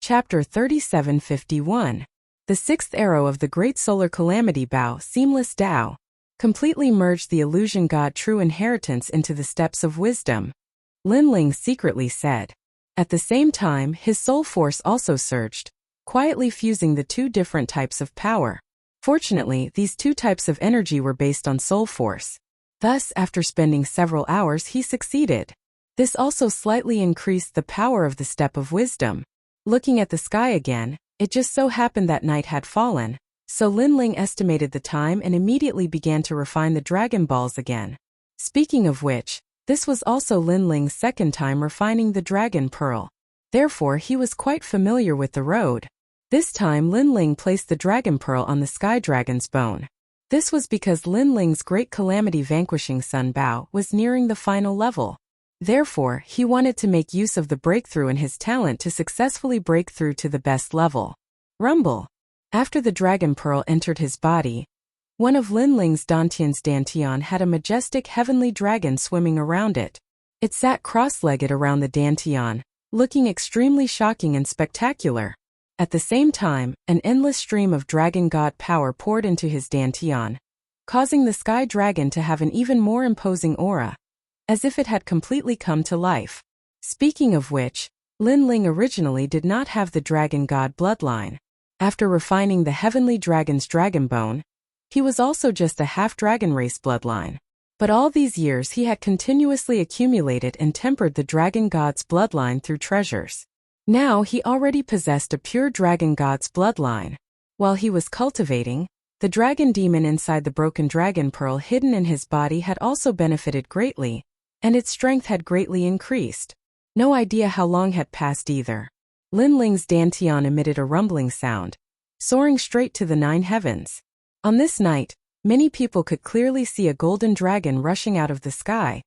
Chapter 3751. The sixth arrow of the Great Solar Calamity Bao, Seamless Tao, completely merged the illusion God true inheritance into the steps of wisdom, Lin Ling secretly said. At the same time, his soul force also surged, quietly fusing the two different types of power. Fortunately, these two types of energy were based on soul force. Thus, after spending several hours, he succeeded. This also slightly increased the power of the step of wisdom. Looking at the sky again, it just so happened that night had fallen, so Lin Ling estimated the time and immediately began to refine the Dragon Balls again. Speaking of which, this was also Lin Ling's second time refining the Dragon Pearl. Therefore, he was quite familiar with the road. This time Lin Ling placed the Dragon Pearl on the Sky Dragon's bone. This was because Lin Ling's Great Calamity Vanquishing Sun Bao was nearing the final level. Therefore, he wanted to make use of the breakthrough in his talent to successfully break through to the best level. Rumble. After the Dragon Pearl entered his body, one of Lin Ling's Dantian had a majestic heavenly dragon swimming around it. It sat cross-legged around the Dantian, looking extremely shocking and spectacular. At the same time, an endless stream of dragon god power poured into his Dantian, causing the Sky Dragon to have an even more imposing aura, as if it had completely come to life. Speaking of which, Lin Ling originally did not have the dragon god bloodline. After refining the heavenly dragon's dragon bone, he was also just a half-dragon race bloodline. But all these years he had continuously accumulated and tempered the dragon god's bloodline through treasures. Now he already possessed a pure dragon god's bloodline. While he was cultivating, the dragon demon inside the broken dragon pearl hidden in his body had also benefited greatly, and its strength had greatly increased. No idea how long had passed either. Lin Ling's Dantian emitted a rumbling sound, soaring straight to the 9 heavens. On this night, many people could clearly see a golden dragon rushing out of the sky,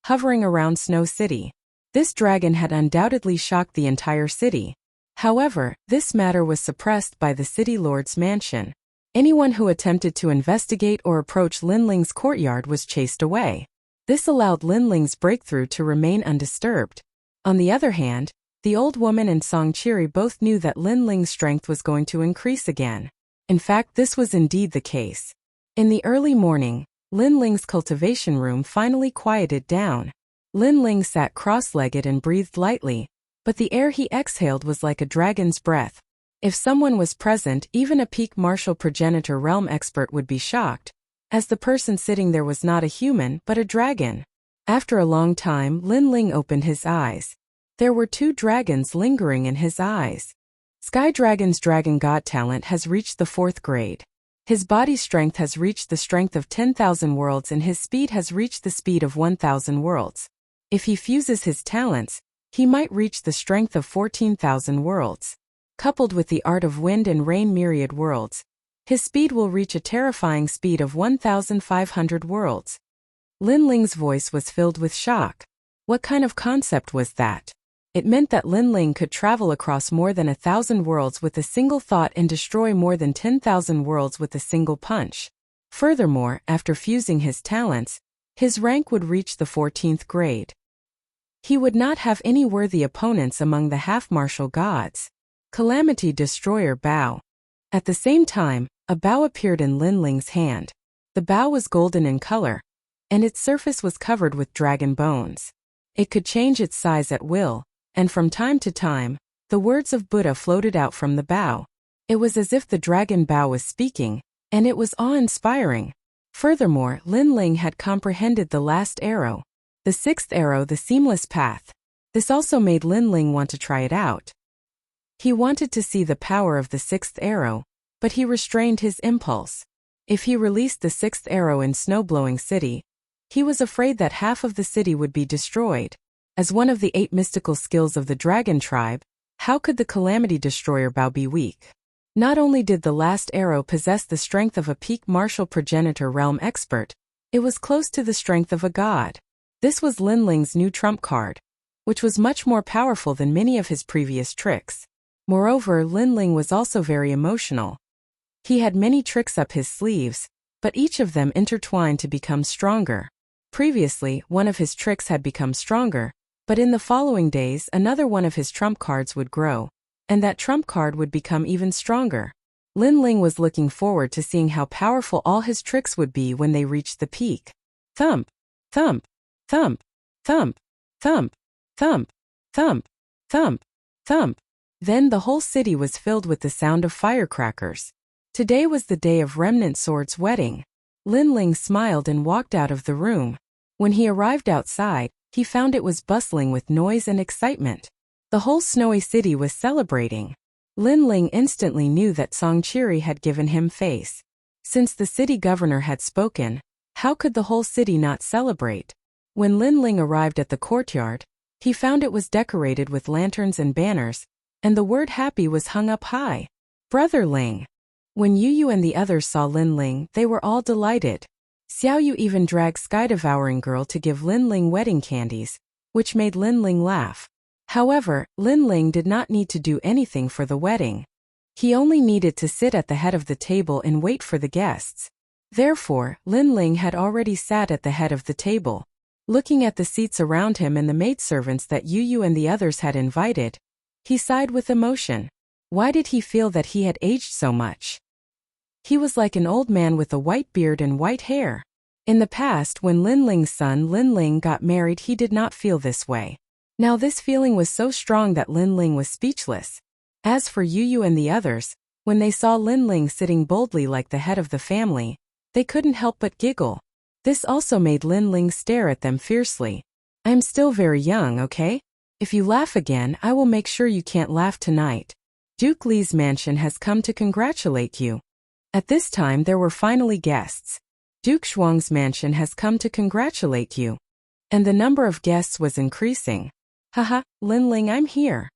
hovering around Snow City. This dragon had undoubtedly shocked the entire city. However, this matter was suppressed by the city lord's mansion. Anyone who attempted to investigate or approach Lin Ling's courtyard was chased away. This allowed Lin Ling's breakthrough to remain undisturbed. On the other hand, the old woman and Song Chiri both knew that Lin Ling's strength was going to increase again. In fact, this was indeed the case. In the early morning, Lin Ling's cultivation room finally quieted down. Lin Ling sat cross-legged and breathed lightly, but the air he exhaled was like a dragon's breath. If someone was present, even a peak martial progenitor realm expert would be shocked, as the person sitting there was not a human but a dragon. After a long time, Lin Ling opened his eyes. There were 2 dragons lingering in his eyes. Sky Dragon's dragon god talent has reached the 4th grade. His body strength has reached the strength of 10,000 worlds and his speed has reached the speed of 1,000 worlds. If he fuses his talents, he might reach the strength of 14,000 worlds. Coupled with the art of wind and rain myriad worlds, his speed will reach a terrifying speed of 1,500 worlds. Lin Ling's voice was filled with shock. What kind of concept was that? It meant that Lin Ling could travel across more than 1,000 worlds with a single thought and destroy more than 10,000 worlds with a single punch. Furthermore, after fusing his talents, his rank would reach the 14th grade. He would not have any worthy opponents among the half-martial gods. Calamity Destroyer Bao. At the same time, a bao appeared in Lin Ling's hand. The bao was golden in color, and its surface was covered with dragon bones. It could change its size at will, and from time to time, the words of Buddha floated out from the bao. It was as if the dragon bao was speaking, and it was awe-inspiring. Furthermore, Lin Ling had comprehended the last arrow, the 6th arrow, the seamless path. This also made Lin Ling want to try it out. He wanted to see the power of the 6th arrow, but he restrained his impulse. If he released the 6th arrow in Snow-Blowing City, he was afraid that half of the city would be destroyed. As one of the 8 mystical skills of the dragon tribe, how could the Calamity Destroyer Bao be weak? Not only did the last arrow possess the strength of a peak martial progenitor realm expert, it was close to the strength of a god. This was Lin Ling's new trump card, which was much more powerful than many of his previous tricks. Moreover, Lin Ling was also very emotional. He had many tricks up his sleeves, but each of them intertwined to become stronger. Previously, one of his tricks had become stronger, but in the following days another one of his trump cards would grow, and that trump card would become even stronger. Lin Ling was looking forward to seeing how powerful all his tricks would be when they reached the peak. Thump, thump, thump, thump, thump, thump, thump, thump, thump. Then the whole city was filled with the sound of firecrackers. Today was the day of Remnant Sword's wedding. Lin Ling smiled and walked out of the room. When he arrived outside, he found it was bustling with noise and excitement. The whole snowy city was celebrating. Lin Ling instantly knew that Songchiri had given him face. Since the city governor had spoken, how could the whole city not celebrate? When Lin Ling arrived at the courtyard, he found it was decorated with lanterns and banners, and the word happy was hung up high. Brother Ling. When Yu and the others saw Lin Ling, they were all delighted. Xiao Yu even dragged Sky Devouring Girl to give Lin Ling wedding candies, which made Lin Ling laugh. However, Lin Ling did not need to do anything for the wedding. He only needed to sit at the head of the table and wait for the guests. Therefore, Lin Ling had already sat at the head of the table. Looking at the seats around him and the maidservants that Yu and the others had invited, he sighed with emotion. Why did he feel that he had aged so much? He was like an old man with a white beard and white hair. In the past, when Lin Ling's son Lin Ling got married, he did not feel this way. Now this feeling was so strong that Lin Ling was speechless. As for Yu and the others, when they saw Lin Ling sitting boldly like the head of the family, they couldn't help but giggle. This also made Lin Ling stare at them fiercely. I'm still very young, okay? If you laugh again, I will make sure you can't laugh tonight. Duke Li's mansion has come to congratulate you. At this time there were finally guests. Duke Zhuang's mansion has come to congratulate you. And the number of guests was increasing. Haha, Lin Ling, I'm here.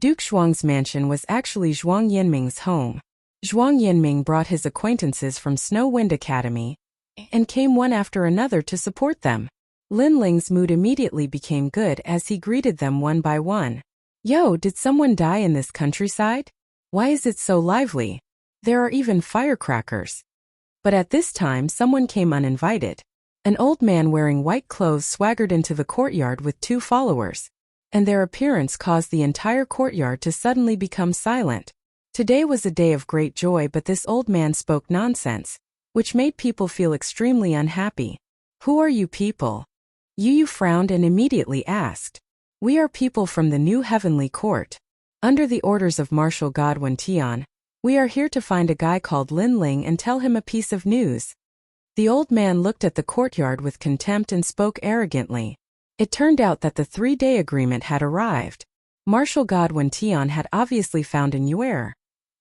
Duke Zhuang's mansion was actually Zhuang Yinming's home. Zhuang Yinming brought his acquaintances from Snow Wind Academy and came one after another to support them. Lin Ling's mood immediately became good as he greeted them one by one. Yo, did someone die in this countryside? Why is it so lively? There are even firecrackers. But at this time someone came uninvited. An old man wearing white clothes swaggered into the courtyard with 2 followers, and their appearance caused the entire courtyard to suddenly become silent. Today was a day of great joy, but this old man spoke nonsense, which made people feel extremely unhappy. Who are you people? Yu frowned and immediately asked. We are people from the new heavenly court. Under the orders of Martial God Wen Tian, we are here to find a guy called Lin Ling and tell him a piece of news. The old man looked at the courtyard with contempt and spoke arrogantly. It turned out that the 3-day agreement had arrived. Martial God Wen Tian had obviously found a new error.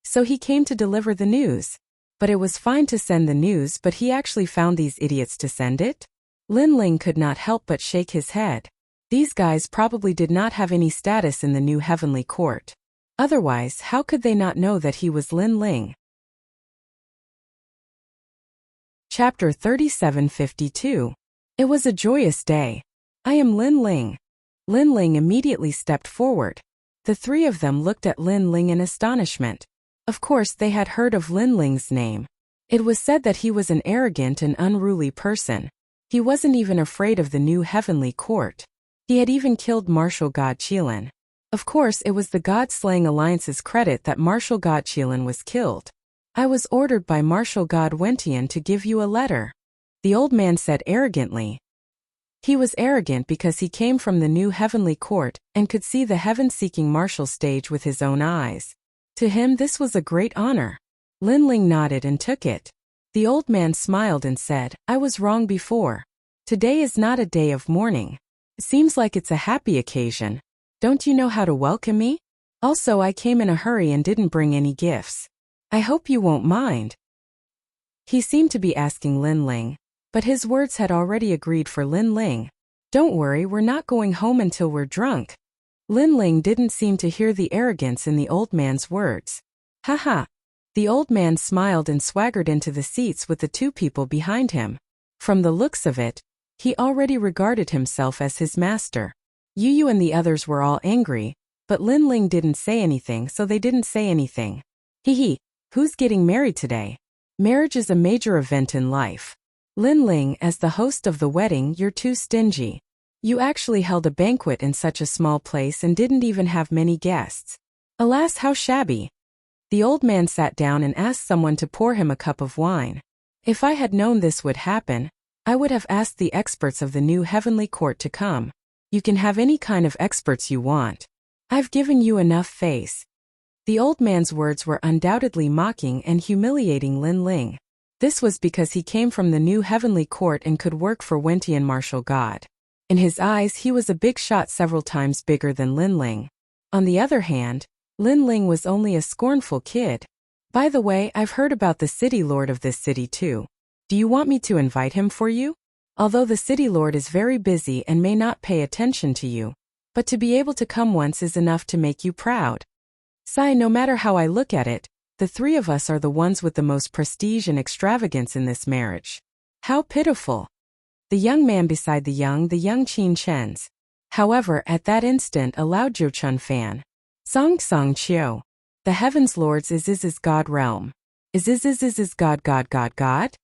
So he came to deliver the news. But it was fine to send the news, but he actually found these idiots to send it? Lin Ling could not help but shake his head. These guys probably did not have any status in the new heavenly court. Otherwise, how could they not know that he was Lin Ling? Chapter 3752. It was a joyous day. I am Lin Ling. Lin Ling immediately stepped forward. The 3 of them looked at Lin Ling in astonishment. Of course, they had heard of Lin Ling's name. It was said that he was an arrogant and unruly person. He wasn't even afraid of the new heavenly court. He had even killed Martial God Qilin. Of course, it was the God-slaying alliance's credit that Martial God Qilin was killed. I was ordered by Martial God Wentian to give you a letter. The old man said arrogantly. He was arrogant because he came from the new heavenly court and could see the heaven-seeking martial stage with his own eyes. To him this was a great honor. Lin Ling nodded and took it. The old man smiled and said, I was wrong before. Today is not a day of mourning. It seems like it's a happy occasion. Don't you know how to welcome me? Also, I came in a hurry and didn't bring any gifts. I hope you won't mind. He seemed to be asking Lin Ling, but his words had already agreed for Lin Ling. Don't worry, we're not going home until we're drunk. Lin Ling didn't seem to hear the arrogance in the old man's words. Haha. The old man smiled and swaggered into the seats with the 2 people behind him. From the looks of it, he already regarded himself as his master. Yu and the others were all angry, but Lin Ling didn't say anything, so they didn't say anything. Hee, who's getting married today? Marriage is a major event in life. Lin Ling, as the host of the wedding, you're too stingy. You actually held a banquet in such a small place and didn't even have many guests. Alas, how shabby. The old man sat down and asked someone to pour him a cup of wine. If I had known this would happen, I would have asked the experts of the new heavenly court to come. You can have any kind of experts you want. I've given you enough face. The old man's words were undoubtedly mocking and humiliating Lin Ling. This was because he came from the new heavenly court and could work for Wentian martial god. In his eyes he was a big shot several times bigger than Lin Ling. On the other hand, Lin Ling was only a scornful kid. By the way, I've heard about the city lord of this city too. Do you want me to invite him for you? Although the city lord is very busy and may not pay attention to you, but to be able to come once is enough to make you proud. Sai, no matter how I look at it, the three of us are the ones with the most prestige and extravagance in this marriage. How pitiful. The young man beside the young Qin Chen's. However, at that instant a loud Zhou fan. Song Song Chiu. The heavens lords is God realm. Is God.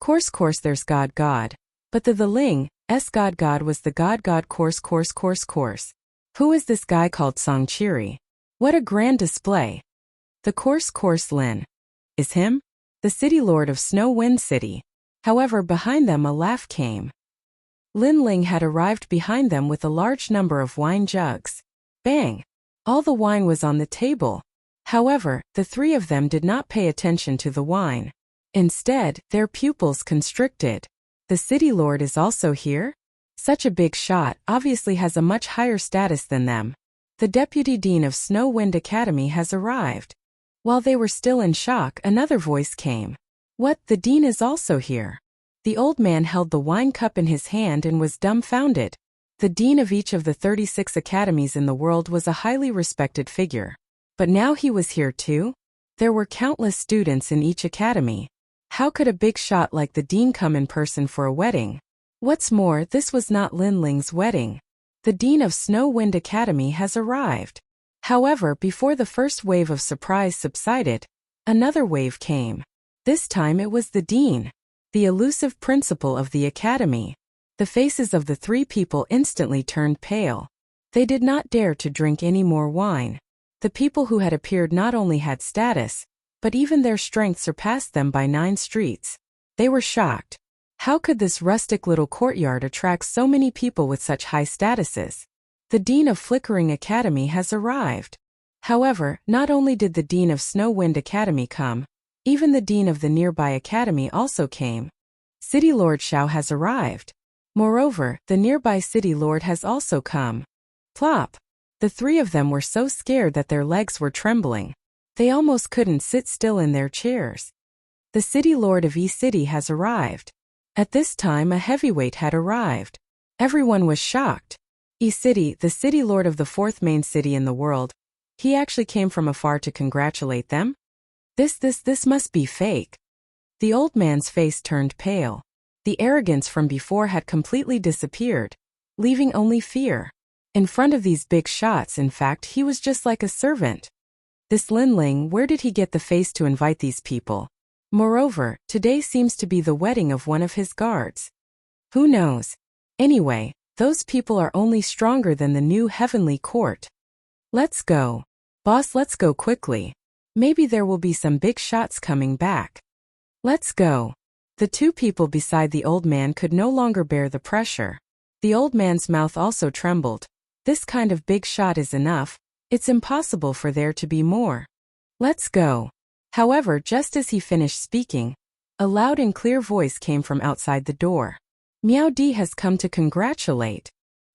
Course there's God. But the Ling, God was the God course. Who is this guy called Song Chiri? What a grand display. The course Lin. Is him? The city lord of Snow Wind City. However, behind them a laugh came. Lin Ling had arrived behind them with a large number of wine jugs. Bang! All the wine was on the table. However, the three of them did not pay attention to the wine. Instead, their pupils constricted. The city lord is also here? Such a big shot obviously has a much higher status than them. The deputy dean of Snow Wind Academy has arrived. While they were still in shock, another voice came. What, the dean is also here? The old man held the wine cup in his hand and was dumbfounded. The dean of each of the 36 academies in the world was a highly respected figure. But now he was here too? There were countless students in each academy. How could a big shot like the dean come in person for a wedding? What's more, this was not Lin Ling's wedding. The dean of Snow Wind Academy has arrived. However, before the first wave of surprise subsided, another wave came. This time it was the dean, the elusive principal of the academy. The faces of the three people instantly turned pale. They did not dare to drink any more wine. The people who had appeared not only had status, but even their strength surpassed them by 9 streets. They were shocked. How could this rustic little courtyard attract so many people with such high statuses? The dean of Flickering Academy has arrived. However, not only did the dean of Snow Wind Academy come, even the dean of the nearby academy also came. City Lord Xiao has arrived. Moreover, the nearby city lord has also come. Plop! The three of them were so scared that their legs were trembling. They almost couldn't sit still in their chairs. The city lord of E-City has arrived. At this time a heavyweight had arrived. Everyone was shocked. E-City, the city lord of the 4th main city in the world, he actually came from afar to congratulate them? This must be fake. The old man's face turned pale. The arrogance from before had completely disappeared, leaving only fear. In front of these big shots, in fact, he was just like a servant. This Lin Ling, where did he get the face to invite these people? Moreover, today seems to be the wedding of one of his guards. Who knows? Anyway, those people are only stronger than the new heavenly court. Let's go. Boss, let's go quickly. Maybe there will be some big shots coming back. Let's go. The two people beside the old man could no longer bear the pressure. The old man's mouth also trembled. This kind of big shot is enough. It's impossible for there to be more. Let's go. However, just as he finished speaking, a loud and clear voice came from outside the door. Miao Di has come to congratulate.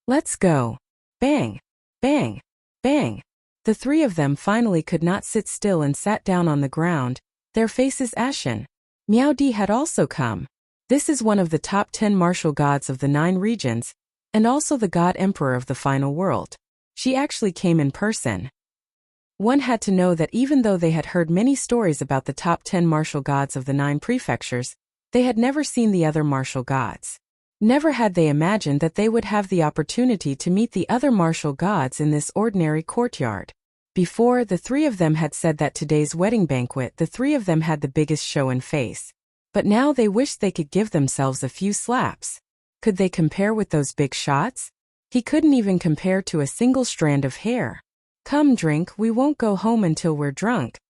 Let's go. Bang! Bang! Bang! The three of them finally could not sit still and sat down on the ground, their faces ashen. Miao Di had also come. This is one of the top 10 martial gods of the 9 regions, and also the god emperor of the final world. She actually came in person. One had to know that even though they had heard many stories about the top 10 martial gods of the 9 prefectures, they had never seen the other martial gods. Never had they imagined that they would have the opportunity to meet the other martial gods in this ordinary courtyard. Before, the three of them had said that today's wedding banquet, the three of them had the biggest show and face. But now they wished they could give themselves a few slaps. Could they compare with those big shots? He couldn't even compare to a single strand of hair. Come drink, we won't go home until we're drunk.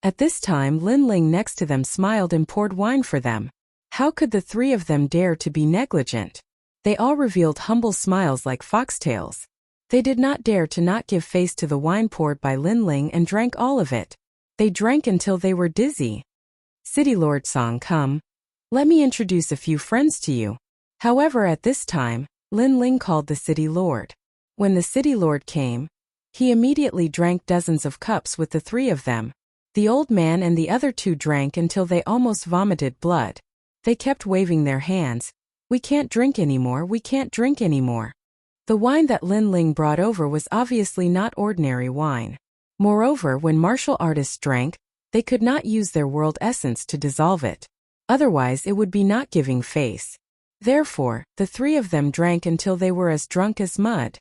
At this time Lin Ling next to them smiled and poured wine for them. How could the three of them dare to be negligent? They all revealed humble smiles like foxtails. They did not dare to not give face to the wine poured by Lin Ling and drank all of it. They drank until they were dizzy. City Lord Song, come. Let me introduce a few friends to you. However, at this time, Lin Ling called the City Lord. When the City Lord came, he immediately drank dozens of cups with the three of them. The old man and the other two drank until they almost vomited blood. They kept waving their hands. We can't drink anymore, we can't drink anymore. The wine that Lin Ling brought over was obviously not ordinary wine. Moreover, when martial artists drank, they could not use their world essence to dissolve it. Otherwise it would be not giving face. Therefore, the three of them drank until they were as drunk as mud.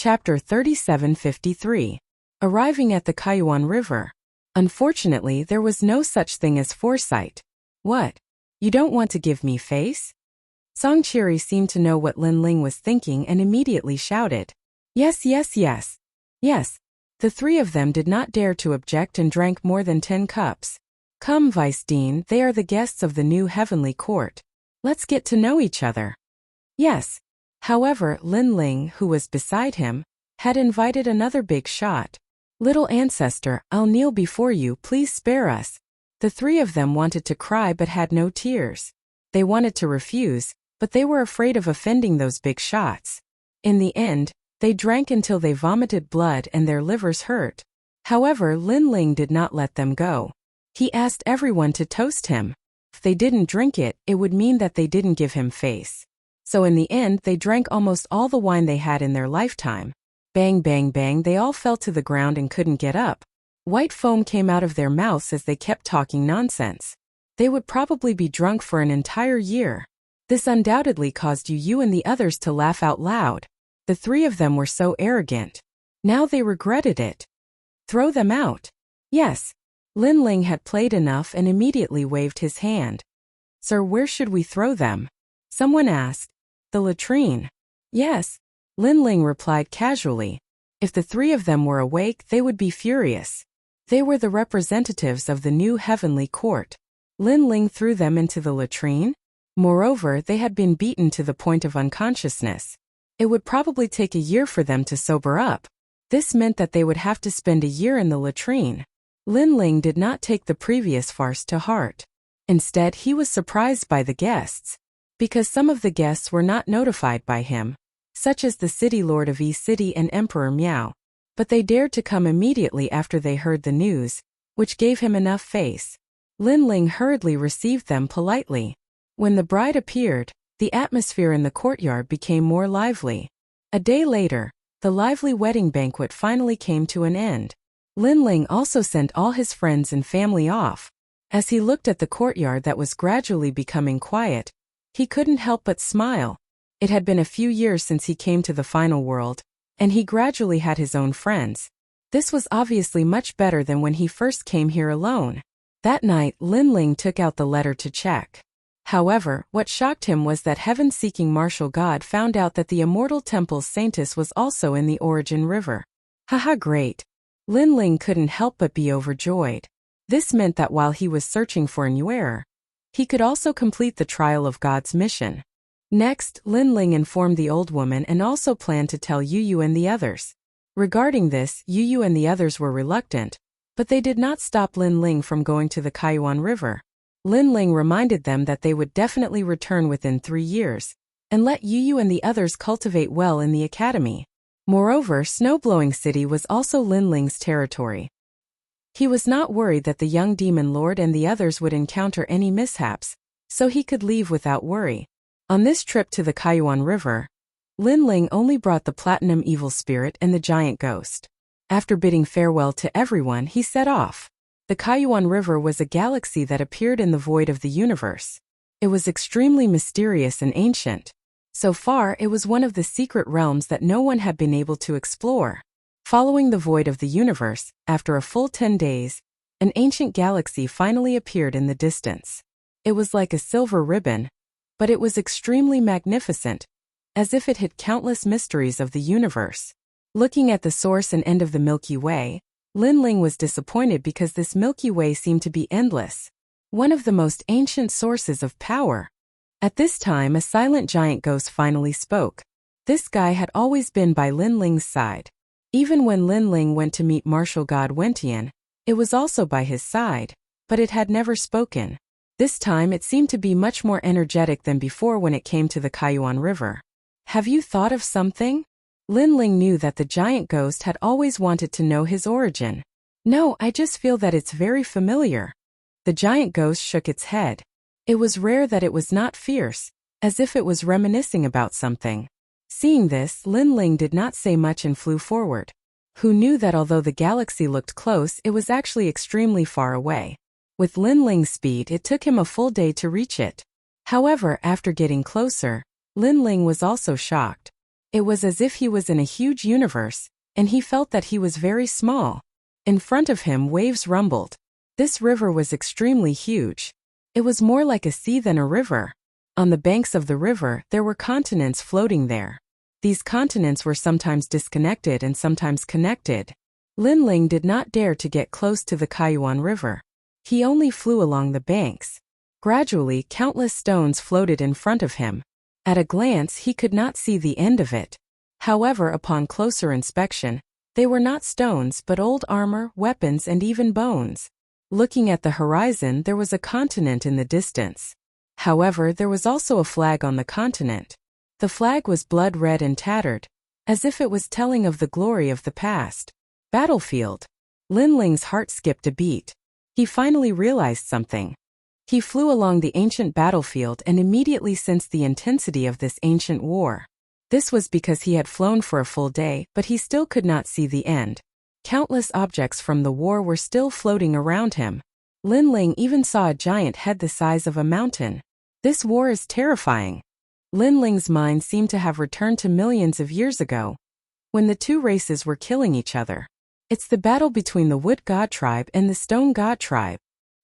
Chapter 3753. Arriving at the Kaiyuan River. Unfortunately, there was no such thing as foresight. What? You don't want to give me face? Song Chiri seemed to know what Lin Ling was thinking and immediately shouted. Yes, yes, yes. Yes. The three of them did not dare to object and drank more than 10 cups. Come, Vice Dean, they are the guests of the new heavenly court. Let's get to know each other. Yes. However, Lin Ling, who was beside him, had invited another big shot. Little ancestor, I'll kneel before you, please spare us. The three of them wanted to cry but had no tears. They wanted to refuse, but they were afraid of offending those big shots. In the end, they drank until they vomited blood and their livers hurt. However, Lin Ling did not let them go. He asked everyone to toast him. If they didn't drink it, it would mean that they didn't give him face. So in the end, they drank almost all the wine they had in their lifetime. Bang, bang, bang, they all fell to the ground and couldn't get up. White foam came out of their mouths as they kept talking nonsense. They would probably be drunk for an entire year. This undoubtedly caused you and the others to laugh out loud. The three of them were so arrogant. Now they regretted it. Throw them out. Yes. Lin Ling had played enough and immediately waved his hand. Sir, where should we throw them? Someone asked. The latrine. Yes. Lin Ling replied casually. If the three of them were awake, they would be furious. They were the representatives of the new heavenly court. Lin Ling threw them into the latrine. Moreover, they had been beaten to the point of unconsciousness. It would probably take a year for them to sober up. This meant that they would have to spend a year in the latrine. Lin Ling did not take the previous farce to heart. Instead, he was surprised by the guests. Because some of the guests were not notified by him, such as the City Lord of East City and Emperor Miao. But they dared to come immediately after they heard the news, which gave him enough face. Lin Ling hurriedly received them politely. When the bride appeared, the atmosphere in the courtyard became more lively. A day later, the lively wedding banquet finally came to an end. Lin Ling also sent all his friends and family off. As he looked at the courtyard that was gradually becoming quiet, he couldn't help but smile. It had been a few years since he came to the final world, and he gradually had his own friends. This was obviously much better than when he first came here alone. That night, Lin Ling took out the letter to check. However, what shocked him was that heaven-seeking martial god found out that the immortal temple's saintess was also in the Origin River. Haha, great. Lin Ling couldn't help but be overjoyed. This meant that while he was searching for an error, he could also complete the Trial of God's mission. Next, Lin Ling informed the old woman and also planned to tell Yu and the others. Regarding this, Yu and the others were reluctant, but they did not stop Lin Ling from going to the Kaiyuan River. Lin Ling reminded them that they would definitely return within 3 years, and let Yu and the others cultivate well in the academy. Moreover, Snowblowing City was also Lin Ling's territory. He was not worried that the young demon lord and the others would encounter any mishaps, so he could leave without worry. On this trip to the Kaiyuan River, Lin Ling only brought the platinum evil spirit and the giant ghost. After bidding farewell to everyone, he set off. The Kaiyuan River was a galaxy that appeared in the void of the universe. It was extremely mysterious and ancient. So far, it was one of the secret realms that no one had been able to explore. Following the void of the universe, after a full 10 days, an ancient galaxy finally appeared in the distance. It was like a silver ribbon, but it was extremely magnificent. as if it hid countless mysteries of the universe. Looking at the source and end of the Milky Way, Lin Ling was disappointed because this Milky Way seemed to be endless, one of the most ancient sources of power. At this time, a silent giant ghost finally spoke. This guy had always been by Lin Ling's side. Even when Lin Ling went to meet martial god Wentian, it was also by his side, but it had never spoken. This time it seemed to be much more energetic than before when it came to the Kaiyuan River. Have you thought of something? Lin Ling knew that the giant ghost had always wanted to know his origin. No, I just feel that it's very familiar. The giant ghost shook its head. It was rare that it was not fierce, as if it was reminiscing about something. Seeing this, Lin Ling did not say much and flew forward. Who knew that although the galaxy looked close, it was actually extremely far away. With Lin Ling's speed, it took him a full day to reach it. However, after getting closer, Lin Ling was also shocked. It was as if he was in a huge universe, and he felt that he was very small. In front of him, waves rumbled. This river was extremely huge. It was more like a sea than a river. On the banks of the river, there were continents floating there. These continents were sometimes disconnected and sometimes connected. Lin Ling did not dare to get close to the Kaiyuan River. He only flew along the banks. Gradually, countless stones floated in front of him. At a glance, he could not see the end of it. However, upon closer inspection, they were not stones but old armor, weapons, and even bones. Looking at the horizon, there was a continent in the distance. However, there was also a flag on the continent. The flag was blood red and tattered, as if it was telling of the glory of the past. Battlefield. Lin Ling's heart skipped a beat. He finally realized something. He flew along the ancient battlefield and immediately sensed the intensity of this ancient war. This was because he had flown for a full day, but he still could not see the end. Countless objects from the war were still floating around him. Lin Ling even saw a giant head the size of a mountain. This war is terrifying. Lin Ling's mind seemed to have returned to millions of years ago, when the two races were killing each other. It's the battle between the Wood God tribe and the Stone God tribe.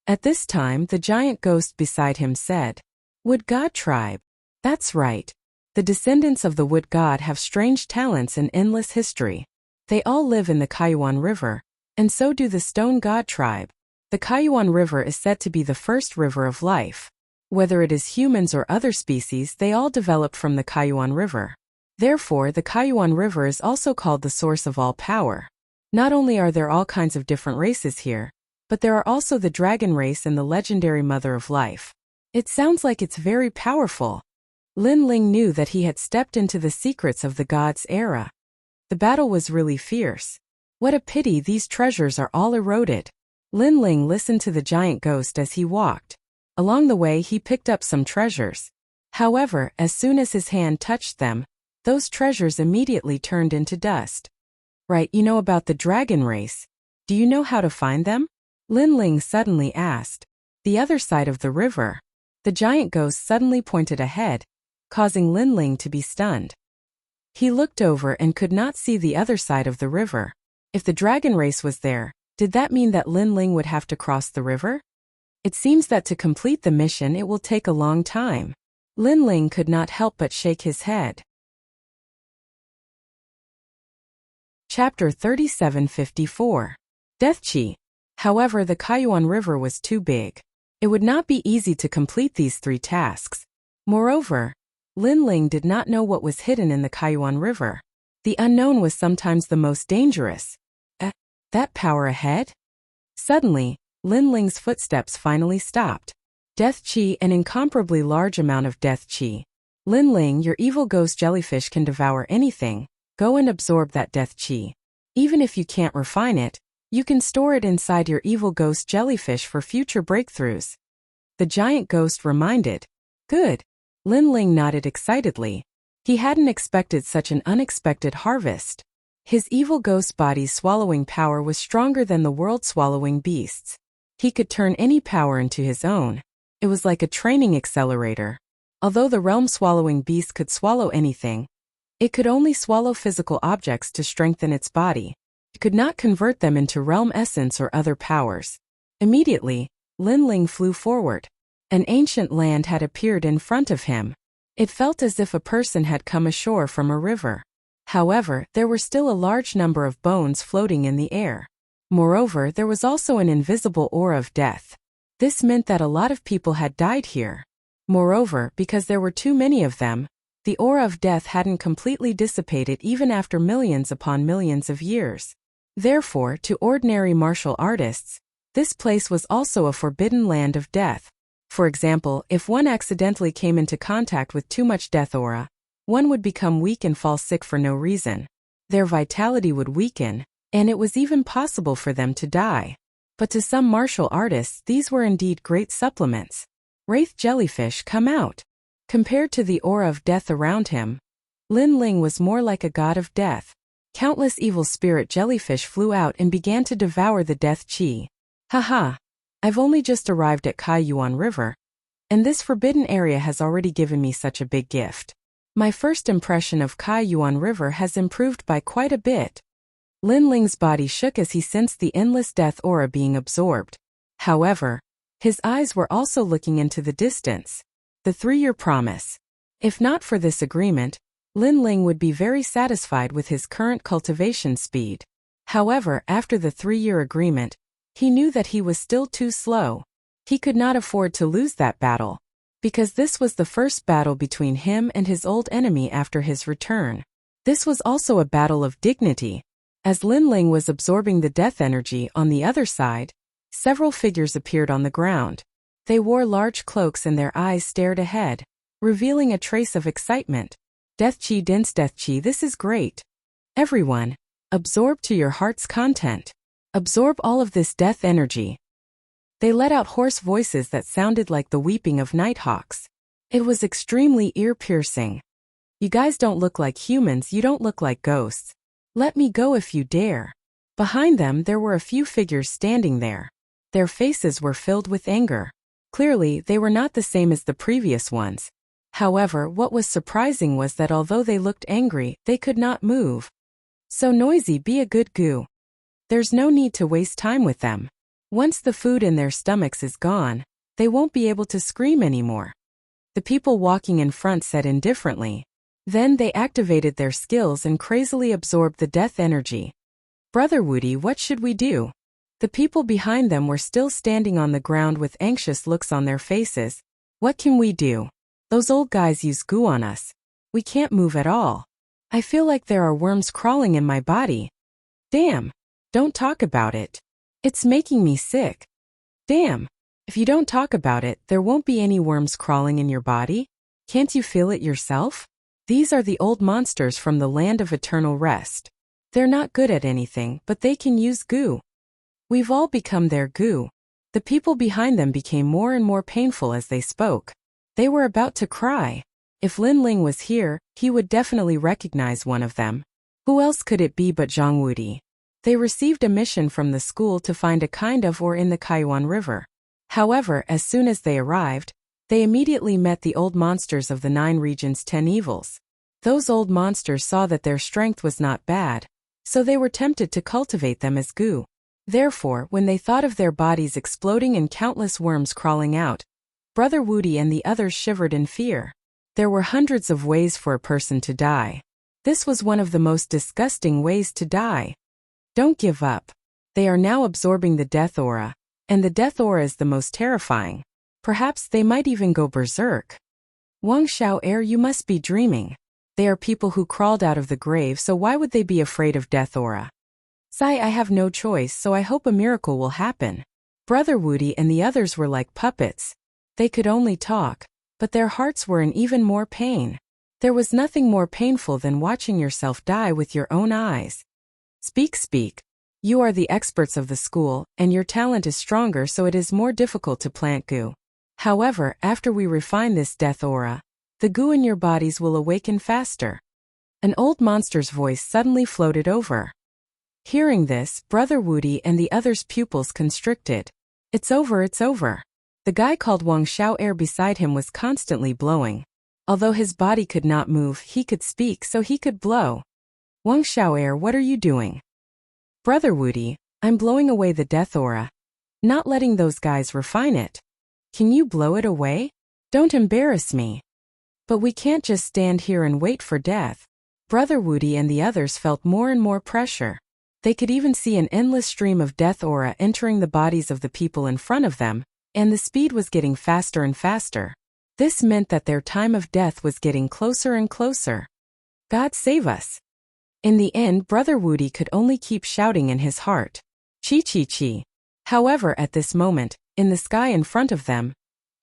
At this time, the giant ghost beside him said, Wood God tribe. That's right. The descendants of the Wood God have strange talents and endless history. They all live in the Kaiyuan River, and so do the Stone God tribe. The Kaiyuan River is said to be the first river of life. Whether it is humans or other species, they all developed from the Kaiyuan River. Therefore, the Kaiyuan River is also called the source of all power. Not only are there all kinds of different races here, but there are also the dragon race and the legendary mother of life. It sounds like it's very powerful. Lin Ling knew that he had stepped into the secrets of the gods' era. The battle was really fierce. What a pity these treasures are all eroded. Lin Ling listened to the giant ghost as he walked. Along the way, he picked up some treasures. However, as soon as his hand touched them, those treasures immediately turned into dust. Right, you know about the dragon race. Do you know how to find them? Lin Ling suddenly asked. The other side of the river. The giant ghost suddenly pointed ahead, causing Lin Ling to be stunned. He looked over and could not see the other side of the river. If the dragon race was there, did that mean that Lin Ling would have to cross the river? It seems that to complete the mission it will take a long time. Lin Ling could not help but shake his head. Chapter 3754. Death Chi. However, the Kaiyuan River was too big. It would not be easy to complete these 3 tasks. Moreover, Lin Ling did not know what was hidden in the Kaiyuan River. The unknown was sometimes the most dangerous. That power ahead? Suddenly, Lin Ling's footsteps finally stopped. Death Chi, an incomparably large amount of Death Chi. Lin Ling, your evil ghost jellyfish can devour anything. Go and absorb that Death Chi. Even if you can't refine it, you can store it inside your evil ghost jellyfish for future breakthroughs. The giant ghost reminded. Good. Lin Ling nodded excitedly. He hadn't expected such an unexpected harvest. His evil ghost body's swallowing power was stronger than the world-swallowing beast's. He could turn any power into his own. It was like a training accelerator. Although the realm-swallowing beast could swallow anything, it could only swallow physical objects to strengthen its body. It could not convert them into realm essence or other powers. Immediately, Lin Ling flew forward. An ancient land had appeared in front of him. It felt as if a person had come ashore from a river. However, there were still a large number of bones floating in the air. Moreover, there was also an invisible aura of death. This meant that a lot of people had died here. Moreover, because there were too many of them, the aura of death hadn't completely dissipated even after millions upon millions of years. Therefore, to ordinary martial artists, this place was also a forbidden land of death. For example, if one accidentally came into contact with too much death aura, one would become weak and fall sick for no reason. Their vitality would weaken, and it was even possible for them to die. But to some martial artists, these were indeed great supplements. Wraith jellyfish, come out. Compared to the aura of death around him, Lin Ling was more like a god of death. Countless evil spirit jellyfish flew out and began to devour the death chi. Haha. I've only just arrived at Kaiyuan River, and this forbidden area has already given me such a big gift. My first impression of Kaiyuan River has improved by quite a bit. Lin Ling's body shook as he sensed the endless death aura being absorbed. However, his eyes were also looking into the distance. The 3-year promise. If not for this agreement, Lin Ling would be very satisfied with his current cultivation speed. However, after the 3-year agreement, he knew that he was still too slow. He could not afford to lose that battle, because this was the first battle between him and his old enemy after his return. This was also a battle of dignity. As Lin Ling was absorbing the death energy on the other side, several figures appeared on the ground. They wore large cloaks and their eyes stared ahead, revealing a trace of excitement. Death Chi dense Death Chi, this is great. Everyone, absorb to your heart's content. Absorb all of this death energy. They let out hoarse voices that sounded like the weeping of nighthawks. It was extremely ear-piercing. You guys don't look like humans, you don't look like ghosts. Let me go if you dare. Behind them there were a few figures standing there. Their faces were filled with anger. Clearly, they were not the same as the previous ones. However, what was surprising was that although they looked angry, they could not move. So noisy, be a good goo. There's no need to waste time with them. Once the food in their stomachs is gone, they won't be able to scream anymore. The people walking in front said indifferently. Then they activated their skills and crazily absorbed the death energy. Brother Woody, what should we do? The people behind them were still standing on the ground with anxious looks on their faces. What can we do? Those old guys use goo on us. We can't move at all. I feel like there are worms crawling in my body. Damn. Don't talk about it. It's making me sick. Damn. If you don't talk about it, there won't be any worms crawling in your body. Can't you feel it yourself? These are the old monsters from the land of eternal rest. They're not good at anything, but they can use goo. We've all become their goo. The people behind them became more and more painful as they spoke. They were about to cry. If Lin Ling was here, he would definitely recognize one of them. Who else could it be but Zhang Wudi? They received a mission from the school to find a kind of ore in the Kaiyuan River. However, as soon as they arrived, they immediately met the old monsters of the 9 regions' 10 evils. Those old monsters saw that their strength was not bad, so they were tempted to cultivate them as goo. Therefore, when they thought of their bodies exploding and countless worms crawling out, Brother Woody and the others shivered in fear. There were hundreds of ways for a person to die. This was one of the most disgusting ways to die. Don't give up. They are now absorbing the death aura, and the death aura is the most terrifying. Perhaps they might even go berserk. Wang Xiao'er, you must be dreaming. They are people who crawled out of the grave, so why would they be afraid of death aura? Sai, I have no choice, so I hope a miracle will happen. Brother Woody and the others were like puppets. They could only talk, but their hearts were in even more pain. There was nothing more painful than watching yourself die with your own eyes. Speak. You are the experts of the school, and your talent is stronger, so it is more difficult to plant goo. However, after we refine this death aura, the goo in your bodies will awaken faster. An old monster's voice suddenly floated over. Hearing this, Brother Woody and the others' pupils constricted. It's over. The guy called Wang Xiao'er beside him was constantly blowing. Although his body could not move, he could speak, so he could blow. Wang Xiao'er, what are you doing? Brother Woody, I'm blowing away the death aura. Not letting those guys refine it. Can you blow it away? Don't embarrass me. But we can't just stand here and wait for death. Brother Woody and the others felt more and more pressure. They could even see an endless stream of death aura entering the bodies of the people in front of them, and the speed was getting faster and faster. This meant that their time of death was getting closer and closer. God save us. In the end, Brother Woody could only keep shouting in his heart, "Chi chi chi." However, at this moment, in the sky in front of them,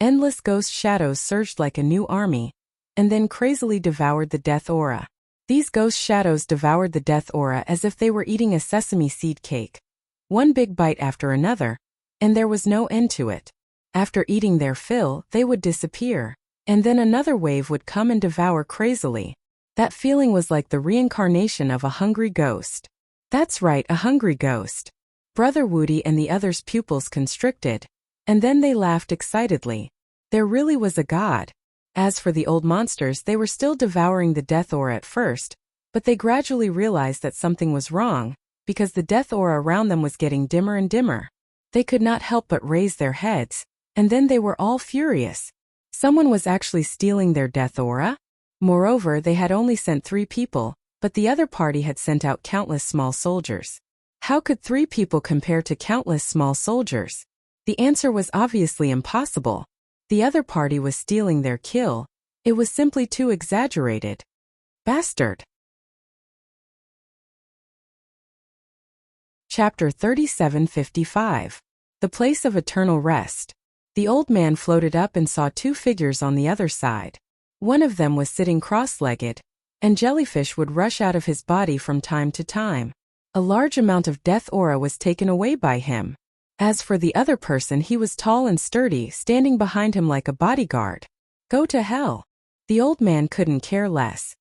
endless ghost shadows surged like a new army, and then crazily devoured the death aura. These ghost shadows devoured the death aura as if they were eating a sesame seed cake. One big bite after another, and there was no end to it. After eating their fill, they would disappear, and then another wave would come and devour crazily. That feeling was like the reincarnation of a hungry ghost. That's right, a hungry ghost. Brother Woody and the others' pupils constricted, and then they laughed excitedly. There really was a god. As for the old monsters, they were still devouring the death aura at first, but they gradually realized that something was wrong, because the death aura around them was getting dimmer and dimmer. They could not help but raise their heads, and then they were all furious. Someone was actually stealing their death aura? Moreover, they had only sent 3 people, but the other party had sent out countless small soldiers. How could 3 people compare to countless small soldiers? The answer was obviously impossible. The other party was stealing their kill. It was simply too exaggerated. Bastard. Chapter 3755. The Place of Eternal Rest. The old man floated up and saw 2 figures on the other side. One of them was sitting cross-legged, and jellyfish would rush out of his body from time to time. A large amount of death aura was taken away by him. As for the other person, he was tall and sturdy, standing behind him like a bodyguard. Go to hell. The old man couldn't care less.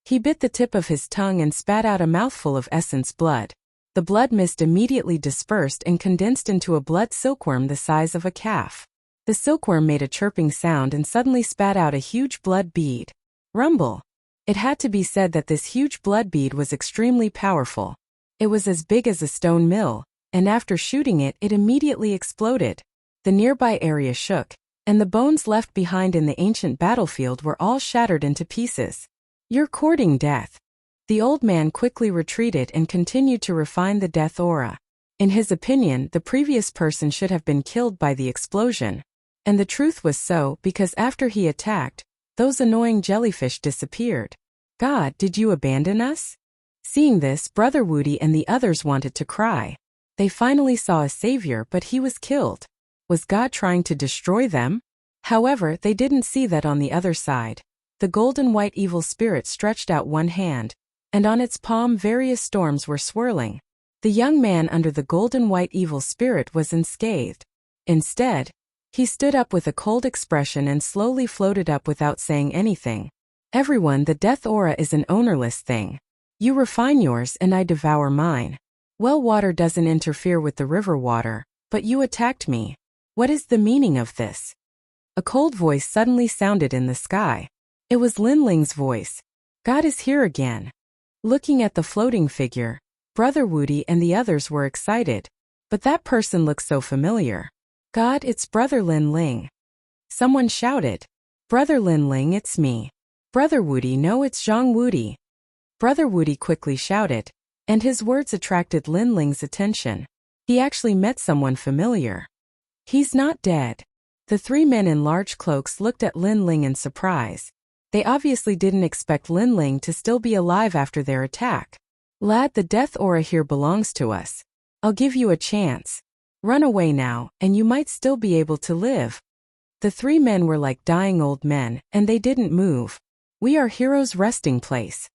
He bit the tip of his tongue and spat out a mouthful of essence blood. The blood mist immediately dispersed and condensed into a blood silkworm the size of a calf. The silkworm made a chirping sound and suddenly spat out a huge blood bead. Rumble. It had to be said that this huge blood bead was extremely powerful. It was as big as a stone mill, and after shooting it, it immediately exploded. The nearby area shook, and the bones left behind in the ancient battlefield were all shattered into pieces. You're courting death. The old man quickly retreated and continued to refine the death aura. In his opinion, the previous person should have been killed by the explosion. And the truth was so, because after he attacked, those annoying jellyfish disappeared. God, did you abandon us? Seeing this, Brother Woody and the others wanted to cry. They finally saw a savior, but he was killed. Was God trying to destroy them? However, they didn't see that on the other side. The golden white evil spirit stretched out one hand, and on its palm various storms were swirling. The young man under the golden white evil spirit was unscathed. Instead, he stood up with a cold expression and slowly floated up without saying anything. Everyone, the death aura is an ownerless thing. You refine yours and I devour mine. Well, water doesn't interfere with the river water, but you attacked me. What is the meaning of this? A cold voice suddenly sounded in the sky. It was Lin Ling's voice. God is here again. Looking at the floating figure, Brother Woody and the others were excited. But that person looked so familiar. God, it's Brother Lin Ling. Someone shouted. Brother Lin Ling, it's me. Brother Woody, no, it's Zhang Woody. Brother Woody quickly shouted, and his words attracted Lin Ling's attention. He actually met someone familiar. He's not dead. The 3 men in large cloaks looked at Lin Ling in surprise. They obviously didn't expect Lin Ling to still be alive after their attack. Lad, the death aura here belongs to us. I'll give you a chance. Run away now, and you might still be able to live. The 3 men were like dying old men, and they didn't move. We are heroes' resting place.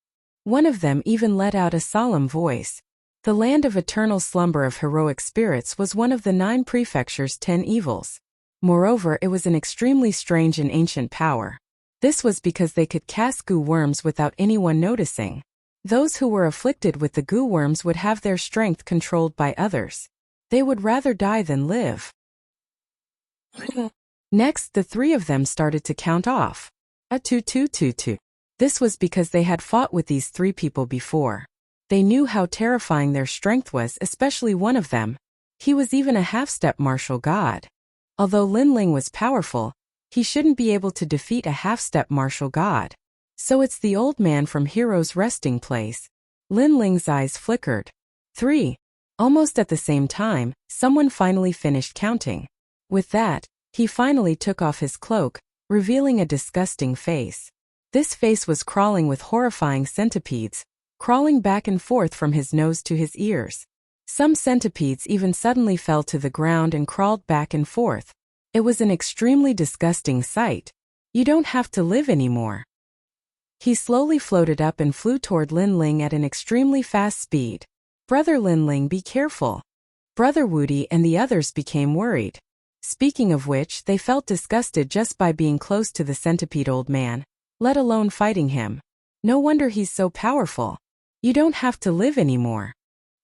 One of them even let out a solemn voice. The land of eternal slumber of heroic spirits was one of the 9 prefectures' 10 evils. Moreover, it was an extremely strange and ancient power. This was because they could cast goo worms without anyone noticing. Those who were afflicted with the goo worms would have their strength controlled by others. They would rather die than live. Next, the 3 of them started to count off. A 2-2-2-2. This was because they had fought with these 3 people before. They knew how terrifying their strength was, especially one of them. He was even a half-step martial god. Although Lin Ling was powerful, He shouldn't be able to defeat a half-step martial god. So it's the old man from Hero's resting place. Lin Ling's eyes flickered. 3. Almost at the same time, someone finally finished counting. With that, he finally took off his cloak, revealing a disgusting face. This face was crawling with horrifying centipedes, crawling back and forth from his nose to his ears. Some centipedes even suddenly fell to the ground and crawled back and forth. It was an extremely disgusting sight. You don't have to live anymore. He slowly floated up and flew toward Lin Ling at an extremely fast speed. Brother Lin Ling, be careful. Brother Wudi and the others became worried. Speaking of which, they felt disgusted just by being close to the centipede old man, let alone fighting him. No wonder he's so powerful. You don't have to live anymore.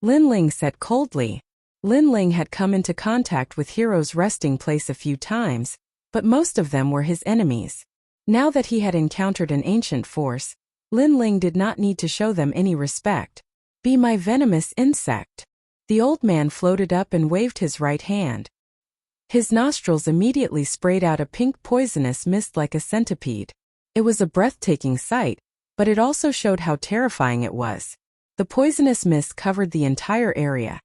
Lin Ling said coldly. Lin Ling had come into contact with Hero's resting place a few times, but most of them were his enemies. Now that he had encountered an ancient force, Lin Ling did not need to show them any respect. Be my venomous insect. The old man floated up and waved his right hand. His nostrils immediately sprayed out a pink poisonous mist like a centipede. It was a breathtaking sight, but it also showed how terrifying it was. The poisonous mist covered the entire area,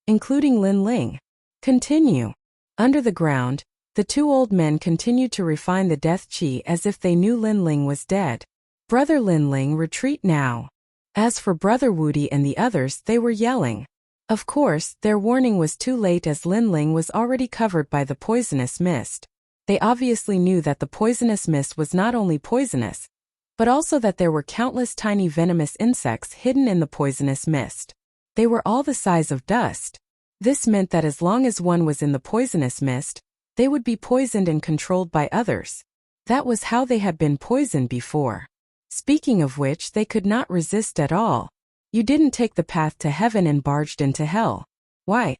including Lin Ling. Continue. Under the ground, the two old men continued to refine the death chi as if they knew Lin Ling was dead. Brother Lin Ling, retreat now. As for Brother Wudi and the others, they were yelling. Of course, their warning was too late as Lin Ling was already covered by the poisonous mist. They obviously knew that the poisonous mist was not only poisonous, but also that there were countless tiny venomous insects hidden in the poisonous mist. They were all the size of dust. This meant that as long as one was in the poisonous mist, they would be poisoned and controlled by others. That was how they had been poisoned before. Speaking of which, they could not resist at all. You didn't take the path to heaven and barged into hell. Why?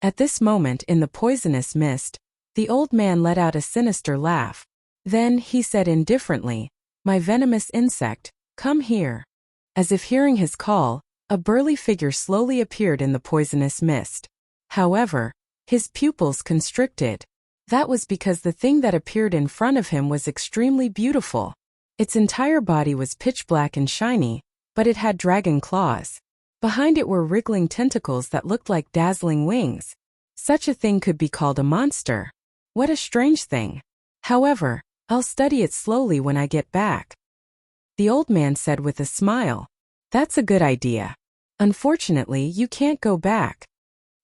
At this moment in the poisonous mist, the old man let out a sinister laugh. Then he said indifferently, my venomous insect, come here. As if hearing his call, a burly figure slowly appeared in the poisonous mist. However, his pupils constricted. That was because the thing that appeared in front of him was extremely beautiful. Its entire body was pitch black and shiny, but it had dragon claws. Behind it were wriggling tentacles that looked like dazzling wings. Such a thing could be called a monster. What a strange thing. However, I'll study it slowly when I get back. The old man said with a smile. That's a good idea. Unfortunately, you can't go back.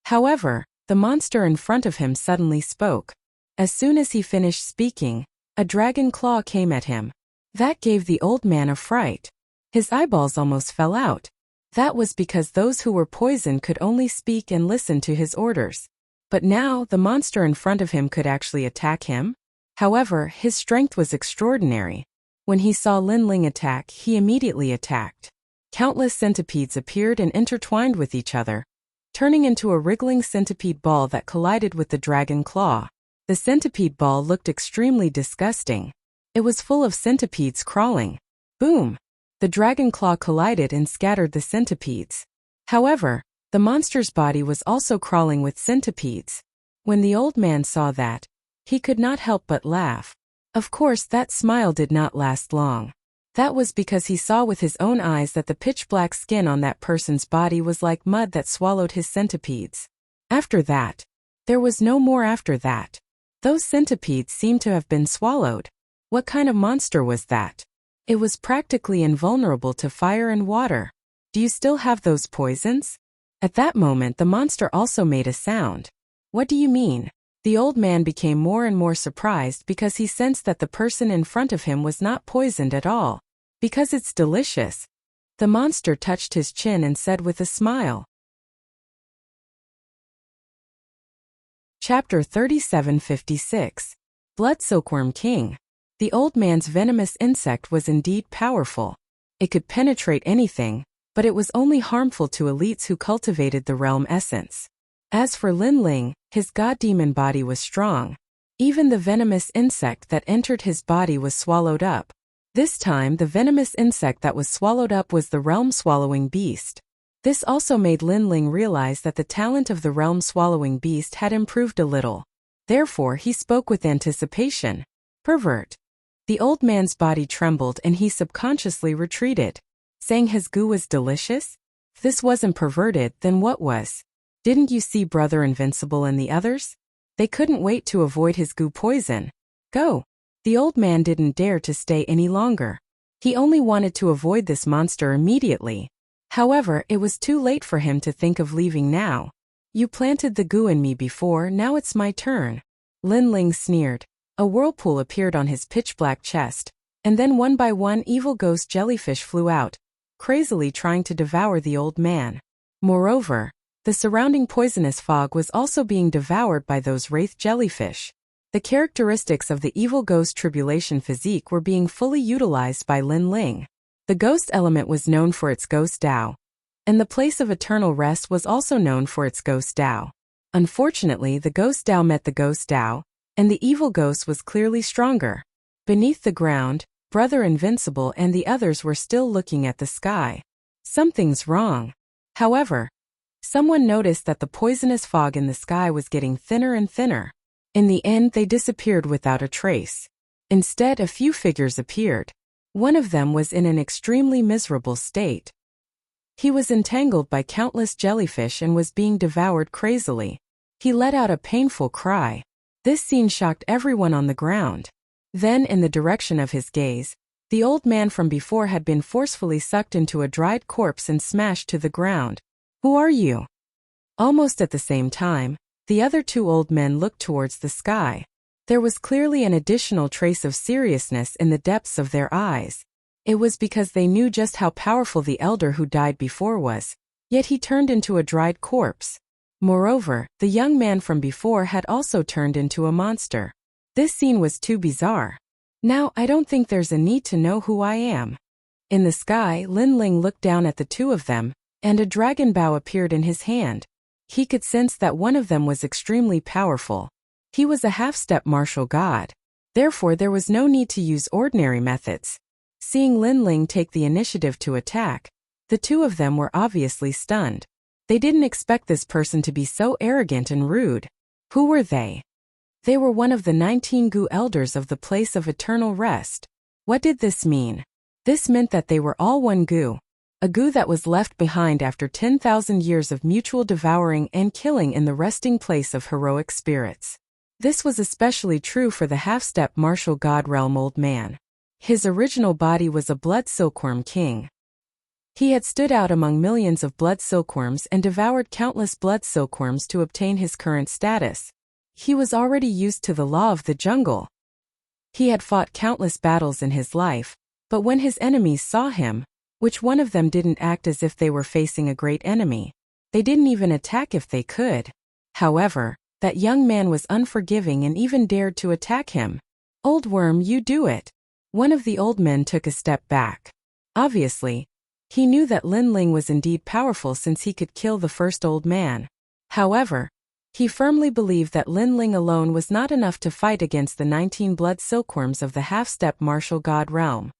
However, the monster in front of him suddenly spoke. As soon as he finished speaking, a dragon claw came at him. That gave the old man a fright. His eyeballs almost fell out. That was because those who were poisoned could only speak and listen to his orders. But now, the monster in front of him could actually attack him. However, his strength was extraordinary. When he saw Lin Ling attack, he immediately attacked. Countless centipedes appeared and intertwined with each other, turning into a wriggling centipede ball that collided with the dragon claw. The centipede ball looked extremely disgusting. It was full of centipedes crawling. Boom! The dragon claw collided and scattered the centipedes. However, the monster's body was also crawling with centipedes. When the old man saw that, he could not help but laugh. Of course, that smile did not last long. That was because he saw with his own eyes that the pitch-black skin on that person's body was like mud that swallowed his centipedes. After that, there was no more after that. Those centipedes seemed to have been swallowed. What kind of monster was that? It was practically invulnerable to fire and water. Do you still have those poisons? At that moment, the monster also made a sound. What do you mean? The old man became more and more surprised because he sensed that the person in front of him was not poisoned at all. Because it's delicious. The monster touched his chin and said with a smile. Chapter 3756. Blood Silkworm King. The old man's venomous insect was indeed powerful. It could penetrate anything, but it was only harmful to elites who cultivated the realm essence. As for Lin Ling, his god-demon body was strong. Even the venomous insect that entered his body was swallowed up. This time, the venomous insect that was swallowed up was the realm-swallowing beast. This also made Lin Ling realize that the talent of the realm-swallowing beast had improved a little. Therefore, he spoke with anticipation. Pervert. The old man's body trembled and he subconsciously retreated, saying his goo was delicious? If this wasn't perverted, then what was? Didn't you see Brother Invincible and the others? They couldn't wait to avoid his goo poison. Go. The old man didn't dare to stay any longer. He only wanted to avoid this monster immediately. However, it was too late for him to think of leaving now. You planted the goo in me before, now it's my turn. Lin Ling sneered. A whirlpool appeared on his pitch-black chest, and then one by one evil ghost jellyfish flew out, crazily trying to devour the old man. Moreover, the surrounding poisonous fog was also being devoured by those wraith jellyfish. The characteristics of the evil ghost tribulation physique were being fully utilized by Lin Ling. The ghost element was known for its ghost Tao, and the place of eternal rest was also known for its ghost Tao. Unfortunately, the ghost Tao met the ghost Tao, and the evil ghost was clearly stronger. Beneath the ground, Brother Invincible and the others were still looking at the sky. Something's wrong. However, someone noticed that the poisonous fog in the sky was getting thinner and thinner. In the end, they disappeared without a trace. Instead, a few figures appeared. One of them was in an extremely miserable state. He was entangled by countless jellyfish and was being devoured crazily. He let out a painful cry. This scene shocked everyone on the ground. Then, in the direction of his gaze, the old man from before had been forcefully sucked into a dried corpse and smashed to the ground. Who are you? Almost at the same time, the other two old men looked towards the sky. There was clearly an additional trace of seriousness in the depths of their eyes. It was because they knew just how powerful the elder who died before was, yet he turned into a dried corpse. Moreover, the young man from before had also turned into a monster. This scene was too bizarre. Now, I don't think there's a need to know who I am. In the sky, Lin Ling looked down at the two of them, and a dragon bow appeared in his hand. He could sense that one of them was extremely powerful. He was a half-step martial god. Therefore, there was no need to use ordinary methods. Seeing Lin Ling take the initiative to attack, the two of them were obviously stunned. They didn't expect this person to be so arrogant and rude. Who were they? They were one of the 19 Gu elders of the place of eternal rest. What did this mean? This meant that they were all one Gu. A Gu that was left behind after 10,000 years of mutual devouring and killing in the resting place of heroic spirits. This was especially true for the half-step martial god realm old man. His original body was a blood silkworm king. He had stood out among millions of blood silkworms and devoured countless blood silkworms to obtain his current status. He was already used to the law of the jungle. He had fought countless battles in his life, but when his enemies saw him, which one of them didn't act as if they were facing a great enemy? They didn't even attack if they could. However, that young man was unforgiving and even dared to attack him. Old worm, you do it. One of the old men took a step back. Obviously, he knew that Lin Ling was indeed powerful since he could kill the first old man. However, he firmly believed that Lin Ling alone was not enough to fight against the 19 blood silkworms of the half-step martial god realm.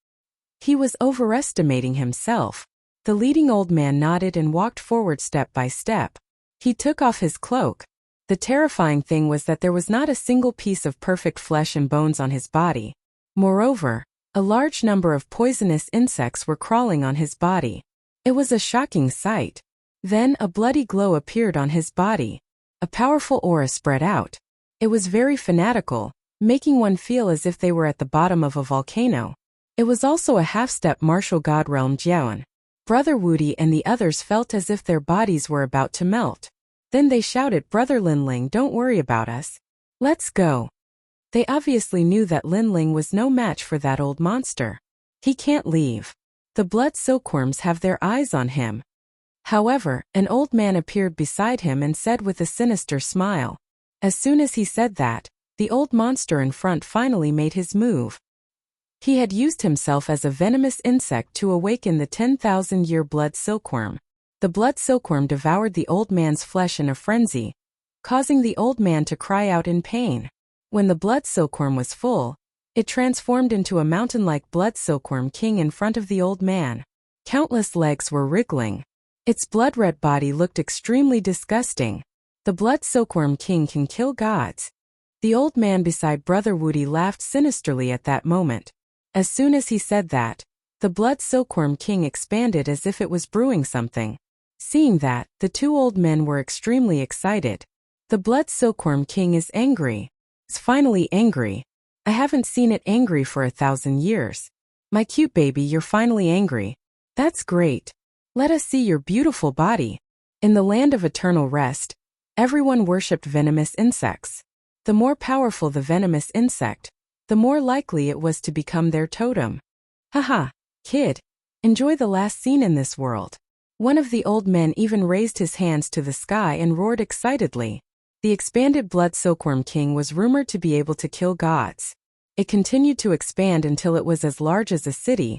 He was overestimating himself. The leading old man nodded and walked forward step by step. He took off his cloak. The terrifying thing was that there was not a single piece of perfect flesh and bones on his body. Moreover, a large number of poisonous insects were crawling on his body. It was a shocking sight. Then a bloody glow appeared on his body. A powerful aura spread out. It was very fanatical, making one feel as if they were at the bottom of a volcano. It was also a half-step martial god realm Jiaon. Brother Wudi and the others felt as if their bodies were about to melt. Then they shouted, "Brother Lin Ling, don't worry about us. Let's go." They obviously knew that Lin Ling was no match for that old monster. He can't leave. The blood silkworms have their eyes on him. However, an old man appeared beside him and said with a sinister smile. As soon as he said that, the old monster in front finally made his move. He had used himself as a venomous insect to awaken the 10,000-year blood silkworm. The blood silkworm devoured the old man's flesh in a frenzy, causing the old man to cry out in pain. When the blood silkworm was full, it transformed into a mountain-like blood silkworm king in front of the old man. Countless legs were wriggling. Its blood-red body looked extremely disgusting. The blood silkworm king can kill gods. The old man beside Brother Woody laughed sinisterly at that moment. As soon as he said that, the blood silkworm king expanded as if it was brewing something. Seeing that, the two old men were extremely excited. The blood silkworm king is angry. It's finally angry. I haven't seen it angry for 1,000 years. My cute baby, you're finally angry. That's great. Let us see your beautiful body. In the land of eternal rest, everyone worshipped venomous insects. The more powerful the venomous insect, the more likely it was to become their totem. Haha, kid. Enjoy the last scene in this world. One of the old men even raised his hands to the sky and roared excitedly. The expanded blood silkworm king was rumored to be able to kill gods. It continued to expand until it was as large as a city,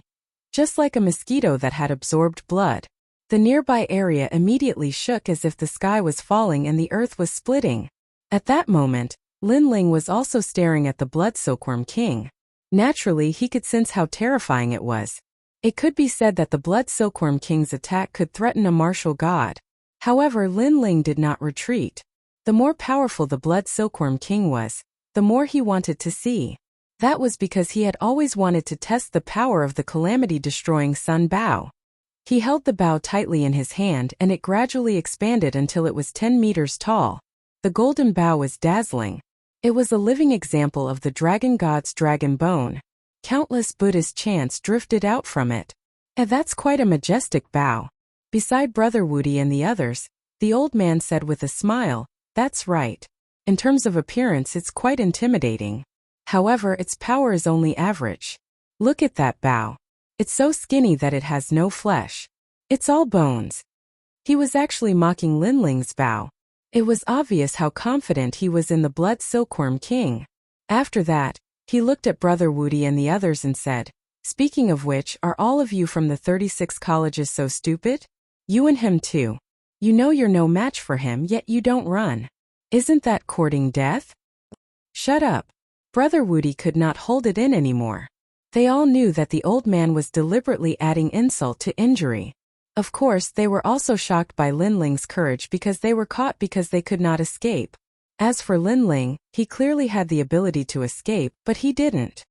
just like a mosquito that had absorbed blood. The nearby area immediately shook as if the sky was falling and the earth was splitting. At that moment, Lin Ling was also staring at the blood silkworm king. Naturally, he could sense how terrifying it was. It could be said that the blood silkworm king's attack could threaten a martial god. However, Lin Ling did not retreat. The more powerful the blood silkworm king was, the more he wanted to see. That was because he had always wanted to test the power of the calamity-destroying sun bow. He held the bow tightly in his hand and it gradually expanded until it was 10 meters tall. The golden bow was dazzling. It was a living example of the dragon god's dragon bone. Countless Buddhist chants drifted out from it. And that's quite a majestic bow. Beside Brother Woody and the others, the old man said with a smile, "That's right. In terms of appearance, it's quite intimidating. However, its power is only average. Look at that bow. It's so skinny that it has no flesh. It's all bones." He was actually mocking Lin Ling's bow. It was obvious how confident he was in the blood silkworm king. After that, he looked at Brother Woody and the others and said, "Speaking of which, are all of you from the 36 colleges so stupid? You and him too. You know you're no match for him, yet you don't run. Isn't that courting death?" "Shut up." Brother Woody could not hold it in anymore. They all knew that the old man was deliberately adding insult to injury. Of course, they were also shocked by Lin Ling's courage because they were caught because they could not escape. As for Lin Ling, he clearly had the ability to escape, but he didn't.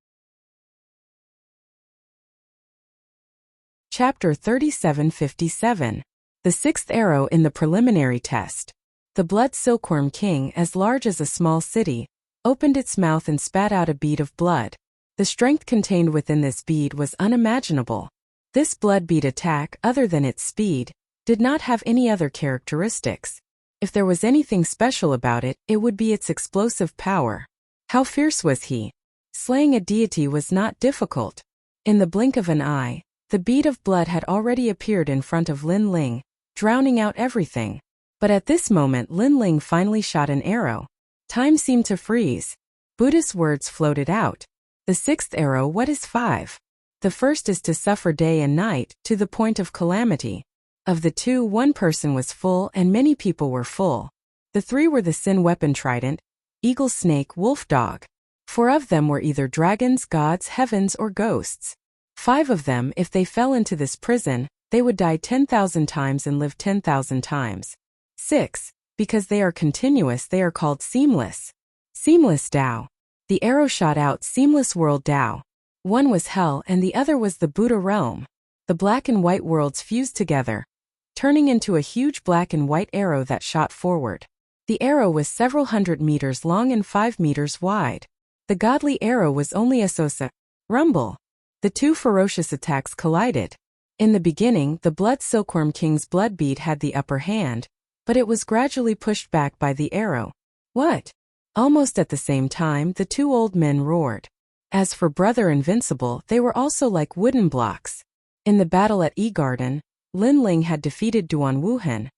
Chapter 3757. The sixth arrow in the preliminary test. The blood silkworm king, as large as a small city, opened its mouth and spat out a bead of blood. The strength contained within this bead was unimaginable. This blood bead attack, other than its speed, did not have any other characteristics. If there was anything special about it, it would be its explosive power. How fierce was he? Slaying a deity was not difficult. In the blink of an eye, the bead of blood had already appeared in front of Lin Ling, drowning out everything. But at this moment Lin Ling finally shot an arrow. Time seemed to freeze. Buddhist words floated out. The sixth arrow, what is 5? The first is to suffer day and night, to the point of calamity. Of the two, one person was full and many people were full. The 3 were the sin weapon trident, eagle snake wolf dog. 4 of them were either dragons, gods, heavens, or ghosts. 5 of them, if they fell into this prison, they would die 10,000 times and live 10,000 times. 6. Because they are continuous, they are called seamless. Seamless Tao. The arrow shot out seamless world Tao. One was hell and the other was the Buddha realm. The black and white worlds fused together, turning into a huge black and white arrow that shot forward. The arrow was several hundred meters long and 5 meters wide. The godly arrow was only a sosa rumble. The 2 ferocious attacks collided. In the beginning, the blood silkworm king's blood bead had the upper hand, but it was gradually pushed back by the arrow. What? Almost at the same time, the 2 old men roared. As for Brother Invincible, they were also like wooden blocks. In the battle at E-Garden, Lin Ling had defeated Duan Wuhan.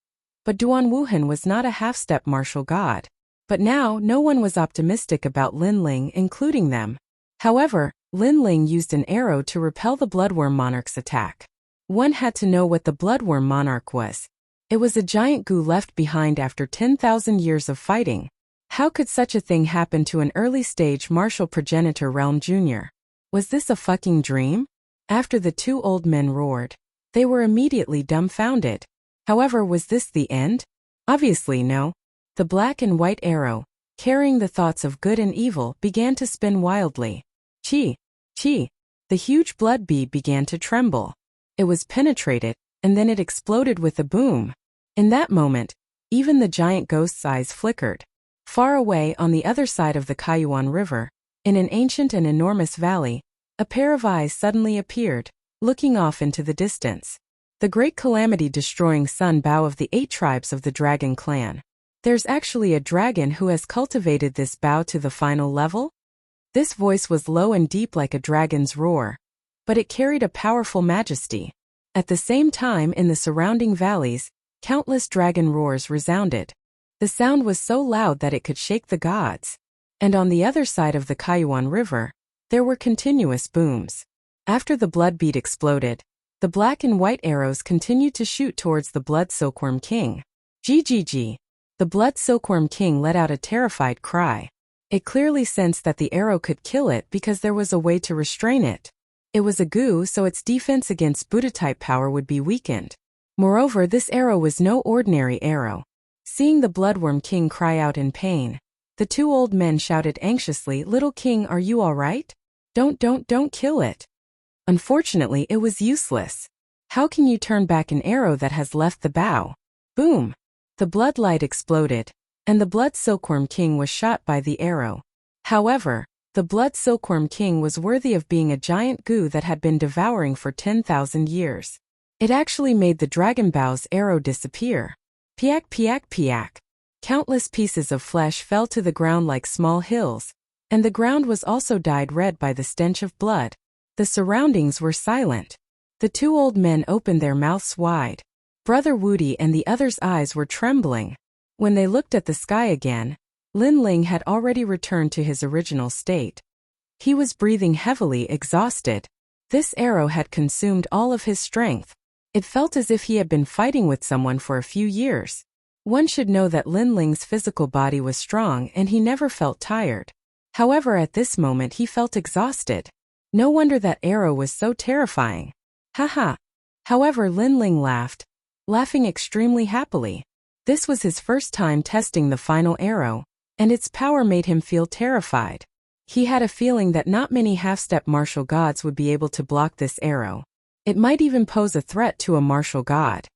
But Duan Wuhan was not a half-step martial god. But now, no one was optimistic about Lin Ling, including them. However, Lin Ling used an arrow to repel the Bloodworm Monarch's attack. One had to know what the Bloodworm Monarch was. It was a giant goo left behind after 10,000 years of fighting. How could such a thing happen to an early-stage martial progenitor realm junior? Was this a fucking dream? After the 2 old men roared, they were immediately dumbfounded. However, was this the end? Obviously no. The black and white arrow, carrying the thoughts of good and evil, began to spin wildly. Chi! Chi! The huge blood bead began to tremble. It was penetrated, and then it exploded with a boom. In that moment, even the giant ghost's eyes flickered. Far away on the other side of the Kayuan River, in an ancient and enormous valley, a pair of eyes suddenly appeared, looking off into the distance. The great calamity-destroying sun bow of the 8 tribes of the dragon clan. There's actually a dragon who has cultivated this bow to the final level? This voice was low and deep like a dragon's roar, but it carried a powerful majesty. At the same time, in the surrounding valleys, countless dragon roars resounded. The sound was so loud that it could shake the gods. And on the other side of the Kayuan River, there were continuous booms. After the blood bead exploded, the black and white arrows continued to shoot towards the blood silkworm king. GGG. The blood silkworm king let out a terrified cry. It clearly sensed that the arrow could kill it because there was a way to restrain it. It was a goo, so its defense against Buddha-type power would be weakened. Moreover, this arrow was no ordinary arrow. Seeing the bloodworm king cry out in pain, the 2 old men shouted anxiously, "Little king, are you all right? Don't kill it." Unfortunately, it was useless. How can you turn back an arrow that has left the bow? Boom! The blood light exploded, and the blood silkworm king was shot by the arrow. However, the blood silkworm king was worthy of being a giant goo that had been devouring for 10,000 years. It actually made the dragon bow's arrow disappear. Piak piak piak. Countless pieces of flesh fell to the ground like small hills, and the ground was also dyed red by the stench of blood. The surroundings were silent. The 2 old men opened their mouths wide. Brother Woody and the others' eyes were trembling. When they looked at the sky again, Lin Ling had already returned to his original state. He was breathing heavily, exhausted. This arrow had consumed all of his strength. It felt as if he had been fighting with someone for a few years. One should know that Lin Ling's physical body was strong and he never felt tired. However, at this moment he felt exhausted. No wonder that arrow was so terrifying. Haha. However, Lin Ling laughed, laughing extremely happily. This was his first time testing the final arrow, and its power made him feel terrified. He had a feeling that not many half-step martial gods would be able to block this arrow. It might even pose a threat to a martial god.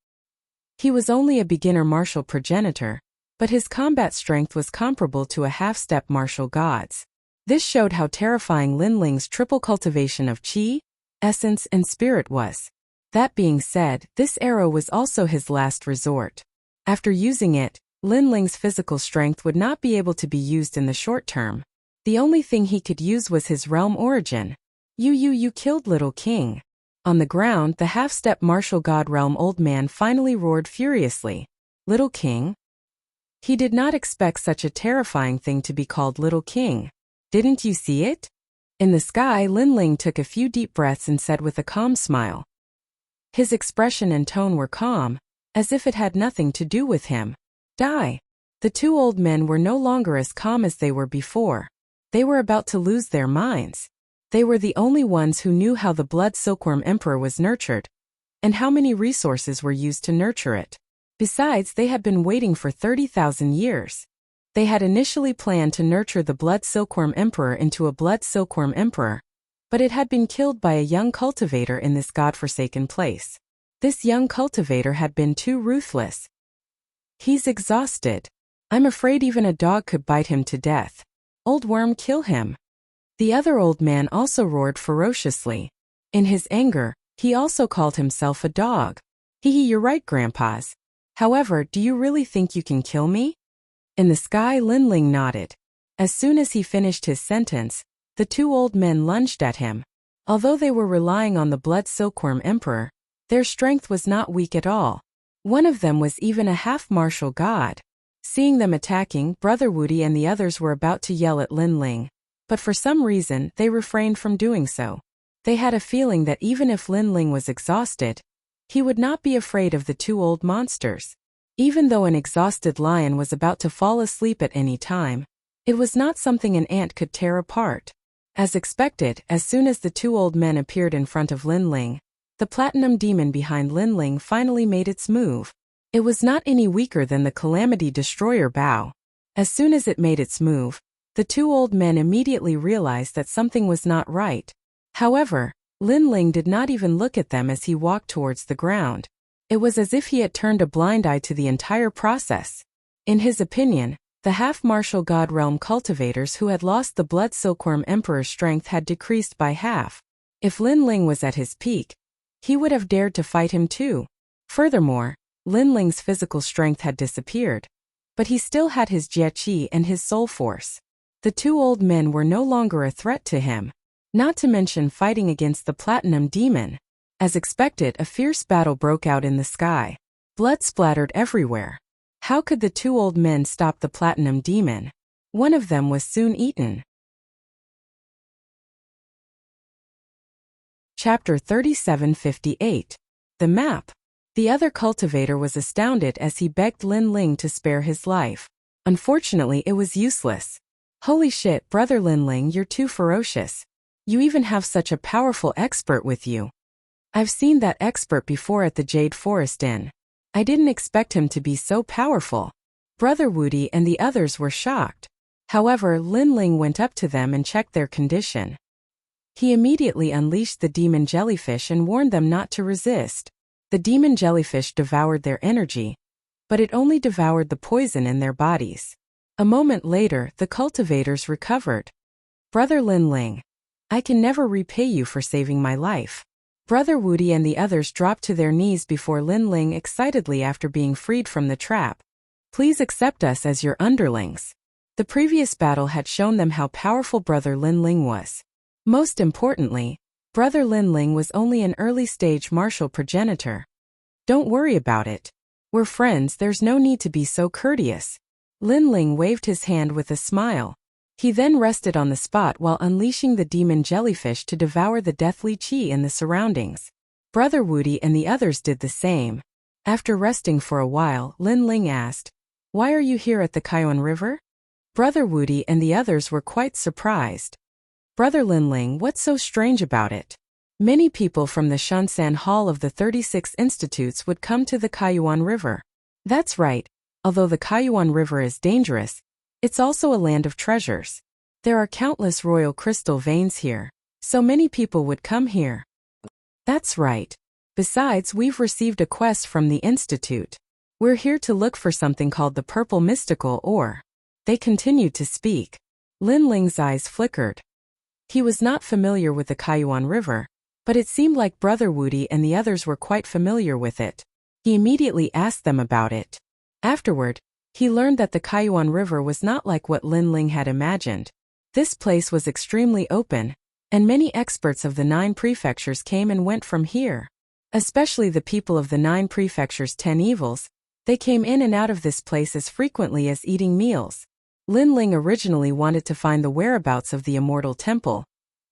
He was only a beginner martial progenitor, but his combat strength was comparable to a half-step martial god's. This showed how terrifying Lin Ling's triple cultivation of Qi, essence and spirit was. That being said, this arrow was also his last resort. After using it, Lin Ling's physical strength would not be able to be used in the short term. The only thing he could use was his realm origin. You killed Little King. On the ground, the half-step martial god realm old man finally roared furiously. Little King? He did not expect such a terrifying thing to be called Little King. Didn't you see it? In the sky, Lin Ling took a few deep breaths and said with a calm smile. His expression and tone were calm, as if it had nothing to do with him. Die. The 2 old men were no longer as calm as they were before. They were about to lose their minds. They were the only ones who knew how the blood silkworm emperor was nurtured, and how many resources were used to nurture it. Besides, they had been waiting for 30,000 years. They had initially planned to nurture the blood silkworm emperor into a blood silkworm emperor, but it had been killed by a young cultivator in this godforsaken place. This young cultivator had been too ruthless. He's exhausted. I'm afraid even a dog could bite him to death. Old worm, kill him. The other old man also roared ferociously. In his anger, he also called himself a dog. Hee, you're right, grandpas. However, do you really think you can kill me? In the sky, Lin Ling nodded. As soon as he finished his sentence, the 2 old men lunged at him. Although they were relying on the blood silkworm emperor, their strength was not weak at all. One of them was even a half-martial god. Seeing them attacking, Brother Woody and the others were about to yell at Lin Ling, but for some reason, they refrained from doing so. They had a feeling that even if Lin Ling was exhausted, he would not be afraid of the 2 old monsters. Even though an exhausted lion was about to fall asleep at any time, it was not something an ant could tear apart. As expected, as soon as the 2 old men appeared in front of Lin Ling, the platinum demon behind Lin Ling finally made its move. It was not any weaker than the Calamity Destroyer Bow. As soon as it made its move, the two old men immediately realized that something was not right. However, Lin Ling did not even look at them as he walked towards the ground. It was as if he had turned a blind eye to the entire process. In his opinion, the half-martial god realm cultivators who had lost the blood silkworm emperor's strength had decreased by half. If Lin Ling was at his peak, he would have dared to fight him too. Furthermore, Lin Ling's physical strength had disappeared. But he still had his jie qi and his soul force. The two old men were no longer a threat to him. Not to mention fighting against the platinum demon. As expected, a fierce battle broke out in the sky. Blood splattered everywhere. How could the two old men stop the platinum demon? One of them was soon eaten. Chapter 3758. The Map. The other cultivator was astounded as he begged Lin Ling to spare his life. Unfortunately, it was useless. Holy shit, brother Lin Ling, you're too ferocious. You even have such a powerful expert with you. I've seen that expert before at the Jade Forest Inn. I didn't expect him to be so powerful. Brother Woody and the others were shocked. However, Lin Ling went up to them and checked their condition. He immediately unleashed the demon jellyfish and warned them not to resist. The demon jellyfish devoured their energy, but it only devoured the poison in their bodies. A moment later, the cultivators recovered. Brother Lin Ling, I can never repay you for saving my life. Brother Woody and the others dropped to their knees before Lin Ling excitedly after being freed from the trap. Please accept us as your underlings. The previous battle had shown them how powerful Brother Lin Ling was. Most importantly, Brother Lin Ling was only an early-stage martial progenitor. Don't worry about it. We're friends, there's no need to be so courteous. Lin Ling waved his hand with a smile. He then rested on the spot while unleashing the demon jellyfish to devour the deathly qi in the surroundings. Brother Woody and the others did the same. After resting for a while, Lin Ling asked, "Why are you here at the Kaiwan River?" Brother Woody and the others were quite surprised. Brother Lin Ling, what's so strange about it? Many people from the Shunsan Hall of the 36 Institutes would come to the Kaiwan River. That's right, although the Kaiwan River is dangerous, it's also a land of treasures. There are countless royal crystal veins here, so many people would come here. That's right. Besides, we've received a quest from the Institute. We're here to look for something called the purple mystical ore. They continued to speak. Lin Ling's eyes flickered. He was not familiar with the Kaiwan River, but it seemed like Brother Woody and the others were quite familiar with it. He immediately asked them about it. Afterward, he learned that the Kaiwan River was not like what Lin Ling had imagined. This place was extremely open, and many experts of the 9 prefectures came and went from here. Especially the people of the 9 prefectures' 10 evils, they came in and out of this place as frequently as eating meals. Lin Ling originally wanted to find the whereabouts of the Immortal Temple,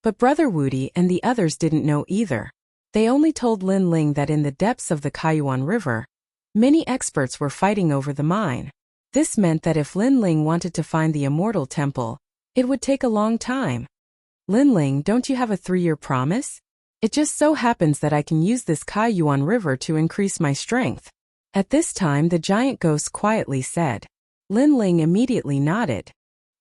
but Brother Woody and the others didn't know either. They only told Lin Ling that in the depths of the Kaiwan River, many experts were fighting over the mine. This meant that if Lin Ling wanted to find the Immortal Temple, it would take a long time. Lin Ling, don't you have a 3-year promise? It just so happens that I can use this Kaiwan River to increase my strength. At this time, the giant ghost quietly said. Lin Ling immediately nodded.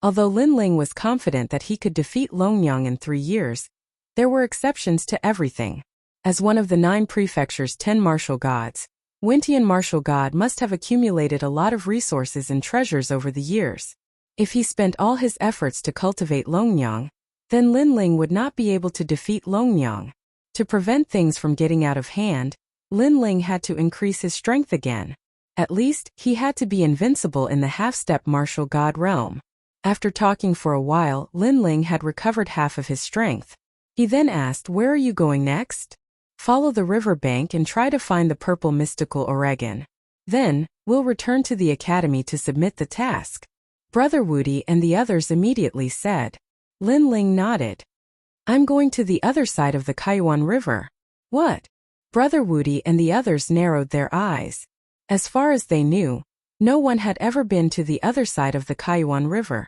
Although Lin Ling was confident that he could defeat Longyang in 3 years, there were exceptions to everything. As one of the 9 prefectures' 10 martial gods, Wintian martial god must have accumulated a lot of resources and treasures over the years. If he spent all his efforts to cultivate Longyang, then Lin Ling would not be able to defeat Longyang. To prevent things from getting out of hand, Lin Ling had to increase his strength again. At least, he had to be invincible in the half-step martial god realm. After talking for a while, Lin Ling had recovered half of his strength. He then asked, "Where are you going next?" "Follow the river bank and try to find the purple mystical Oregon. Then, we'll return to the academy to submit the task." Brother Woody and the others immediately said. Lin Ling nodded. "I'm going to the other side of the Kaiwan River." "What?" Brother Woody and the others narrowed their eyes. As far as they knew, no one had ever been to the other side of the Kaiwan River.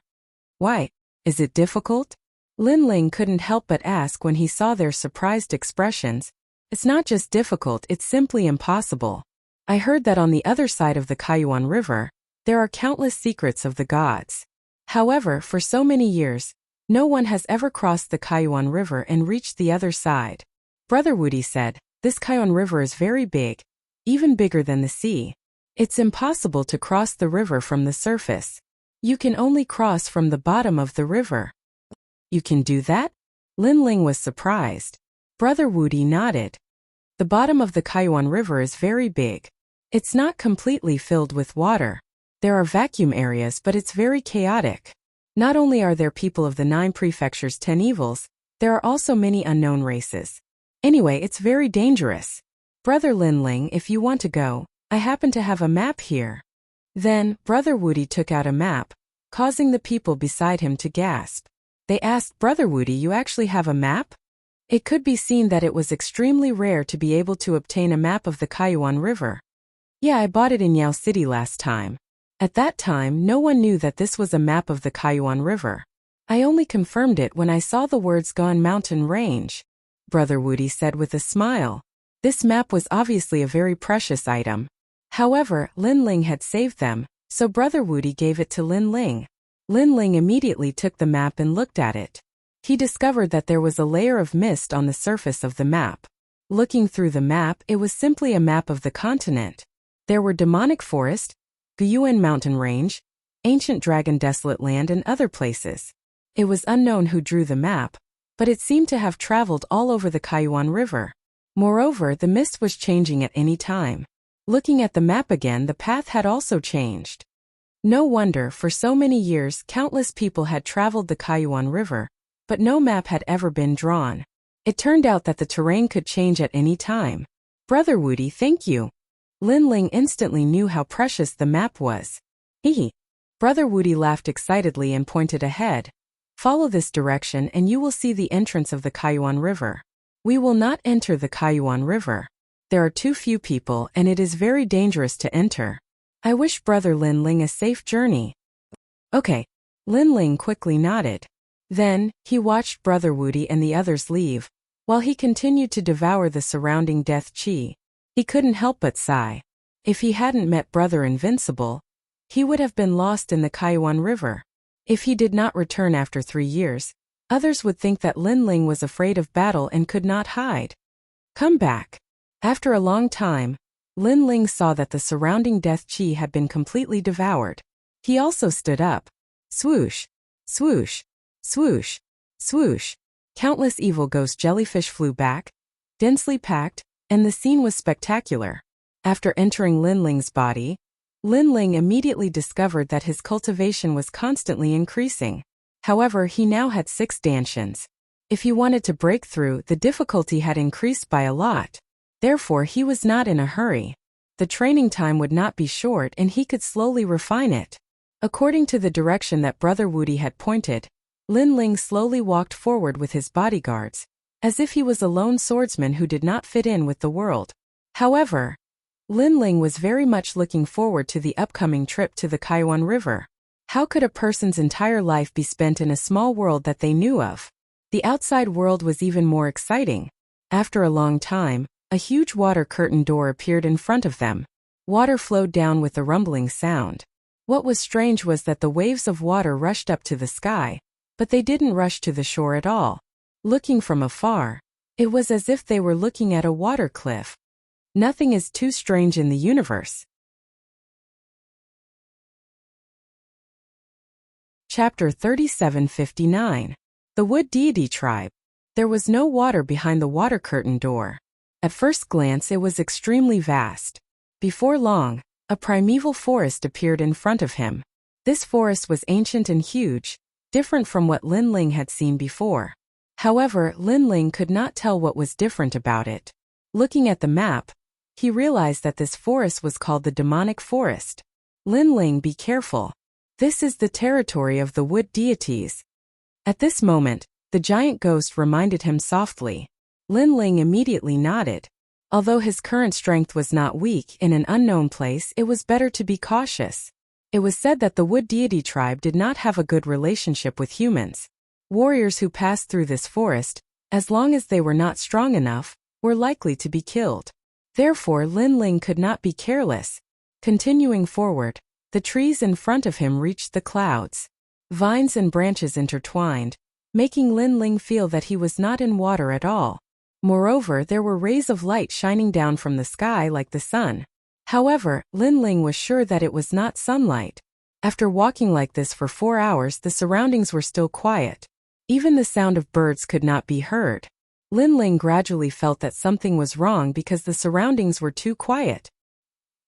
"Why? Is it difficult?" Lin Ling couldn't help but ask when he saw their surprised expressions. "It's not just difficult, it's simply impossible. I heard that on the other side of the Kaiwan River, There are countless secrets of the gods. However, for so many years, no one has ever crossed the Kaiwan River and reached the other side. Brother Woody said, "This Kaiwan River is very big, even bigger than the sea. It's impossible to cross the river from the surface. You can only cross from the bottom of the river." "You can do that?" Lin Ling was surprised. Brother Woody nodded. The bottom of the Kaiwan River is very big. It's not completely filled with water. There are vacuum areas, but it's very chaotic. Not only are there people of the 9 prefectures' 10 evils, there are also many unknown races. Anyway, it's very dangerous. Brother Lin Ling, if you want to go, I happen to have a map here. Then, Brother Woody took out a map, causing the people beside him to gasp. They asked, "Brother Woody, you actually have a map?" It could be seen that it was extremely rare to be able to obtain a map of the Kaiwan River. "Yeah, I bought it in Yao City last time." At that time, no one knew that this was a map of the Kaiwan River. "I only confirmed it when I saw the words Gone Mountain Range," Brother Woody said with a smile. This map was obviously a very precious item. However, Lin Ling had saved them, so Brother Woody gave it to Lin Ling. Lin Ling immediately took the map and looked at it. He discovered that there was a layer of mist on the surface of the map. Looking through the map, it was simply a map of the continent. There were demonic forest, Guyuan Mountain Range, ancient dragon desolate land and other places. It was unknown who drew the map, but it seemed to have traveled all over the Kaiwan River. Moreover, the mist was changing at any time. Looking at the map again, the path had also changed. No wonder, for so many years, countless people had traveled the Kaiwan River, but no map had ever been drawn. It turned out that the terrain could change at any time. "Brother Woody, thank you." Lin Ling instantly knew how precious the map was. Hee. Brother Woody laughed excitedly and pointed ahead. "Follow this direction and you will see the entrance of the Kaiwan River." "We will not enter the Kaiwan River. There are too few people and it is very dangerous to enter. I wish Brother Lin Ling a safe journey." "Okay." Lin Ling quickly nodded. Then, he watched Brother Woody and the others leave, while he continued to devour the surrounding death chi. He couldn't help but sigh. If he hadn't met Brother Invincible, he would have been lost in the Kaiwan River. If he did not return after 3 years, others would think that Lin Ling was afraid of battle and could not hide. "Come back." After a long time, Lin Ling saw that the surrounding death chi had been completely devoured. He also stood up. Swoosh, swoosh, swoosh, swoosh. Countless evil ghost jellyfish flew back, densely packed, and the scene was spectacular. After entering Lin Ling's body, Lin Ling immediately discovered that his cultivation was constantly increasing. However, he now had 6 danshans. If he wanted to break through, the difficulty had increased by a lot. Therefore, he was not in a hurry. The training time would not be short and he could slowly refine it. According to the direction that Brother Woody had pointed, Lin Ling slowly walked forward with his bodyguards, as if he was a lone swordsman who did not fit in with the world. However, Lin Ling was very much looking forward to the upcoming trip to the Kaiwan River. How could a person's entire life be spent in a small world that they knew of? The outside world was even more exciting. After a long time, a huge water curtain door appeared in front of them. Water flowed down with a rumbling sound. What was strange was that the waves of water rushed up to the sky, but they didn't rush to the shore at all. Looking from afar, it was as if they were looking at a water cliff. Nothing is too strange in the universe. Chapter 3759. The Wood Deity Tribe. There was no water behind the water curtain door. At first glance, it was extremely vast. Before long, a primeval forest appeared in front of him. This forest was ancient and huge, different from what Lin Ling had seen before. However, Lin Ling could not tell what was different about it. Looking at the map, he realized that this forest was called the Demonic Forest. "Lin Ling, be careful. This is the territory of the wood deities." At this moment, the giant ghost reminded him softly. Lin Ling immediately nodded. Although his current strength was not weak, in an unknown place it was better to be cautious. It was said that the wood deity tribe did not have a good relationship with humans. Warriors who passed through this forest, as long as they were not strong enough, were likely to be killed. Therefore, Lin Ling could not be careless. Continuing forward, The trees in front of him reached the clouds. Vines and branches intertwined, making Lin Ling feel that he was not in water at all. Moreover, there were rays of light shining down from the sky like the sun. However, Lin Ling was sure that it was not sunlight. After walking like this for 4 hours, the surroundings were still quiet. Even the sound of birds could not be heard. Lin Ling gradually felt that something was wrong because the surroundings were too quiet.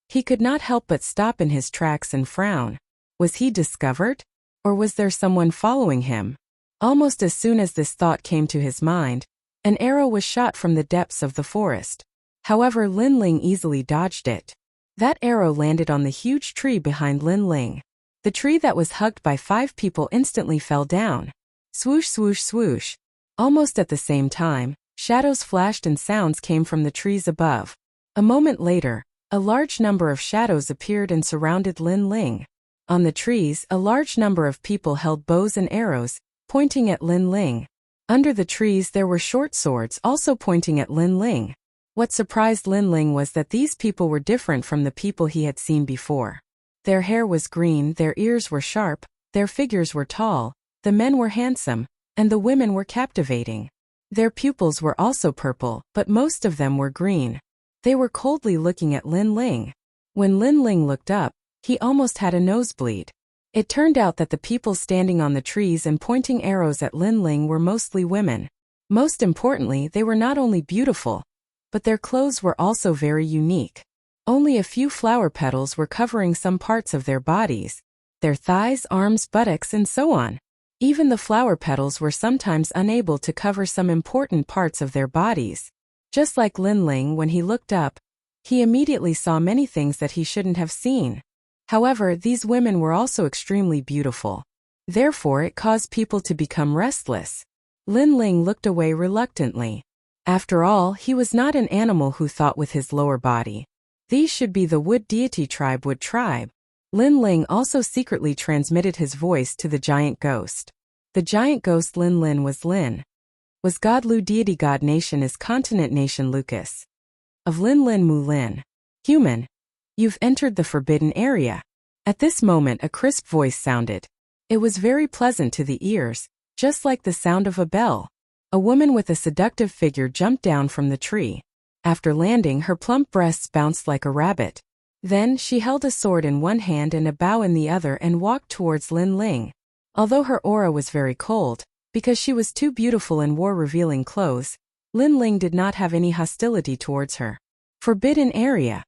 He could not help but stop in his tracks and frown. Was he discovered? Or was there someone following him? Almost as soon as this thought came to his mind, an arrow was shot from the depths of the forest. However, Lin Ling easily dodged it. That arrow landed on the huge tree behind Lin Ling. The tree that was hugged by 5 people instantly fell down. Swoosh, swoosh, swoosh. Almost at the same time, shadows flashed and sounds came from the trees above. A moment later, a large number of shadows appeared and surrounded Lin Ling. On the trees, a large number of people held bows and arrows, pointing at Lin Ling. Under the trees there were short swords also pointing at Lin Ling. What surprised Lin Ling was that these people were different from the people he had seen before. Their hair was green, their ears were sharp, their figures were tall, the men were handsome, and the women were captivating. Their pupils were also purple, but most of them were green. They were coldly looking at Lin Ling. When Lin Ling looked up, he almost had a nosebleed. It turned out that the people standing on the trees and pointing arrows at Lin Ling were mostly women. Most importantly, they were not only beautiful, but their clothes were also very unique. Only a few flower petals were covering some parts of their bodies, their thighs, arms, buttocks, and so on. Even the flower petals were sometimes unable to cover some important parts of their bodies. Just like Lin Ling, when he looked up, he immediately saw many things that he shouldn't have seen. However, these women were also extremely beautiful. Therefore, it caused people to become restless. Lin Ling looked away reluctantly. After all, he was not an animal who thought with his lower body. These should be the wood deity tribe Wood tribe. Lin Ling also secretly transmitted his voice to the giant ghost. The giant ghost Lin Lin was Lin. Was God Lu deity God nation is continent nation Lucas. Of Lin Lin Mu Lin. Human. You've entered the forbidden area. At this moment a crisp voice sounded. It was very pleasant to the ears, just like the sound of a bell. A woman with a seductive figure jumped down from the tree. After landing, her plump breasts bounced like a rabbit. Then, she held a sword in one hand and a bow in the other and walked towards Lin Ling. Although her aura was very cold, because she was too beautiful and wore revealing clothes, Lin Ling did not have any hostility towards her. Forbidden area.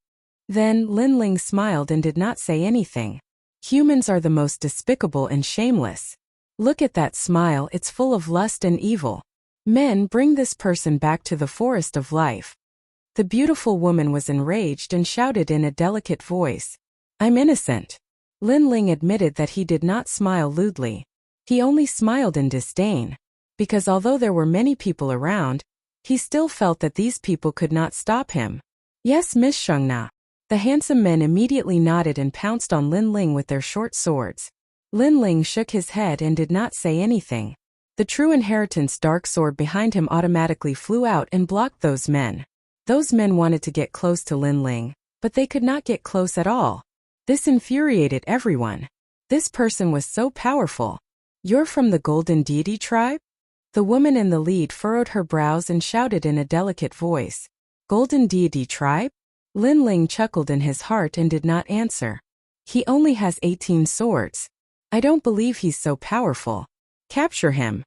Then, Lin Ling smiled and did not say anything. Humans are the most despicable and shameless. Look at that smile, it's full of lust and evil. Men, bring this person back to the forest of life. The beautiful woman was enraged and shouted in a delicate voice. I'm innocent. Lin Ling admitted that he did not smile lewdly. He only smiled in disdain. Because although there were many people around, he still felt that these people could not stop him. Yes, Miss Shengna. The handsome men immediately nodded and pounced on Lin Ling with their short swords. Lin Ling shook his head and did not say anything. The true inheritance dark sword behind him automatically flew out and blocked those men. Those men wanted to get close to Lin Ling, but they could not get close at all. This infuriated everyone. This person was so powerful. You're from the Golden Deity tribe? The woman in the lead furrowed her brows and shouted in a delicate voice. Golden Deity tribe? Lin Ling chuckled in his heart and did not answer. He only has 18 swords. I don't believe he's so powerful. Capture him.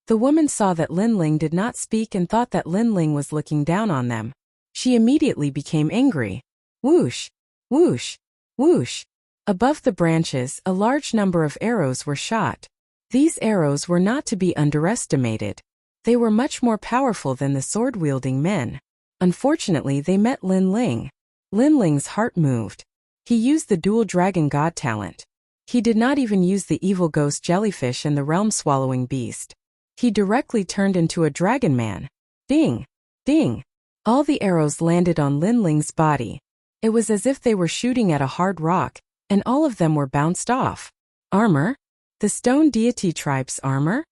The woman saw that Lin Ling did not speak and thought that Lin Ling was looking down on them. She immediately became angry. Whoosh, whoosh, whoosh. Above the branches, a large number of arrows were shot. These arrows were not to be underestimated. They were much more powerful than the sword-wielding men. Unfortunately, they met Lin Ling. Lin Ling's heart moved. He used the dual dragon god talent. He did not even use the evil ghost jellyfish and the realm-swallowing beast. He directly turned into a dragon man. Ding! Ding! All the arrows landed on Lin Ling's body. It was as if they were shooting at a hard rock, and all of them were bounced off. Armor? The stone deity tribe's armor?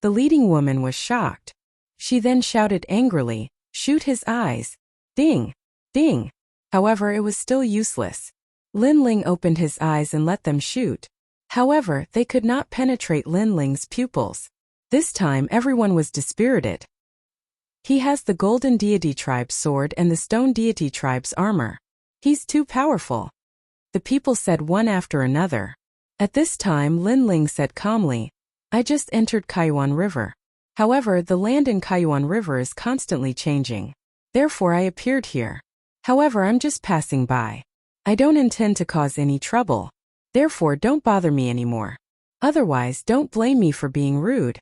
The leading woman was shocked. She then shouted angrily, shoot his eyes. Ding! Ding! However, it was still useless. Lin Ling opened his eyes and let them shoot. However, they could not penetrate Lin Ling's pupils. This time everyone was dispirited. He has the Golden Deity Tribe's sword and the Stone Deity Tribe's armor. He's too powerful. The people said one after another. At this time Lin Ling said calmly, I just entered Kaiyuan River. However, the land in Kaiyuan River is constantly changing. Therefore I appeared here. However, I'm just passing by. I don't intend to cause any trouble. Therefore don't bother me anymore. Otherwise don't blame me for being rude.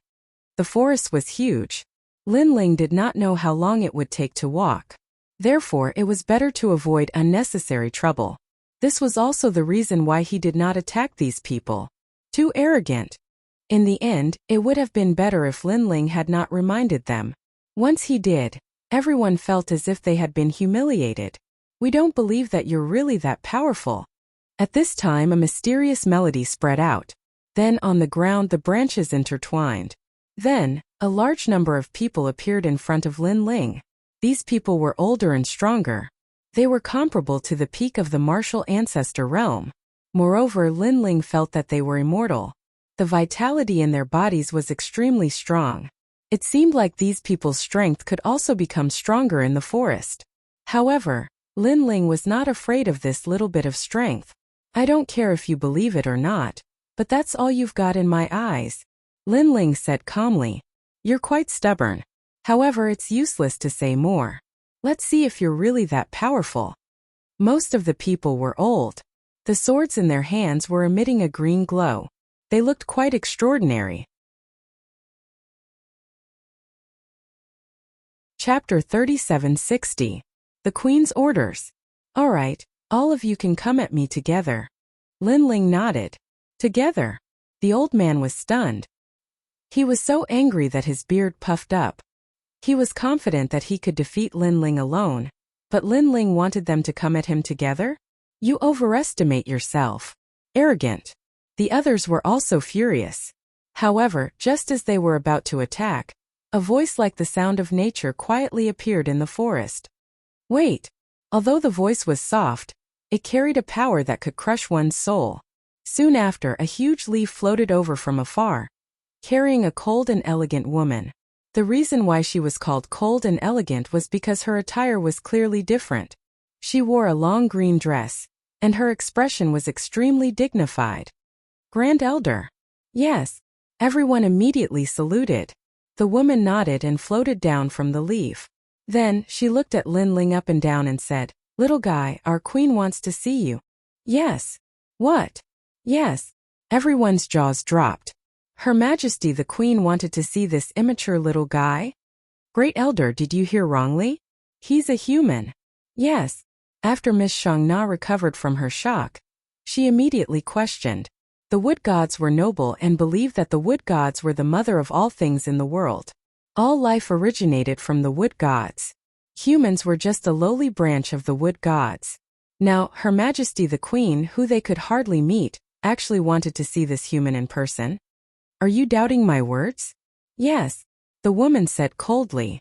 The forest was huge. Lin Ling did not know how long it would take to walk. Therefore it was better to avoid unnecessary trouble. This was also the reason why he did not attack these people. Too arrogant. In the end, it would have been better if Lin Ling had not reminded them. Once he did, everyone felt as if they had been humiliated. We don't believe that you're really that powerful. At this time a mysterious melody spread out. Then on the ground the branches intertwined. Then, a large number of people appeared in front of Lin Ling. These people were older and stronger. They were comparable to the peak of the martial ancestor realm. Moreover, Lin Ling felt that they were immortal. The vitality in their bodies was extremely strong. It seemed like these people's strength could also become stronger in the forest. However, Lin Ling was not afraid of this little bit of strength. I don't care if you believe it or not, but that's all you've got in my eyes. Lin Ling said calmly. You're quite stubborn. However, it's useless to say more. Let's see if you're really that powerful. Most of the people were old. The swords in their hands were emitting a green glow. They looked quite extraordinary. Chapter 3760. The Queen's Orders. All right, all of you can come at me together. Lin Ling nodded. Together. The old man was stunned. He was so angry that his beard puffed up. He was confident that he could defeat Lin Ling alone, but Lin Ling wanted them to come at him together? You overestimate yourself. Arrogant. The others were also furious. However, just as they were about to attack, a voice like the sound of nature quietly appeared in the forest. Wait. Although the voice was soft, it carried a power that could crush one's soul. Soon after, a huge leaf floated over from afar, carrying a cold and elegant woman. The reason why she was called cold and elegant was because her attire was clearly different. She wore a long green dress, and her expression was extremely dignified. Grand Elder. Yes. Everyone immediately saluted. The woman nodded and floated down from the leaf. Then, she looked at Lin Ling up and down and said, Little guy, our queen wants to see you. Yes. What? Yes. Everyone's jaws dropped. Her Majesty the Queen wanted to see this immature little guy? Great Elder, did you hear wrongly? He's a human. Yes. After Miss Shangna recovered from her shock, she immediately questioned. The wood gods were noble and believed that the wood gods were the mother of all things in the world. All life originated from the wood gods. Humans were just a lowly branch of the wood gods. Now, Her Majesty the Queen, who they could hardly meet, actually wanted to see this human in person. Are you doubting my words? Yes. The woman said coldly.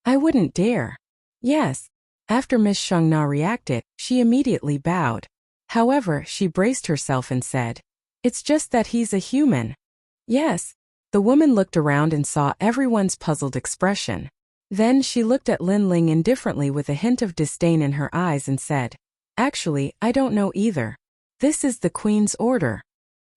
I wouldn't dare. Yes. After Miss Shangna reacted, she immediately bowed. However, she braced herself and said, It's just that he's a human. Yes. The woman looked around and saw everyone's puzzled expression. Then she looked at Lin Ling indifferently with a hint of disdain in her eyes and said, Actually, I don't know either. This is the Queen's order.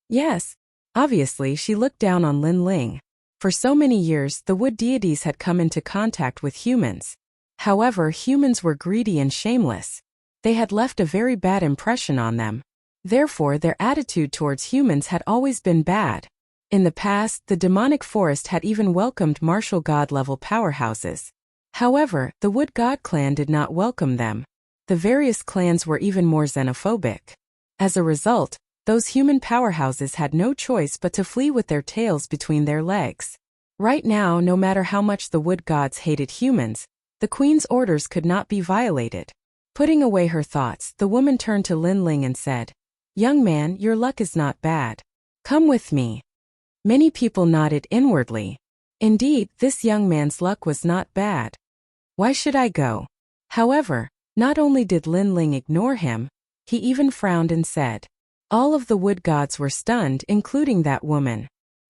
Yes. Obviously, she looked down on Lin Ling. For so many years, the wood deities had come into contact with humans. However, humans were greedy and shameless. They had left a very bad impression on them. Therefore, their attitude towards humans had always been bad. In the past, the demonic forest had even welcomed martial god-level powerhouses. However, the Wood God clan did not welcome them. The various clans were even more xenophobic. As a result, those human powerhouses had no choice but to flee with their tails between their legs. Right now, no matter how much the wood gods hated humans, the Queen's orders could not be violated. Putting away her thoughts, the woman turned to Lin Ling and said, Young man, your luck is not bad. Come with me. Many people nodded inwardly. Indeed, this young man's luck was not bad. Why should I go? However, not only did Lin Ling ignore him, He even frowned and said. All of the wood gods were stunned, including that woman.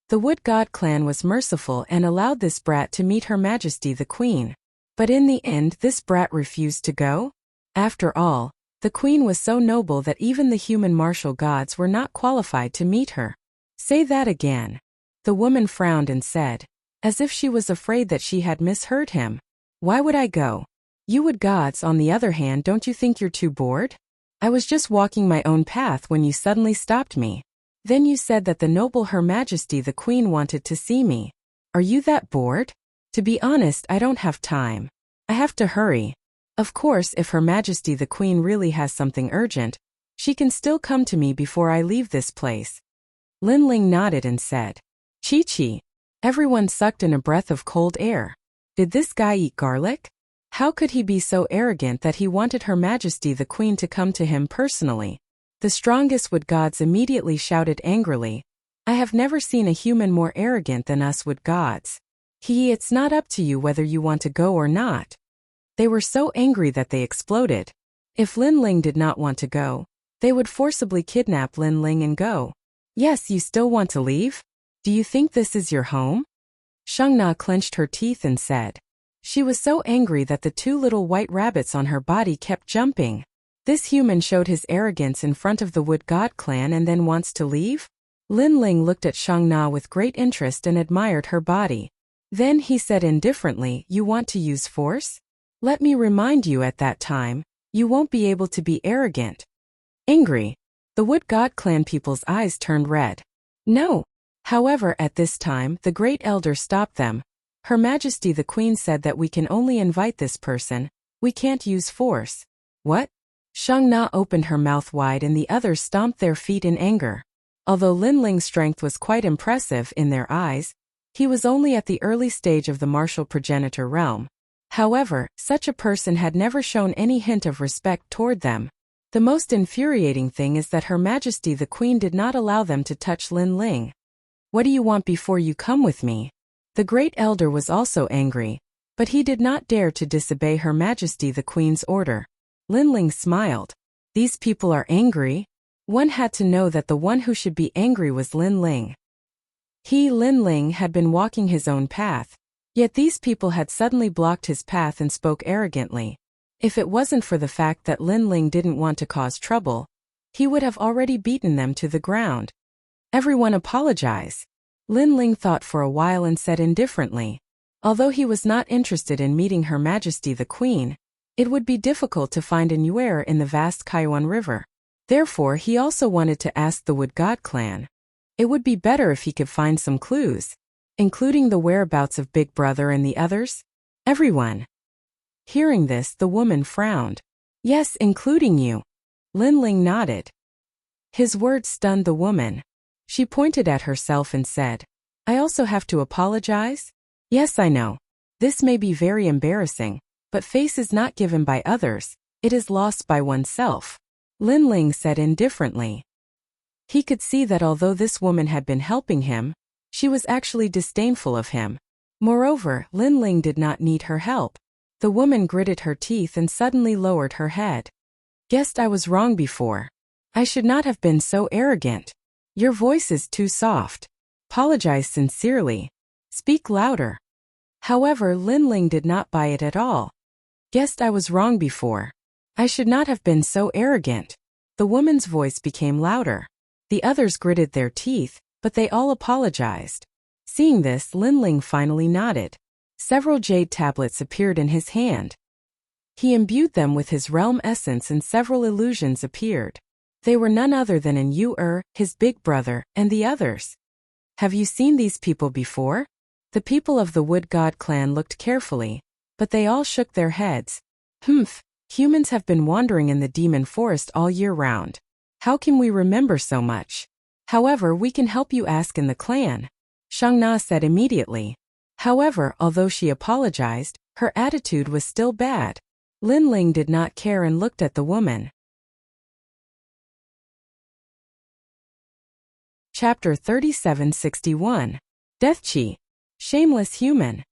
The wood god clan was merciful and allowed this brat to meet Her Majesty the Queen. But in the end this brat refused to go? After all, the queen was so noble that even the human martial gods were not qualified to meet her. Say that again. The woman frowned and said, as if she was afraid that she had misheard him. Why would I go? You wood gods, on the other hand, don't you think you're too bored? I was just walking my own path when you suddenly stopped me. Then you said that the noble Her Majesty the Queen wanted to see me. Are you that bored? To be honest, I don't have time. I have to hurry. Of course, if Her Majesty the Queen really has something urgent, she can still come to me before I leave this place. Lin Ling nodded and said, Chi-Chi. Everyone sucked in a breath of cold air. Did this guy eat garlic? How could he be so arrogant that he wanted Her Majesty the Queen to come to him personally? The strongest wood gods immediately shouted angrily, I have never seen a human more arrogant than us wood gods. It's not up to you whether you want to go or not. They were so angry that they exploded. If Lin Ling did not want to go, they would forcibly kidnap Lin Ling and go. Yes, you still want to leave? Do you think this is your home? Shang Na clenched her teeth and said. She was so angry that the two little white rabbits on her body kept jumping. This human showed his arrogance in front of the wood god clan and then wants to leave? Lin Ling looked at Shang Na with great interest and admired her body. Then he said indifferently, you want to use force? Let me remind you, at that time, you won't be able to be arrogant. Angry. The wood god clan people's eyes turned red. No. However, at this time, the great elder stopped them. Her Majesty the Queen said that we can only invite this person. We can't use force. What? Shang Na opened her mouth wide and the others stomped their feet in anger. Although Lin Ling's strength was quite impressive in their eyes, he was only at the early stage of the martial progenitor realm. However, such a person had never shown any hint of respect toward them. The most infuriating thing is that Her Majesty the Queen did not allow them to touch Lin Ling. What do you want before you come with me? The great elder was also angry, but he did not dare to disobey Her Majesty the Queen's order. Lin Ling smiled. These people are angry? One had to know that the one who should be angry was Lin Ling. Lin Ling, had been walking his own path, yet these people had suddenly blocked his path and spoke arrogantly. If it wasn't for the fact that Lin Ling didn't want to cause trouble, he would have already beaten them to the ground. Everyone apologize. Lin Ling thought for a while and said indifferently. Although he was not interested in meeting Her Majesty the Queen, it would be difficult to find an Yuer in the vast Kaiwan River. Therefore, he also wanted to ask the Wood God clan. It would be better if he could find some clues, including the whereabouts of Big Brother and the others. Everyone. Hearing this, the woman frowned. Yes, including you. Lin Ling nodded. His words stunned the woman. She pointed at herself and said, I also have to apologize? Yes, I know. This may be very embarrassing, but face is not given by others, it is lost by oneself. Lin Ling said indifferently. He could see that although this woman had been helping him, she was actually disdainful of him. Moreover, Lin Ling did not need her help. The woman gritted her teeth and suddenly lowered her head. Guessed I was wrong before. I should not have been so arrogant. Your voice is too soft. Apologize sincerely. Speak louder. However, Lin Ling did not buy it at all. Guessed I was wrong before. I should not have been so arrogant. The woman's voice became louder. The others gritted their teeth, but they all apologized. Seeing this, Lin Ling finally nodded. Several jade tablets appeared in his hand. He imbued them with his realm essence and several illusions appeared. They were none other than An Yu, his big brother, and the others. Have you seen these people before? The people of the Wood God clan looked carefully, but they all shook their heads. Humans have been wandering in the demon forest all year round. How can we remember so much? However, we can help you ask in the clan, Shang Na said immediately. However, although she apologized, her attitude was still bad. Lin Ling did not care and looked at the woman. Chapter 3761. Deathchi. Shameless human.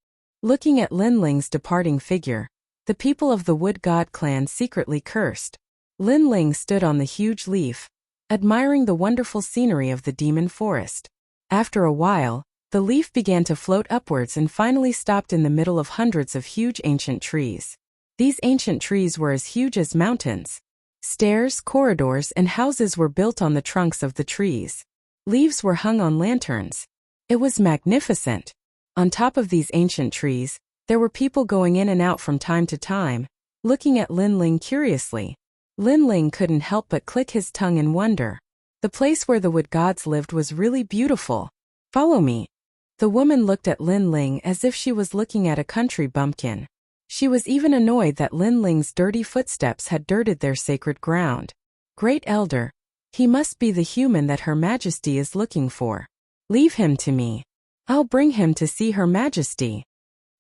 Looking at Lin Ling's departing figure, the people of the Wood God clan secretly cursed. Lin Ling stood on the huge leaf, admiring the wonderful scenery of the demon forest. After a while, the leaf began to float upwards and finally stopped in the middle of hundreds of huge ancient trees. These ancient trees were as huge as mountains. Stairs, corridors, and houses were built on the trunks of the trees. Leaves were hung on lanterns. It was magnificent. On top of these ancient trees, there were people going in and out from time to time, looking at Lin Ling curiously. Lin Ling couldn't help but click his tongue in wonder. The place where the wood gods lived was really beautiful. Follow me. The woman looked at Lin Ling as if she was looking at a country bumpkin. She was even annoyed that Lin Ling's dirty footsteps had dirted their sacred ground. Great Elder, he must be the human that Her Majesty is looking for. Leave him to me. I'll bring him to see Her Majesty.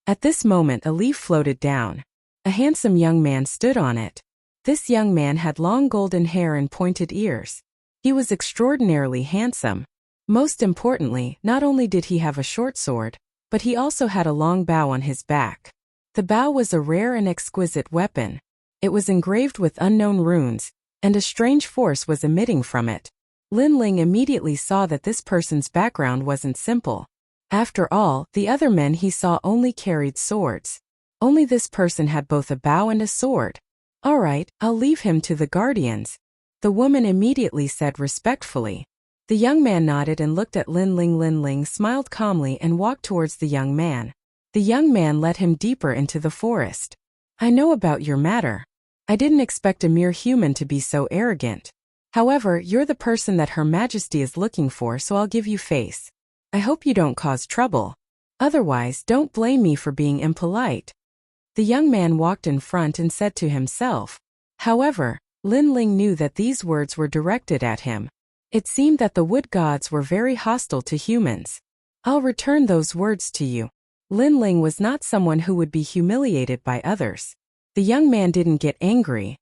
At this moment a leaf floated down. A handsome young man stood on it. This young man had long golden hair and pointed ears. He was extraordinarily handsome. Most importantly, not only did he have a short sword, but he also had a long bow on his back. The bow was a rare and exquisite weapon. It was engraved with unknown runes, and a strange force was emitting from it. Lin Ling immediately saw that this person's background wasn't simple. After all, the other men he saw only carried swords. Only this person had both a bow and a sword. All right, I'll leave him to the guardians, the woman immediately said respectfully. The young man nodded and looked at Lin Ling. Lin Ling smiled calmly and walked towards the young man. The young man led him deeper into the forest. I know about your matter. I didn't expect a mere human to be so arrogant. However, you're the person that Her Majesty is looking for, so I'll give you face. I hope you don't cause trouble. Otherwise, don't blame me for being impolite. The young man walked in front and said to himself. However, Lin Ling knew that these words were directed at him. It seemed that the wood gods were very hostile to humans. I'll return those words to you. Lin Ling was not someone who would be humiliated by others. The young man didn't get angry.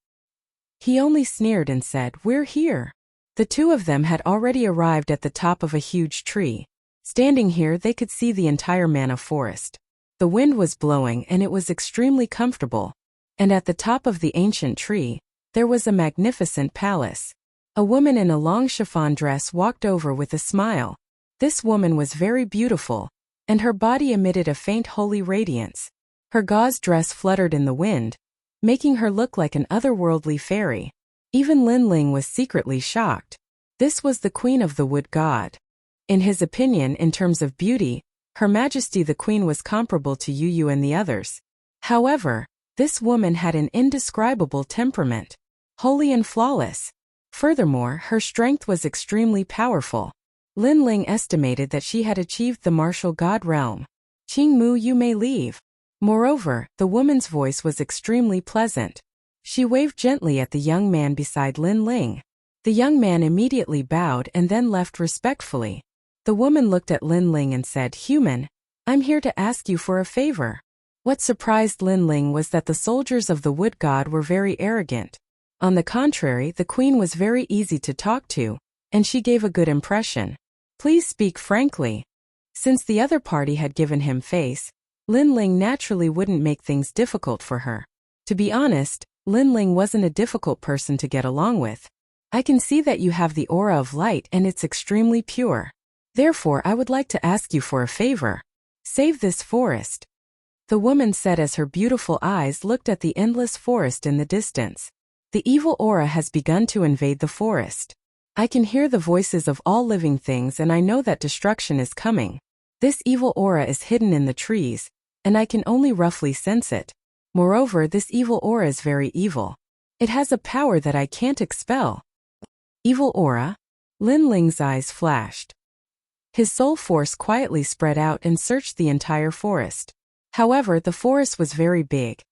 He only sneered and said, "We're here." The two of them had already arrived at the top of a huge tree. Standing here, they could see the entire Mana forest. The wind was blowing and it was extremely comfortable. And at the top of the ancient tree, there was a magnificent palace. A woman in a long chiffon dress walked over with a smile. This woman was very beautiful, and her body emitted a faint holy radiance. Her gauze dress fluttered in the wind, making her look like an otherworldly fairy. Even Lin Ling was secretly shocked. This was the queen of the wood god. In his opinion, in terms of beauty, Her Majesty the Queen was comparable to Yu and the others. However, this woman had an indescribable temperament, holy and flawless. Furthermore, her strength was extremely powerful. Lin Ling estimated that she had achieved the martial god realm. Qing Mu, you may leave. Moreover, the woman's voice was extremely pleasant. She waved gently at the young man beside Lin Ling. The young man immediately bowed and then left respectfully. The woman looked at Lin Ling and said, "Human, I'm here to ask you for a favor." What surprised Lin Ling was that the soldiers of the wood god were very arrogant. On the contrary, the queen was very easy to talk to, and she gave a good impression. Please speak frankly. Since the other party had given him face, Lin Ling naturally wouldn't make things difficult for her. To be honest, Lin Ling wasn't a difficult person to get along with. I can see that you have the aura of light and it's extremely pure. Therefore, I would like to ask you for a favor. Save this forest. The woman said as her beautiful eyes looked at the endless forest in the distance. The evil aura has begun to invade the forest. I can hear the voices of all living things and I know that destruction is coming. This evil aura is hidden in the trees, and I can only roughly sense it. Moreover, this evil aura is very evil. It has a power that I can't expel. Evil aura? Lin Ling's eyes flashed. His soul force quietly spread out and searched the entire forest. However, the forest was very big,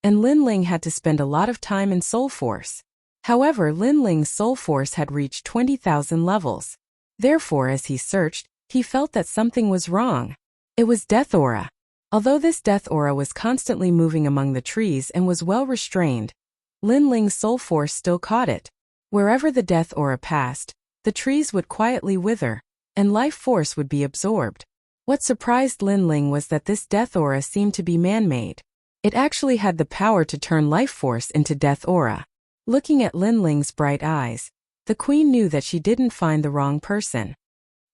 and Lin Ling had to spend a lot of time in soul force. However, Lin Ling's soul force had reached 20,000 levels. Therefore, as he searched, he felt that something was wrong. It was death aura. Although this death aura was constantly moving among the trees and was well restrained, Lin Ling's soul force still caught it. Wherever the death aura passed, the trees would quietly wither, and life force would be absorbed. What surprised Lin Ling was that this death aura seemed to be man-made. It actually had the power to turn life force into death aura. Looking at Lin Ling's bright eyes, the queen knew that she didn't find the wrong person.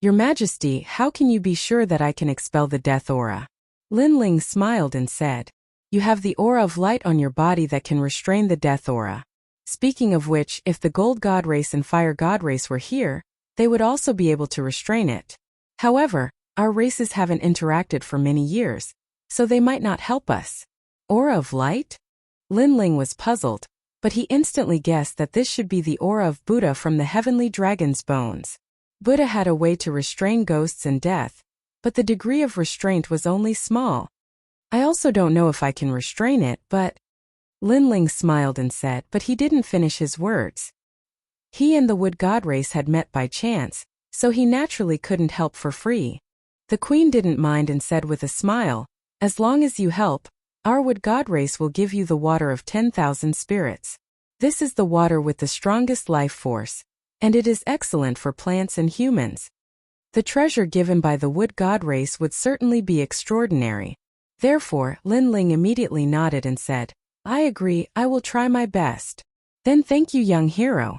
Your Majesty, how can you be sure that I can expel the death aura? Lin Ling smiled and said, you have the aura of light on your body that can restrain the death aura. Speaking of which, if the Gold God race and Fire God race were here, they would also be able to restrain it. However, our races haven't interacted for many years, so they might not help us. Aura of light? Lin Ling was puzzled, but he instantly guessed that this should be the aura of Buddha from the heavenly dragon's bones. Buddha had a way to restrain ghosts and death, but the degree of restraint was only small. I also don't know if I can restrain it, but... Lin Ling smiled and said, but he didn't finish his words. He and the Wood God race had met by chance, so he naturally couldn't help for free. The queen didn't mind and said with a smile, as long as you help, our Wood God race will give you the water of 10,000 spirits. This is the water with the strongest life force, and it is excellent for plants and humans. The treasure given by the Wood God race would certainly be extraordinary. Therefore, Lin Ling immediately nodded and said, I agree, I will try my best. Then thank you, young hero.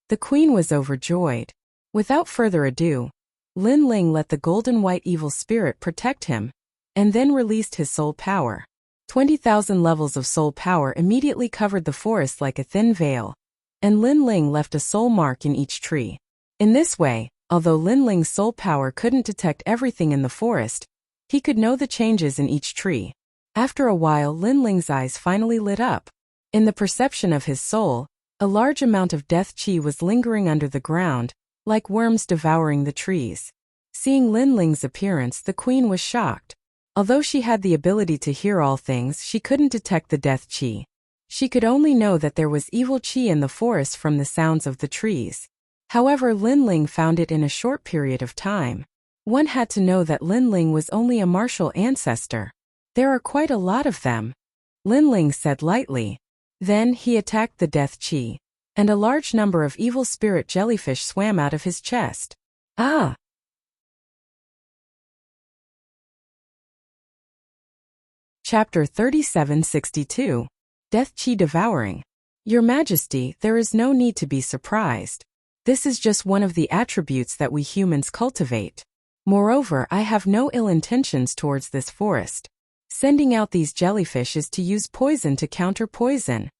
The queen was overjoyed. Without further ado, Lin Ling let the golden white evil spirit protect him, and then released his soul power. 20,000 levels of soul power immediately covered the forest like a thin veil, and Lin Ling left a soul mark in each tree. In this way, although Lin Ling's soul power couldn't detect everything in the forest, he could know the changes in each tree. After a while, Lin Ling's eyes finally lit up. In the perception of his soul, a large amount of death chi was lingering under the ground, like worms devouring the trees. Seeing Lin Ling's appearance, the queen was shocked. Although she had the ability to hear all things, she couldn't detect the death chi. She could only know that there was evil chi in the forest from the sounds of the trees. However, Lin Ling found it in a short period of time. One had to know that Lin Ling was only a martial ancestor. There are quite a lot of them, Lin Ling said lightly. Then he attacked the death chi, and a large number of evil spirit jellyfish swam out of his chest. Ah! Chapter 3762. Death Chi Devouring. Your Majesty, there is no need to be surprised. This is just one of the attributes that we humans cultivate. Moreover, I have no ill intentions towards this forest. Sending out these jellyfish is to use poison to counter poison.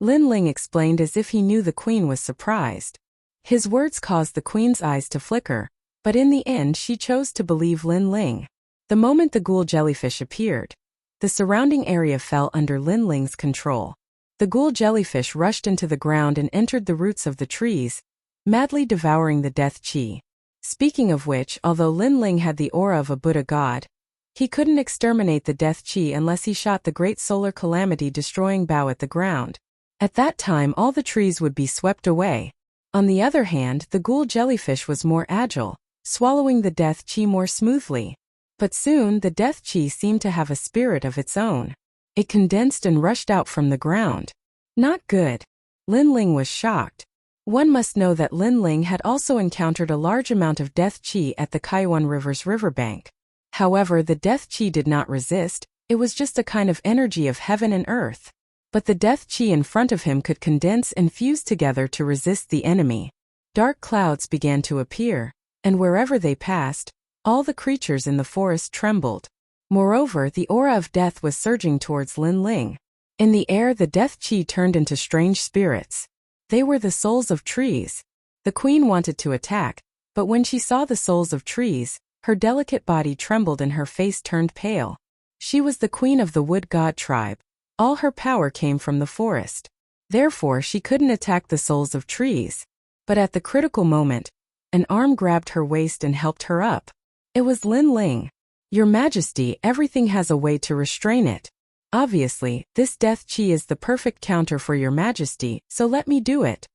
Lin Ling explained as if he knew the queen was surprised. His words caused the queen's eyes to flicker, but in the end she chose to believe Lin Ling. The moment the ghoul jellyfish appeared, the surrounding area fell under Lin Ling's control. The ghoul jellyfish rushed into the ground and entered the roots of the trees, madly devouring the death chi. Speaking of which, although Lin Ling had the aura of a Buddha god, he couldn't exterminate the death chi unless he shot the great solar calamity destroying bow at the ground. At that time all the trees would be swept away. On the other hand, the ghoul jellyfish was more agile, swallowing the death chi more smoothly. But soon the death chi seemed to have a spirit of its own. It condensed and rushed out from the ground. Not good. Lin Ling was shocked. One must know that Lin Ling had also encountered a large amount of death chi at the Kaiwan River's riverbank. However, the death chi did not resist, it was just a kind of energy of heaven and earth. But the death chi in front of him could condense and fuse together to resist the enemy. Dark clouds began to appear, and wherever they passed, all the creatures in the forest trembled. Moreover, the aura of death was surging towards Lin Ling. In the air, the death chi turned into strange spirits. They were the souls of trees. The queen wanted to attack, but when she saw the souls of trees, her delicate body trembled and her face turned pale. She was the queen of the Wood God tribe. All her power came from the forest. Therefore, she couldn't attack the souls of trees. But at the critical moment, an arm grabbed her waist and helped her up. It was Lin Ling. Your Majesty, everything has a way to restrain it. Obviously, this death chi is the perfect counter for Your Majesty, so let me do it.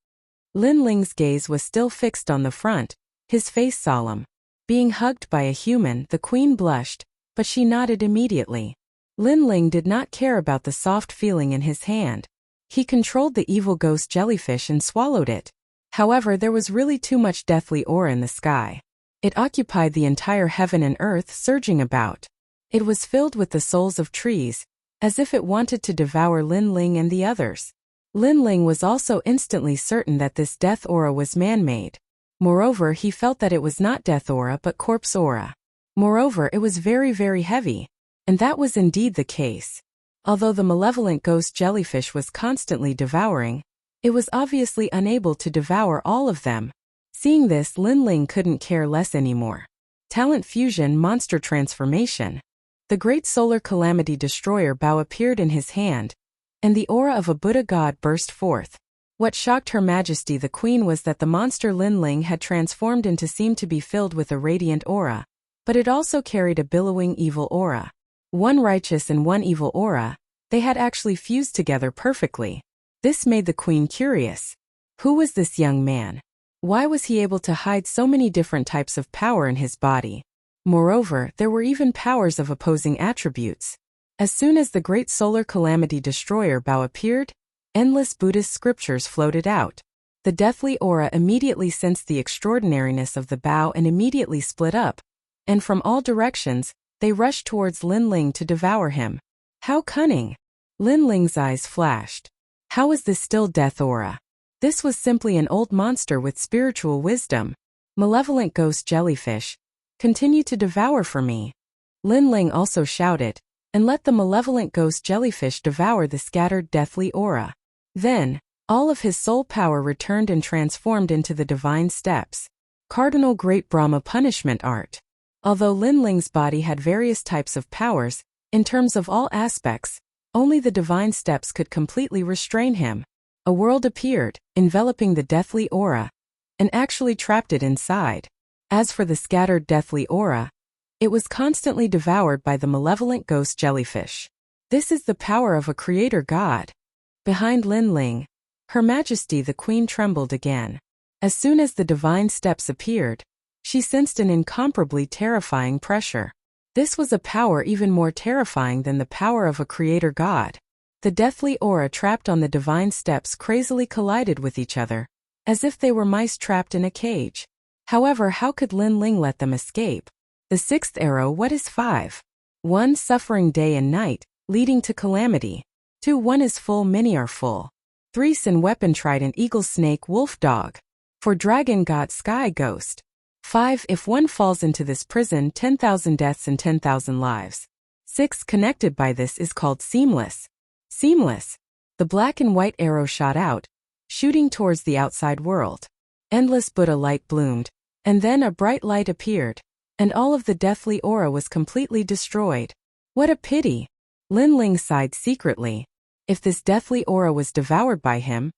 Lin Ling's gaze was still fixed on the front, his face solemn. Being hugged by a human, the queen blushed, but she nodded immediately. Lin Ling did not care about the soft feeling in his hand. He controlled the evil ghost jellyfish and swallowed it. However, there was really too much deathly aura in the sky. It occupied the entire heaven and earth, surging about. It was filled with the souls of trees, as if it wanted to devour Lin Ling and the others. Lin Ling was also instantly certain that this death aura was man-made. Moreover, he felt that it was not death aura but corpse aura. Moreover, it was very, very heavy. And that was indeed the case. Although the malevolent ghost jellyfish was constantly devouring, it was obviously unable to devour all of them. Seeing this, Lin Ling couldn't care less anymore. Talent fusion, monster transformation. The great solar calamity destroyer bow appeared in his hand, and the aura of a Buddha god burst forth. What shocked Her Majesty the Queen was that the monster Lin Ling had transformed into seemed to be filled with a radiant aura, but it also carried a billowing evil aura. One righteous and one evil aura, they had actually fused together perfectly. This made the Queen curious. Who was this young man? Why was he able to hide so many different types of power in his body? Moreover, there were even powers of opposing attributes. As soon as the great solar calamity destroyer bow appeared, endless Buddhist scriptures floated out. The deathly aura immediately sensed the extraordinariness of the bow and immediately split up, and from all directions, they rushed towards Lin Ling to devour him. How cunning! Lin Ling's eyes flashed. How was this still death aura? This was simply an old monster with spiritual wisdom. Malevolent ghost jellyfish, continue to devour for me. Lin Ling also shouted, and let the malevolent ghost jellyfish devour the scattered deathly aura. Then, all of his soul power returned and transformed into the divine steps. Cardinal Great Brahma punishment art. Although Lin Ling's body had various types of powers, in terms of all aspects, only the divine steps could completely restrain him. A world appeared, enveloping the deathly aura, and actually trapped it inside. As for the scattered deathly aura, it was constantly devoured by the malevolent ghost jellyfish. This is the power of a creator god. Behind Lin Ling, Her Majesty the Queen trembled again. As soon as the divine steps appeared, she sensed an incomparably terrifying pressure. This was a power even more terrifying than the power of a creator god. The deathly aura trapped on the divine steps crazily collided with each other, as if they were mice trapped in a cage. However, how could Lin Ling let them escape? The sixth arrow. What is 5? 1. Suffering day and night, leading to calamity. 2. 1 is full, many are full. 3. Sin weapon trident, eagle snake, wolf dog. 4. Dragon god, sky ghost. 5. If one falls into this prison, 10,000 deaths and 10,000 lives. 6. Connected by this is called seamless. Seamless. The black and white arrow shot out, shooting towards the outside world. Endless Buddha light bloomed, and then a bright light appeared, and all of the deathly aura was completely destroyed. What a pity! Lin Ling sighed secretly. If this deathly aura was devoured by him,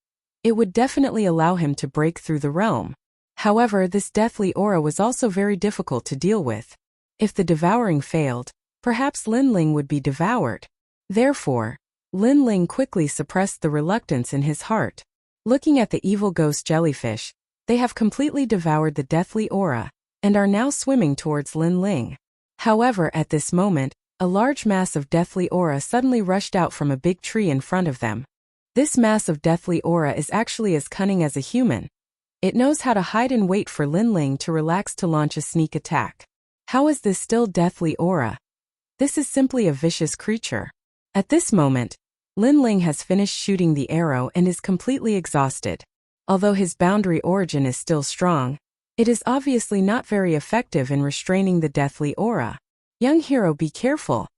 it would definitely allow him to break through the realm. However, this deathly aura was also very difficult to deal with. If the devouring failed, perhaps Lin Ling would be devoured. Therefore, Lin Ling quickly suppressed the reluctance in his heart. Looking at the evil ghost jellyfish, they have completely devoured the deathly aura, and are now swimming towards Lin Ling. However, at this moment, a large mass of deathly aura suddenly rushed out from a big tree in front of them. This mass of deathly aura is actually as cunning as a human. It knows how to hide and wait for Lin Ling to relax to launch a sneak attack. How is this still deathly aura? This is simply a vicious creature. At this moment, Lin Ling has finished shooting the arrow and is completely exhausted. Although his boundary origin is still strong, it is obviously not very effective in restraining the deathly aura. Young hero, be careful.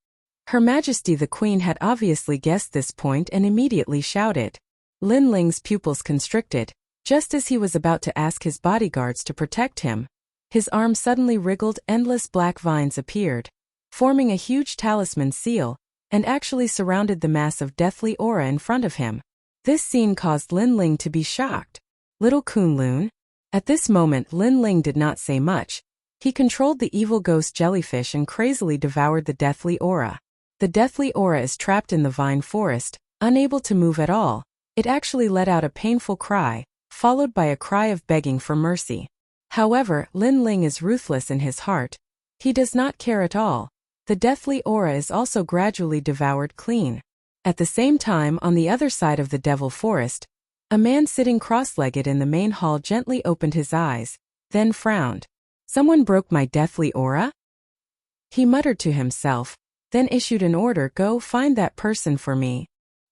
Her Majesty the Queen had obviously guessed this point and immediately shouted. Lin Ling's pupils constricted. Just as he was about to ask his bodyguards to protect him, his arm suddenly wriggled, endless black vines appeared, forming a huge talisman seal, and actually surrounded the mass of deathly aura in front of him. This scene caused Lin Ling to be shocked. Little Kunlun? At this moment, Lin Ling did not say much. He controlled the evil ghost jellyfish and crazily devoured the deathly aura. The deathly aura is trapped in the vine forest, unable to move at all. It actually let out a painful cry, followed by a cry of begging for mercy. However, Lin Ling is ruthless in his heart. He does not care at all. The deathly aura is also gradually devoured clean. At the same time, on the other side of the devil forest, a man sitting cross-legged in the main hall gently opened his eyes, then frowned. Someone broke my deathly aura? He muttered to himself, then issued an order, go find that person for me.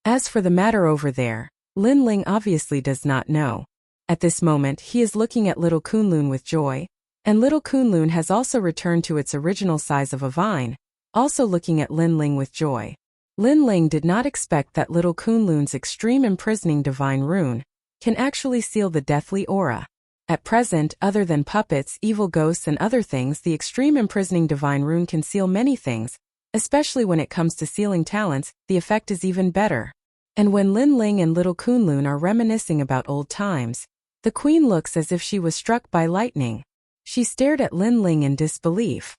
As for the matter over there, Lin Ling obviously does not know. At this moment he is looking at little Kunlun with joy, and little Kunlun has also returned to its original size of a vine, also looking at Lin Ling with joy. Lin Ling did not expect that little Kunlun's extreme imprisoning divine rune can actually seal the deathly aura. At present, other than puppets, evil ghosts and other things, the extreme imprisoning divine rune can seal many things, especially when it comes to sealing talents, the effect is even better. And when Lin Ling and little Kunlun are reminiscing about old times, the queen looks as if she was struck by lightning. She stared at Lin Ling in disbelief.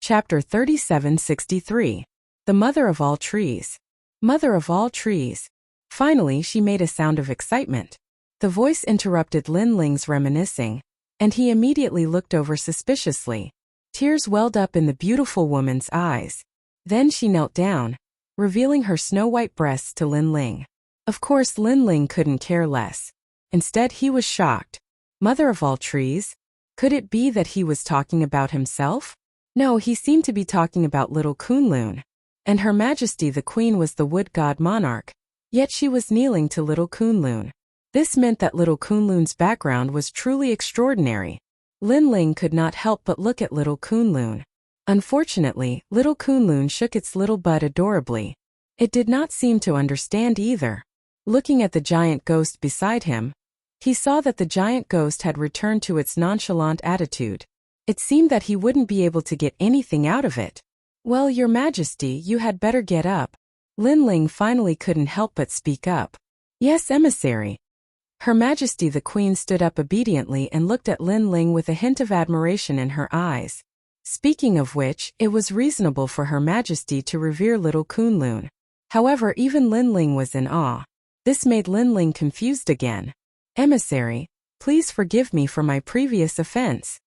Chapter 3763. The Mother of All Trees. Mother of all trees. Finally she made a sound of excitement. The voice interrupted Lin Ling's reminiscing, and he immediately looked over suspiciously. Tears welled up in the beautiful woman's eyes. Then she knelt down, revealing her snow-white breasts to Lin Ling. Of course Lin Ling couldn't care less. Instead he was shocked. Mother of all trees? Could it be that he was talking about himself? No, he seemed to be talking about little Kunlun. And Her Majesty the Queen was the wood god monarch. Yet she was kneeling to little Kunlun. This meant that little Kunlun's background was truly extraordinary. Lin Ling could not help but look at little Kunlun. Unfortunately, little Kunlun shook its little butt adorably. It did not seem to understand either. Looking at the giant ghost beside him, he saw that the giant ghost had returned to its nonchalant attitude. It seemed that he wouldn't be able to get anything out of it. Well, Your Majesty, you had better get up. Lin Ling finally couldn't help but speak up. Yes, emissary. Her Majesty the Queen stood up obediently and looked at Lin Ling with a hint of admiration in her eyes. Speaking of which, it was reasonable for Her Majesty to revere little Kunlun. However, even Lin Ling was in awe. This made Lin Ling confused again. Emissary, please forgive me for my previous offense.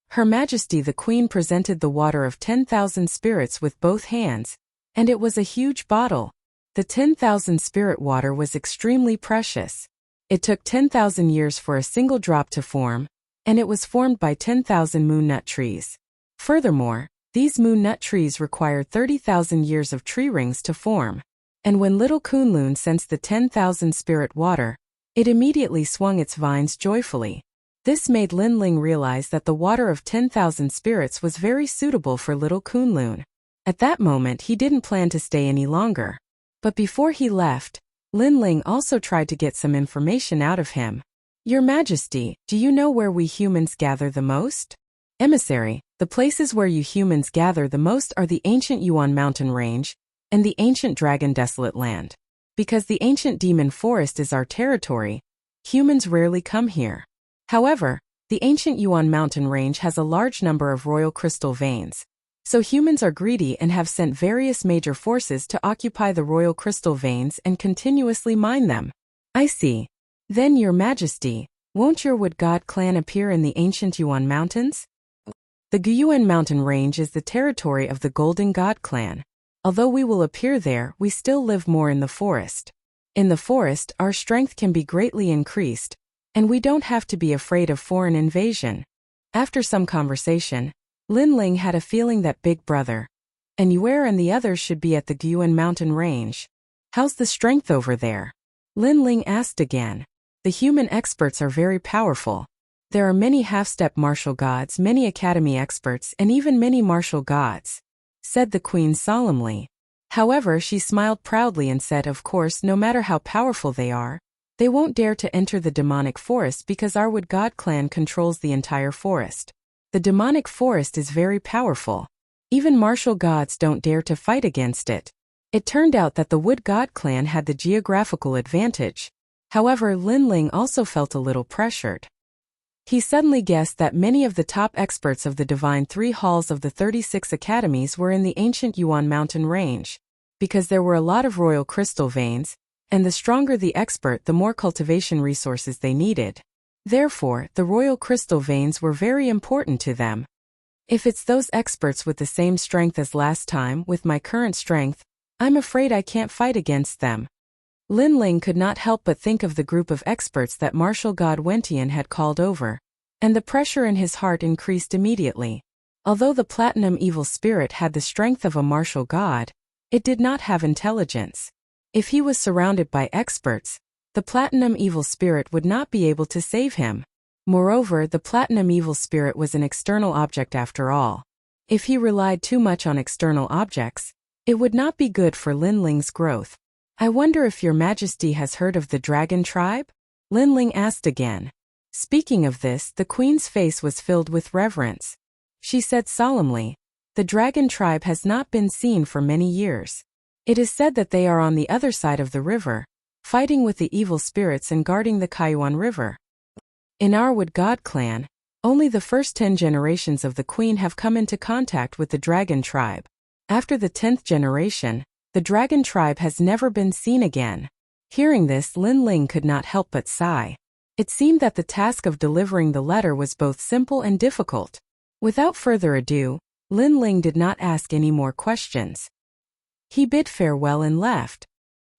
Her Majesty the Queen presented the water of 10,000 spirits with both hands, and it was a huge bottle. The 10,000 spirit water was extremely precious. It took 10,000 years for a single drop to form, and it was formed by 10,000 moon nut trees. Furthermore, these moon nut trees required 30,000 years of tree rings to form. And when little Kunlun sensed the 10,000 spirit water, it immediately swung its vines joyfully. This made Lin Ling realize that the water of 10,000 spirits was very suitable for little Kunlun. At that moment he didn't plan to stay any longer. But before he left, Lin Ling also tried to get some information out of him. Your Majesty, do you know where we humans gather the most? Emissary, the places where you humans gather the most are the ancient Yuan mountain range and the ancient dragon desolate land. Because the ancient demon forest is our territory, humans rarely come here. However, the ancient Yuan mountain range has a large number of royal crystal veins. So humans are greedy and have sent various major forces to occupy the royal crystal veins and continuously mine them. I see. Then, Your Majesty, won't your wood god clan appear in the ancient Yuan mountains? The Guyuan mountain range is the territory of the Golden God clan. Although we will appear there, we still live more in the forest. In the forest, our strength can be greatly increased, and we don't have to be afraid of foreign invasion. After some conversation, Lin Ling had a feeling that Big Brother and Yuer and the others should be at the Guyuan mountain range. How's the strength over there? Lin Ling asked again. The human experts are very powerful. There are many half-step martial gods, many academy experts, and even many martial gods, said the queen solemnly. However, she smiled proudly and said, of course, no matter how powerful they are, they won't dare to enter the demonic forest because our wood god clan controls the entire forest. The demonic forest is very powerful. Even martial gods don't dare to fight against it. It turned out that the wood god clan had the geographical advantage. However, Lin Ling also felt a little pressured. He suddenly guessed that many of the top experts of the Divine Three Halls of the 36 academies were in the ancient Yuan mountain range. Because there were a lot of royal crystal veins, and the stronger the expert, the more cultivation resources they needed. Therefore, the royal crystal veins were very important to them. If it's those experts with the same strength as last time, with my current strength, I'm afraid I can't fight against them. Lin Ling could not help but think of the group of experts that martial god Wentian had called over, and the pressure in his heart increased immediately. Although the platinum evil spirit had the strength of a martial god, It did not have intelligence. If he was surrounded by experts, the platinum evil spirit would not be able to save him. Moreover, the platinum evil spirit was an external object after all. If he relied too much on external objects, it would not be good for Linling's growth. I wonder if your majesty has heard of the dragon tribe? Linling asked again. Speaking of this, the queen's face was filled with reverence. She said solemnly, the dragon tribe has not been seen for many years. It is said that they are on the other side of the river, fighting with the evil spirits and guarding the Kaiwan River. In our Wood God clan, only the first 10 generations of the queen have come into contact with the dragon tribe. After the 10th generation, the dragon tribe has never been seen again. Hearing this, Linling could not help but sigh. It seemed that the task of delivering the letter was both simple and difficult. Without further ado, Linling did not ask any more questions. He bid farewell and left.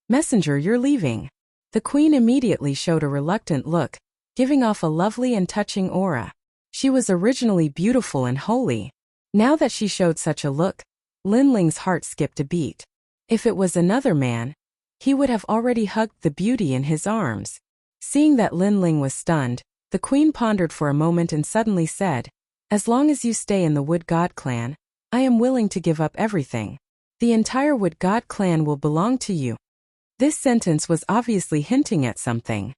Messenger, you're leaving. The queen immediately showed a reluctant look, giving off a lovely and touching aura. She was originally beautiful and holy. Now that she showed such a look, Linling's heart skipped a beat. If it was another man, he would have already hugged the beauty in his arms. Seeing that Linling was stunned, the queen pondered for a moment and suddenly said, as long as you stay in the Wood God clan, I am willing to give up everything. The entire Wood God clan will belong to you. This sentence was obviously hinting at something.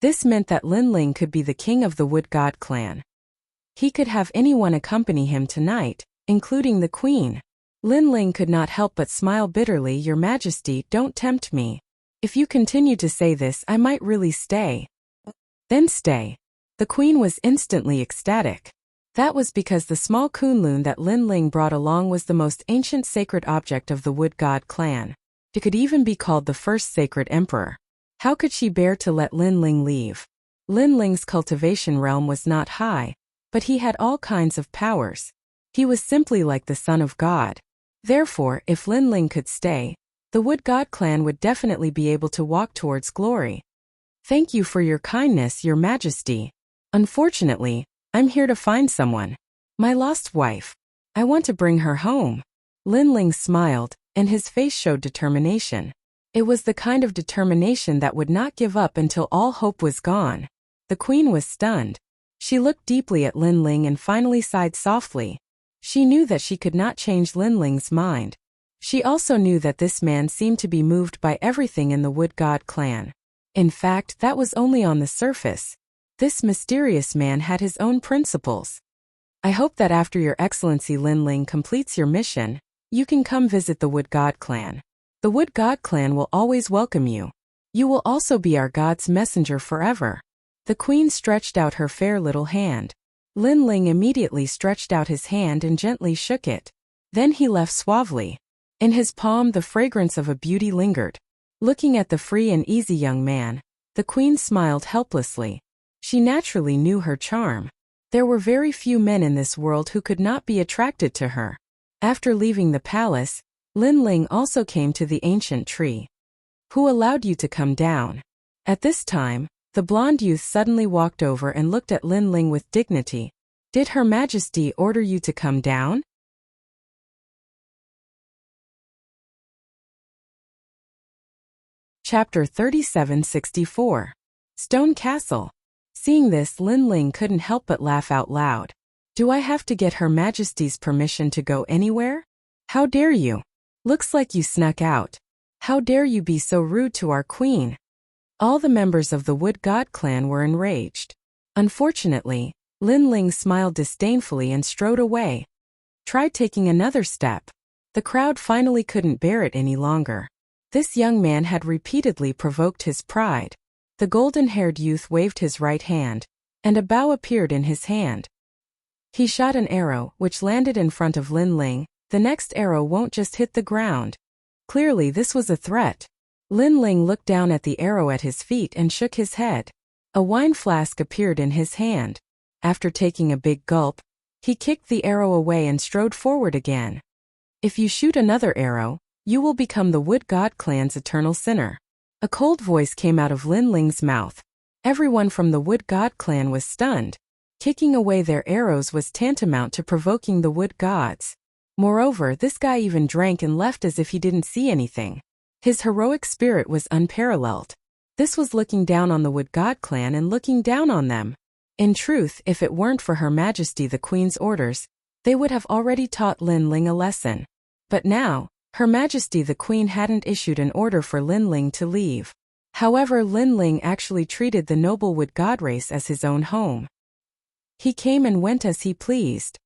This meant that Linling could be the king of the Wood God clan. He could have anyone accompany him tonight, including the queen. Linling could not help but smile bitterly. Your Majesty, don't tempt me. If you continue to say this, I might really stay. Then stay. The queen was instantly ecstatic. That was because the small kunlun that Linling brought along was the most ancient sacred object of the Wood God clan. It could even be called the first sacred emperor. How could she bear to let Linling leave? Linling's cultivation realm was not high, but he had all kinds of powers. He was simply like the son of God. Therefore, if Linling could stay, the Wood God clan would definitely be able to walk towards glory. Thank you for your kindness, Your Majesty. Unfortunately, I'm here to find someone. My lost wife. I want to bring her home. Linling smiled, and his face showed determination. It was the kind of determination that would not give up until all hope was gone. The queen was stunned. She looked deeply at Linling and finally sighed softly. She knew that she could not change Linling's mind. She also knew that this man seemed to be moved by everything in the Wood God clan. In fact, that was only on the surface. This mysterious man had his own principles. I hope that after Your Excellency Linling completes your mission, you can come visit the Wood God clan. The Wood God clan will always welcome you. You will also be our God's messenger forever. The queen stretched out her fair little hand. Linling immediately stretched out his hand and gently shook it. Then he left suavely. In his palm the fragrance of a beauty lingered. Looking at the free and easy young man, the queen smiled helplessly. She naturally knew her charm. There were very few men in this world who could not be attracted to her. After leaving the palace, Linling also came to the ancient tree. Who allowed you to come down? At this time, the blonde youth suddenly walked over and looked at Linling with dignity. Did Her Majesty order you to come down? Chapter 3764. Stone Castle. Seeing this, Linling couldn't help but laugh out loud. Do I have to get Her Majesty's permission to go anywhere? How dare you? Looks like you snuck out. How dare you be so rude to our queen? All the members of the Wood God clan were enraged. Unfortunately, Linling smiled disdainfully and strode away. Tried taking another step. The crowd finally couldn't bear it any longer. This young man had repeatedly provoked his pride. The golden-haired youth waved his right hand, and a bow appeared in his hand. He shot an arrow, which landed in front of Linling. The next arrow won't just hit the ground. Clearly this was a threat. Linling looked down at the arrow at his feet and shook his head. A wine flask appeared in his hand. After taking a big gulp, he kicked the arrow away and strode forward again. If you shoot another arrow, you will become the Wood God clan's eternal sinner. A cold voice came out of Linling's mouth. Everyone from the Wood God clan was stunned. Kicking away their arrows was tantamount to provoking the Wood Gods. Moreover, this guy even drank and left as if he didn't see anything. His heroic spirit was unparalleled. This was looking down on the Wood God clan and looking down on them. In truth, if it weren't for Her Majesty the Queen's orders, they would have already taught Lin Ling a lesson. But now, Her Majesty the Queen hadn't issued an order for Lin Ling to leave. However, Lin Ling actually treated the noble Wood God race as his own home. He came and went as he pleased.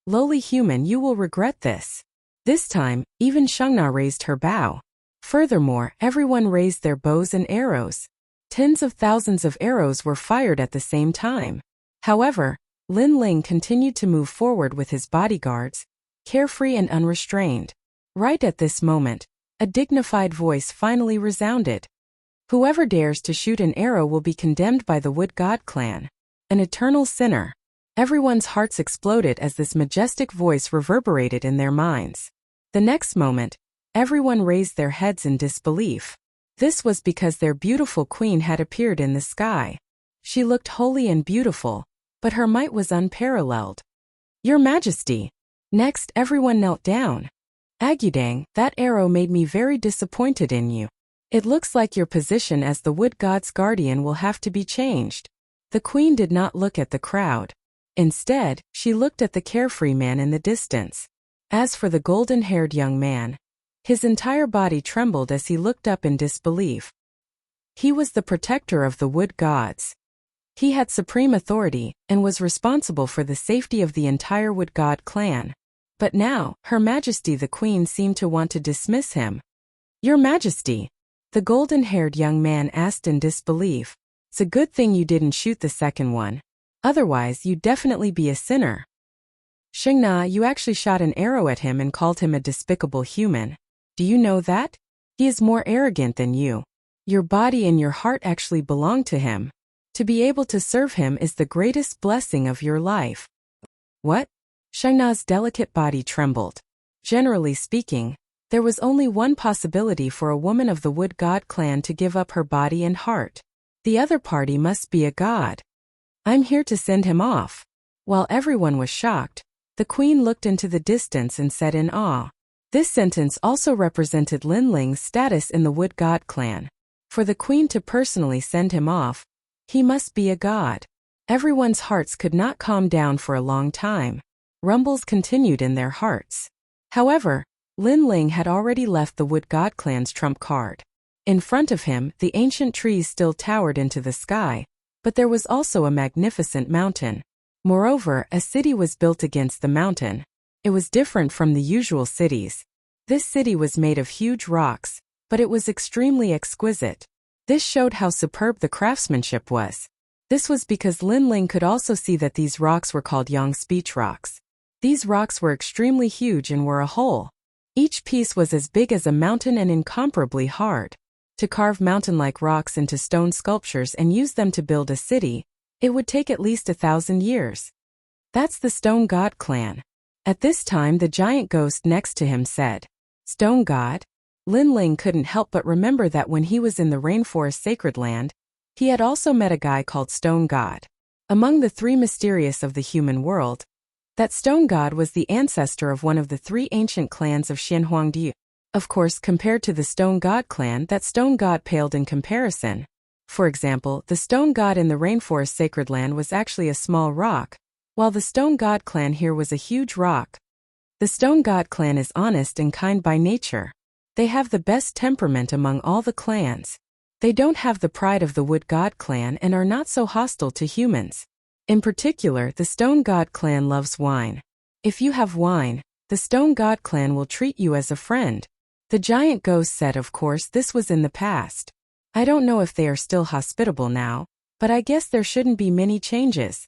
Lowly human, you will regret this. This time, even Shengna raised her bow. Furthermore, everyone raised their bows and arrows. Tens of thousands of arrows were fired at the same time. However, Lin Ling continued to move forward with his bodyguards, carefree and unrestrained. Right at this moment, a dignified voice finally resounded. Whoever dares to shoot an arrow will be condemned by the Wood God clan. An eternal sinner. Everyone's hearts exploded as this majestic voice reverberated in their minds. The next moment, everyone raised their heads in disbelief. This was because their beautiful queen had appeared in the sky. She looked holy and beautiful, but her might was unparalleled. Your Majesty. Next, everyone knelt down. Agudang, that arrow made me very disappointed in you. It looks like your position as the Wood God's guardian will have to be changed. The queen did not look at the crowd. Instead, she looked at the carefree man in the distance. As for the golden-haired young man, his entire body trembled as he looked up in disbelief. He was the protector of the Wood Gods. He had supreme authority and was responsible for the safety of the entire Wood God clan. But now, Her Majesty the Queen seemed to want to dismiss him. Your Majesty, the golden-haired young man asked in disbelief. It's a good thing you didn't shoot the second one. Otherwise, you'd definitely be a sinner. Shengna, you actually shot an arrow at him and called him a despicable human. Do you know that? He is more arrogant than you. Your body and your heart actually belong to him. To be able to serve him is the greatest blessing of your life. What? Shengna's delicate body trembled. Generally speaking, there was only one possibility for a woman of the Wood God clan to give up her body and heart. The other party must be a god. I'm here to send him off. While everyone was shocked, the queen looked into the distance and said in awe. This sentence also represented Lin Ling's status in the Wood God clan. For the queen to personally send him off, he must be a god. Everyone's hearts could not calm down for a long time. Rumbles continued in their hearts. However, Lin Ling had already left the Wood God clan's trump card. In front of him, the ancient trees still towered into the sky, but there was also a magnificent mountain. Moreover, a city was built against the mountain. It was different from the usual cities. This city was made of huge rocks, but it was extremely exquisite. This showed how superb the craftsmanship was. This was because Lin Ling could also see that these rocks were called Yang Speech rocks. These rocks were extremely huge and were a whole. Each piece was as big as a mountain and incomparably hard. To carve mountain-like rocks into stone sculptures and use them to build a city, it would take at least 1,000 years. That's the Stone God clan. At this time, the giant ghost next to him said, Stone God? Lin Ling couldn't help but remember that when he was in the rainforest sacred land, he had also met a guy called Stone God. Among the three mysterious of the human world, that Stone God was the ancestor of one of the three ancient clans of Xianhuangdiu. Of course, compared to the Stone God clan, that Stone God paled in comparison. For example, the Stone God in the rainforest sacred land was actually a small rock, while the Stone God clan here was a huge rock. The Stone God clan is honest and kind by nature. They have the best temperament among all the clans. They don't have the pride of the Wood God clan and are not so hostile to humans. In particular, the Stone God clan loves wine. If you have wine, the Stone God clan will treat you as a friend. The giant ghost said, of course, this was in the past. I don't know if they are still hospitable now, but I guess there shouldn't be many changes.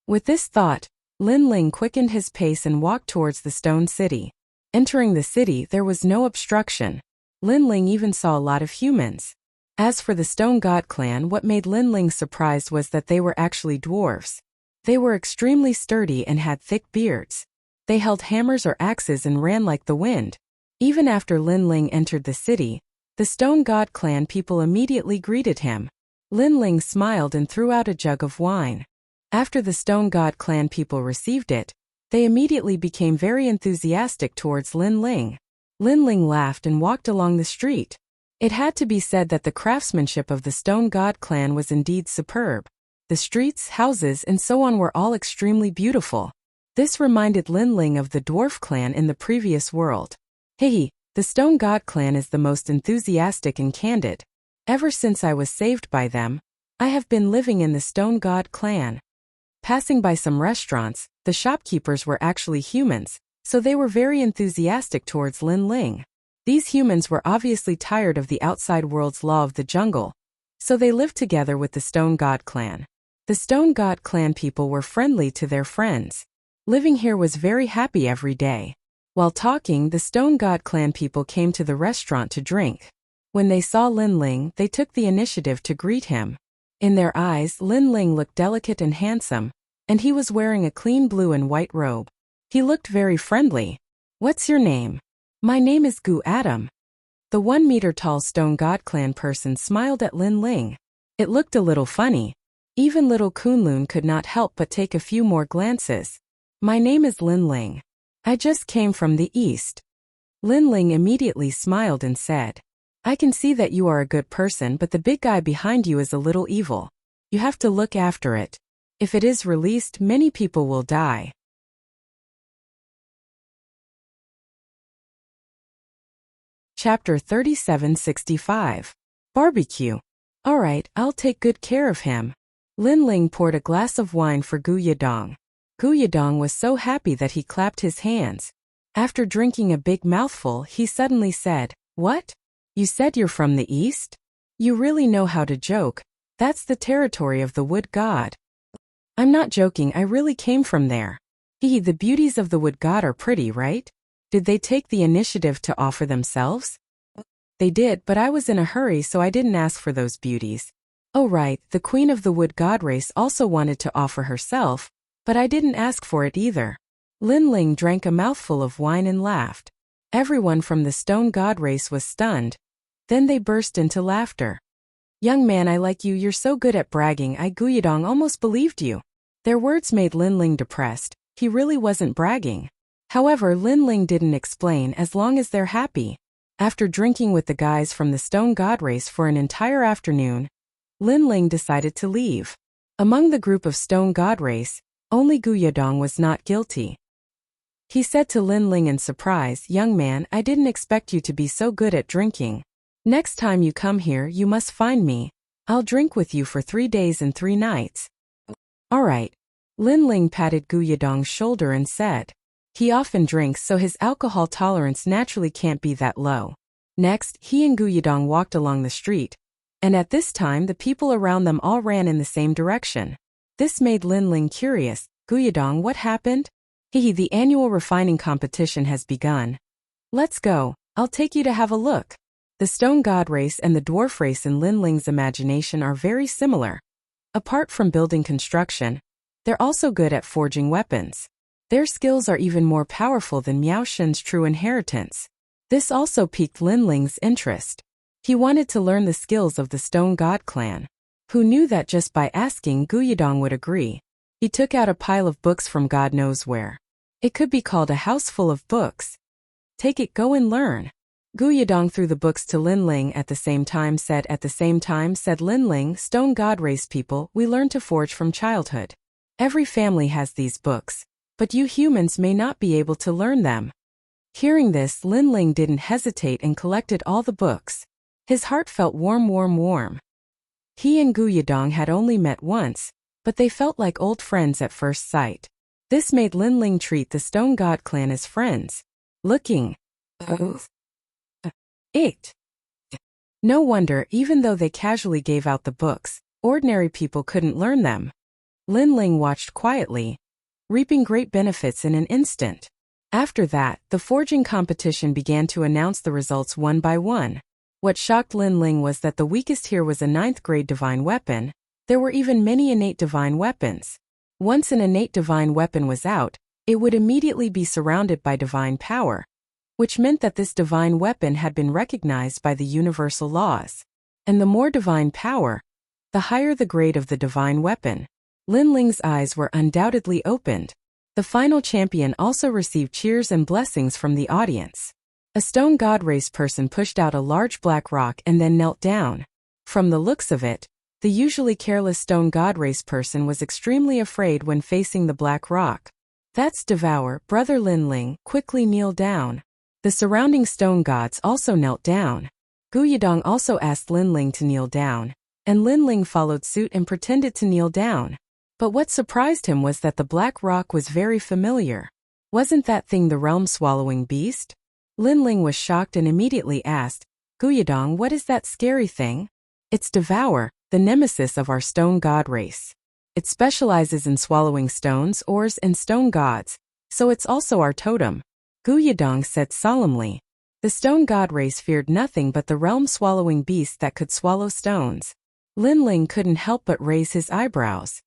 With this thought, Lin Ling quickened his pace and walked towards the stone city. Entering the city, there was no obstruction. Lin Ling even saw a lot of humans. As for the Stone God clan, what made Lin Ling surprised was that they were actually dwarves. They were extremely sturdy and had thick beards. They held hammers or axes and ran like the wind. Even after Lin Ling entered the city, the Stone God clan people immediately greeted him. Lin Ling smiled and threw out a jug of wine. After the Stone God clan people received it, They immediately became very enthusiastic towards Lin Ling. Lin Ling laughed and walked along the street. It had to be said that the craftsmanship of the Stone God clan was indeed superb. The streets, houses, and so on were all extremely beautiful. This reminded Lin Ling of the Dwarf clan in the previous world. Hey, the Stone God clan is the most enthusiastic and candid. Ever since I was saved by them, I have been living in the Stone God clan. Passing by some restaurants, the shopkeepers were actually humans, so they were very enthusiastic towards Lin Ling. These humans were obviously tired of the outside world's law of the jungle, so they lived together with the Stone God clan. The Stone God clan people were friendly to their friends. Living here was very happy every day. While talking, the Stone God clan people came to the restaurant to drink. When they saw Lin Ling, they took the initiative to greet him. In their eyes, Lin Ling looked delicate and handsome, and he was wearing a clean blue and white robe. He looked very friendly. "What's your name?" "My name is Gu Adam." The 1-meter-tall Stone God clan person smiled at Lin Ling. It looked a little funny. Even little Kunlun could not help but take a few more glances. "My name is Lin Ling. I just came from the east." Lin Ling immediately smiled and said, "I can see that you are a good person, but the big guy behind you is a little evil. You have to look after it. If it is released, many people will die." Chapter 3765. Barbecue. "Alright, I'll take good care of him." Lin Ling poured a glass of wine for Gu Yadong. Gu Yadong was so happy that he clapped his hands. After drinking a big mouthful, he suddenly said, "What? You said you're from the east? You really know how to joke. That's the territory of the wood god." "I'm not joking, I really came from there." The beauties of the wood god are pretty, right? Did they take the initiative to offer themselves?" "They did, but I was in a hurry, so I didn't ask for those beauties." "Oh right, the queen of the wood god race also wanted to offer herself, but I didn't ask for it either." Lin Ling drank a mouthful of wine and laughed. Everyone from the Stone God race was stunned. Then they burst into laughter. "Young man, I like you, you're so good at bragging, Gu Yadong almost believed you." Their words made Lin Ling depressed. He really wasn't bragging. However, Lin Ling didn't explain as long as they're happy. After drinking with the guys from the Stone God race for an entire afternoon, Lin Ling decided to leave. Among the group of Stone God race, only Gu Yadong was not guilty. He said to Lin Ling in surprise, "Young man, I didn't expect you to be so good at drinking. Next time you come here, you must find me. I'll drink with you for 3 days and 3 nights. "Alright." Lin Ling patted Gu Yadong's shoulder and said, "He often drinks, so his alcohol tolerance naturally can't be that low." Next, he and Gu Yadong walked along the street, and at this time the people around them all ran in the same direction. This made Lin Ling curious. "Gu Yadong, what happened?" The annual refining competition has begun. Let's go, I'll take you to have a look." The Stone God race and the Dwarf race in Lin Ling's imagination are very similar. Apart from building construction, they're also good at forging weapons. Their skills are even more powerful than Miao Shen's true inheritance. This also piqued Lin Ling's interest. He wanted to learn the skills of the Stone God clan. Who knew that just by asking, Gu Yadong would agree? He took out a pile of books from God knows where. It could be called a house full of books. "Take it, go and learn." Gu Yadong threw the books to Lin Ling at the same time said Lin Ling, "Stone God race people, we learn to forge from childhood. Every family has these books, but you humans may not be able to learn them." Hearing this, Lin Ling didn't hesitate and collected all the books. His heart felt warm. He and Gu Yadong had only met once, but they felt like old friends at first sight. This made Lin Ling treat the Stone God clan as friends. Looking. It. No wonder, even though they casually gave out the books, ordinary people couldn't learn them. Lin Ling watched quietly, reaping great benefits in an instant. After that, the forging competition began to announce the results one by one. What shocked Lin Ling was that the weakest here was a 9th grade divine weapon. There were even many innate divine weapons. Once an innate divine weapon was out, it would immediately be surrounded by divine power, which meant that this divine weapon had been recognized by the universal laws. And the more divine power, the higher the grade of the divine weapon. Lin Ling's eyes were undoubtedly opened. The final champion also received cheers and blessings from the audience. A stone god race person pushed out a large black rock and then knelt down. From the looks of it, the usually careless stone god race person was extremely afraid when facing the black rock. That's Devour, Brother Linling, quickly kneel down. The surrounding stone gods also knelt down. Guyedong also asked Linling to kneel down, and Linling followed suit and pretended to kneel down. But what surprised him was that the black rock was very familiar. Wasn't that thing the realm-swallowing beast? Linling was shocked and immediately asked, Guyedong, what is that scary thing? It's Devour, the nemesis of our stone god race. It specializes in swallowing stones, ores, and stone gods, so it's also our totem. Guyedong said solemnly. The stone god race feared nothing but the realm-swallowing beast that could swallow stones. Linling couldn't help but raise his eyebrows.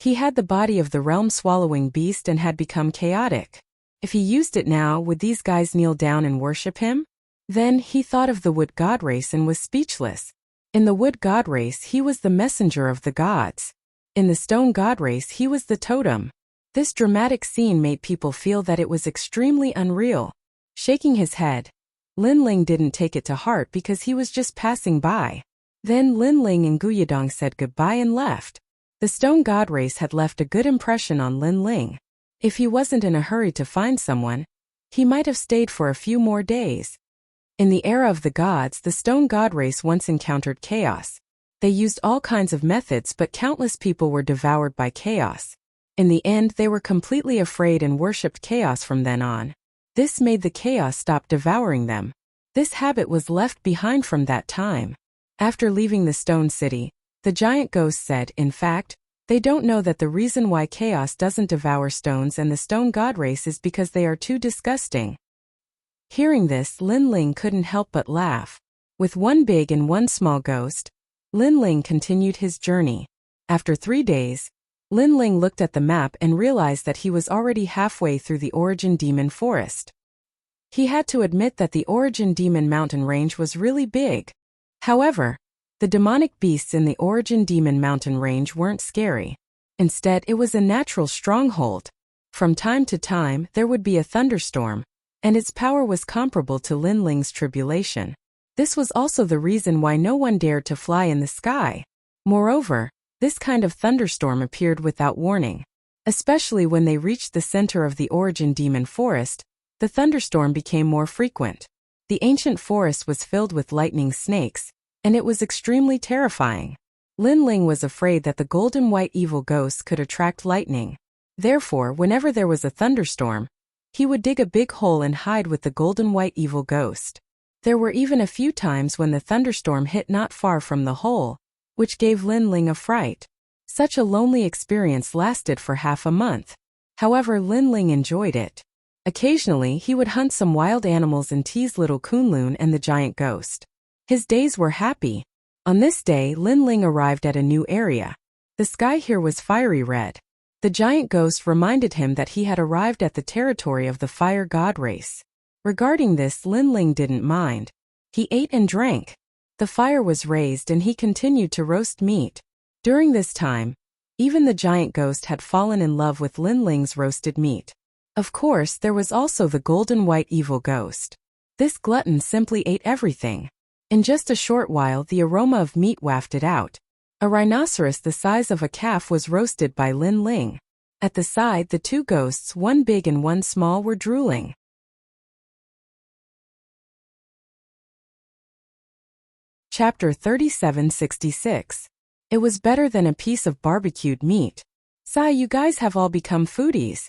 He had the body of the realm-swallowing beast and had become chaotic. If he used it now, would these guys kneel down and worship him? Then he thought of the wood god race and was speechless. In the wood god race, he was the messenger of the gods. In the stone god race, he was the totem. This dramatic scene made people feel that it was extremely unreal. Shaking his head, Linling didn't take it to heart because he was just passing by. Then Linling and Guyedong said goodbye and left. The stone god race had left a good impression on Linling. If he wasn't in a hurry to find someone, he might have stayed for a few more days. In the era of the gods, the stone god race once encountered chaos. They used all kinds of methods, but countless people were devoured by chaos. In the end, they were completely afraid and worshipped chaos from then on. This made the chaos stop devouring them. This habit was left behind from that time. After leaving the stone city, the giant ghost said, in fact, they don't know that the reason why chaos doesn't devour stones and the stone god race is because they are too disgusting. Hearing this, Linling couldn't help but laugh. With one big and one small ghost, Linling continued his journey. After 3 days, Linling looked at the map and realized that he was already halfway through the Origin Demon Forest. He had to admit that the Origin Demon Mountain Range was really big. However, the demonic beasts in the Origin Demon Mountain Range weren't scary. Instead, it was a natural stronghold. From time to time, there would be a thunderstorm, and its power was comparable to Linling's tribulation. This was also the reason why no one dared to fly in the sky. Moreover, this kind of thunderstorm appeared without warning. Especially when they reached the center of the Origin Demon Forest, the thunderstorm became more frequent. The ancient forest was filled with lightning snakes, and it was extremely terrifying. Linling was afraid that the golden white evil ghosts could attract lightning. Therefore, whenever there was a thunderstorm, he would dig a big hole and hide with the golden white evil ghost. There were even a few times when the thunderstorm hit not far from the hole, which gave Linling a fright. Such a lonely experience lasted for half a month. However, Linling enjoyed it. Occasionally, he would hunt some wild animals and tease little Kunlun and the giant ghost. His days were happy. On this day, Linling arrived at a new area. The sky here was fiery red. The giant ghost reminded him that he had arrived at the territory of the fire god race. Regarding this, Linling didn't mind. He ate and drank. The fire was raised and he continued to roast meat. During this time, even the giant ghost had fallen in love with Linling's roasted meat. Of course, there was also the golden white evil ghost. This glutton simply ate everything. In just a short while, the aroma of meat wafted out. A rhinoceros the size of a calf was roasted by Linling. At the side, the two ghosts, one big and one small, were drooling. Chapter 3766. It was better than a piece of barbecued meat. Sigh, you guys have all become foodies.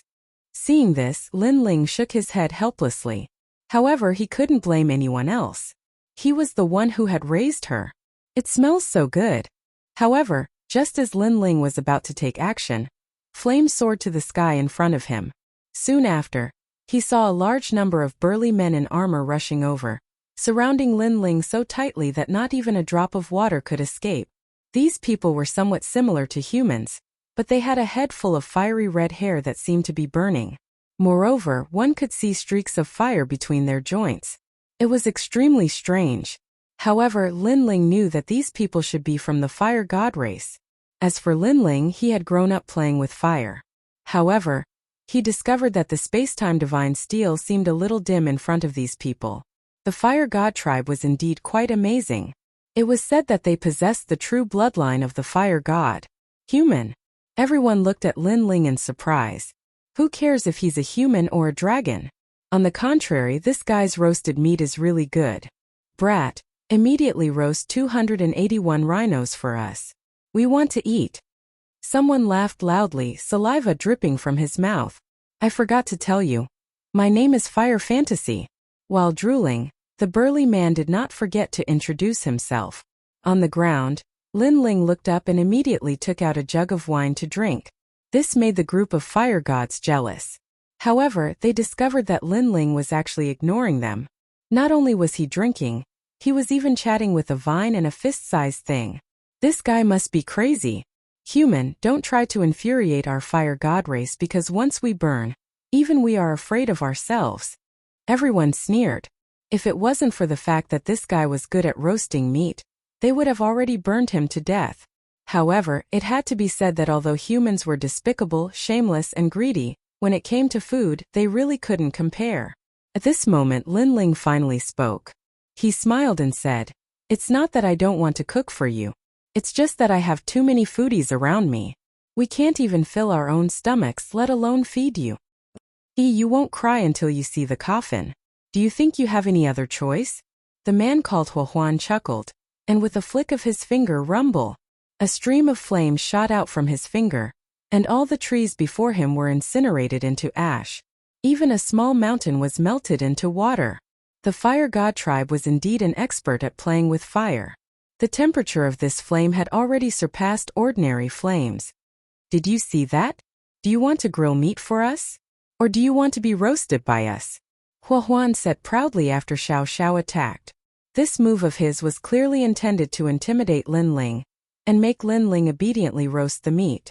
Seeing this, Linling shook his head helplessly. However, he couldn't blame anyone else. He was the one who had raised her. It smells so good. However, just as Linling was about to take action, flames soared to the sky in front of him. Soon after, he saw a large number of burly men in armor rushing over, surrounding Linling so tightly that not even a drop of water could escape. These people were somewhat similar to humans, but they had a head full of fiery red hair that seemed to be burning. Moreover, one could see streaks of fire between their joints. It was extremely strange. However, Linling knew that these people should be from the fire god race. As for Linling, he had grown up playing with fire. However, He discovered that the space-time divine steel seemed a little dim in front of these people. The fire god tribe was indeed quite amazing. It was said that they possessed the true bloodline of the fire god. Human. Everyone looked at Lin Ling in surprise. Who cares if he's a human or a dragon? On the contrary, this guy's roasted meat is really good. Brat, immediately roast 281 rhinos for us. We want to eat. Someone laughed loudly, saliva dripping from his mouth. I forgot to tell you. My name is Fire Fantasy. While drooling, the burly man did not forget to introduce himself. On the ground, Lin Ling looked up and immediately took out a jug of wine to drink. This made the group of fire gods jealous. However, they discovered that Lin Ling was actually ignoring them. Not only was he drinking, he was even chatting with a vine and a fist-sized thing. This guy must be crazy. Human, don't try to infuriate our fire god race because once we burn, even we are afraid of ourselves. Everyone sneered. If it wasn't for the fact that this guy was good at roasting meat, they would have already burned him to death. However, it had to be said that although humans were despicable, shameless, and greedy, when it came to food, they really couldn't compare. At this moment, Lin Ling finally spoke. He smiled and said, "It's not that I don't want to cook for you. It's just that I have too many foodies around me. We can't even fill our own stomachs, let alone feed you. You won't cry until you see the coffin. Do you think you have any other choice?" The man called Huan chuckled, and with a flick of his finger, rumble. A stream of flame shot out from his finger, and all the trees before him were incinerated into ash. Even a small mountain was melted into water. The fire god tribe was indeed an expert at playing with fire. The temperature of this flame had already surpassed ordinary flames. Did you see that? Do you want to grill meat for us? Or do you want to be roasted by us? Huan said proudly after Xiao Xiao attacked. This move of his was clearly intended to intimidate Lin Ling, and make Lin Ling obediently roast the meat.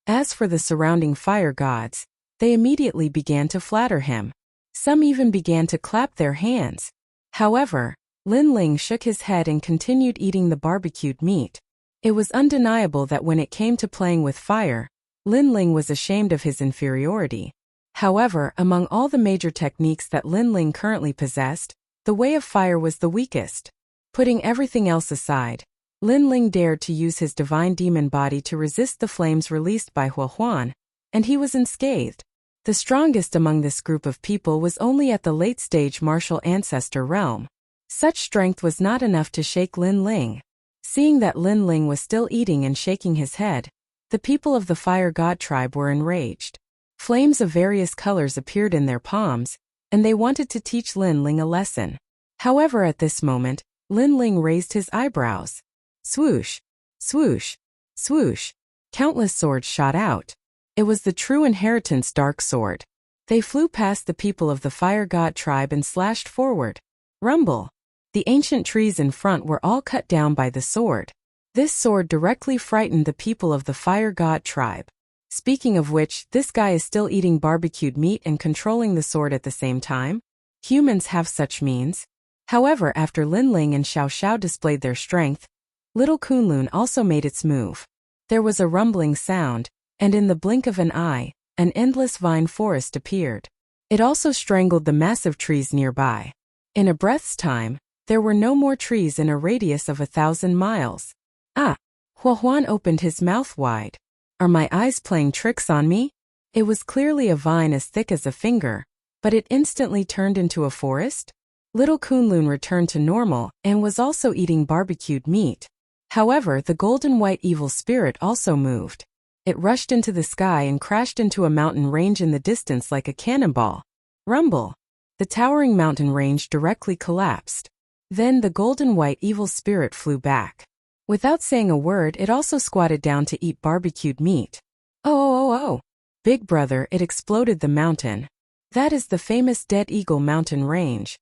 As for the surrounding fire gods, they immediately began to flatter him. Some even began to clap their hands. However, Lin Ling shook his head and continued eating the barbecued meat. It was undeniable that when it came to playing with fire, Lin Ling was ashamed of his inferiority. However, among all the major techniques that Lin Ling currently possessed, the way of fire was the weakest. Putting everything else aside, Lin Ling dared to use his divine demon body to resist the flames released by Huan, and he was unscathed. The strongest among this group of people was only at the late-stage martial ancestor realm. Such strength was not enough to shake Lin Ling. Seeing that Lin Ling was still eating and shaking his head, the people of the fire god tribe were enraged. Flames of various colors appeared in their palms, and they wanted to teach Lin Ling a lesson. However, at this moment, Lin Ling raised his eyebrows. Swoosh, swoosh, swoosh. Countless swords shot out. It was the true inheritance dark sword. They flew past the people of the fire god tribe and slashed forward. Rumble. The ancient trees in front were all cut down by the sword. This sword directly frightened the people of the fire god tribe. Speaking of which, this guy is still eating barbecued meat and controlling the sword at the same time? Humans have such means. However, after Lin Ling and Xiao Xiao displayed their strength, Little Kunlun also made its move. There was a rumbling sound, and in the blink of an eye, an endless vine forest appeared. It also strangled the massive trees nearby. In a breath's time, there were no more trees in a radius of 1,000 miles. Ah! Huan opened his mouth wide. Are my eyes playing tricks on me? It was clearly a vine as thick as a finger, but it instantly turned into a forest. Little Kunlun returned to normal and was also eating barbecued meat. However, the golden white evil spirit also moved. It rushed into the sky and crashed into a mountain range in the distance like a cannonball. Rumble. The towering mountain range directly collapsed. Then the golden white evil spirit flew back. Without saying a word, it also squatted down to eat barbecued meat. Oh! Big brother, it exploded the mountain. That is the famous Dead Eagle mountain range.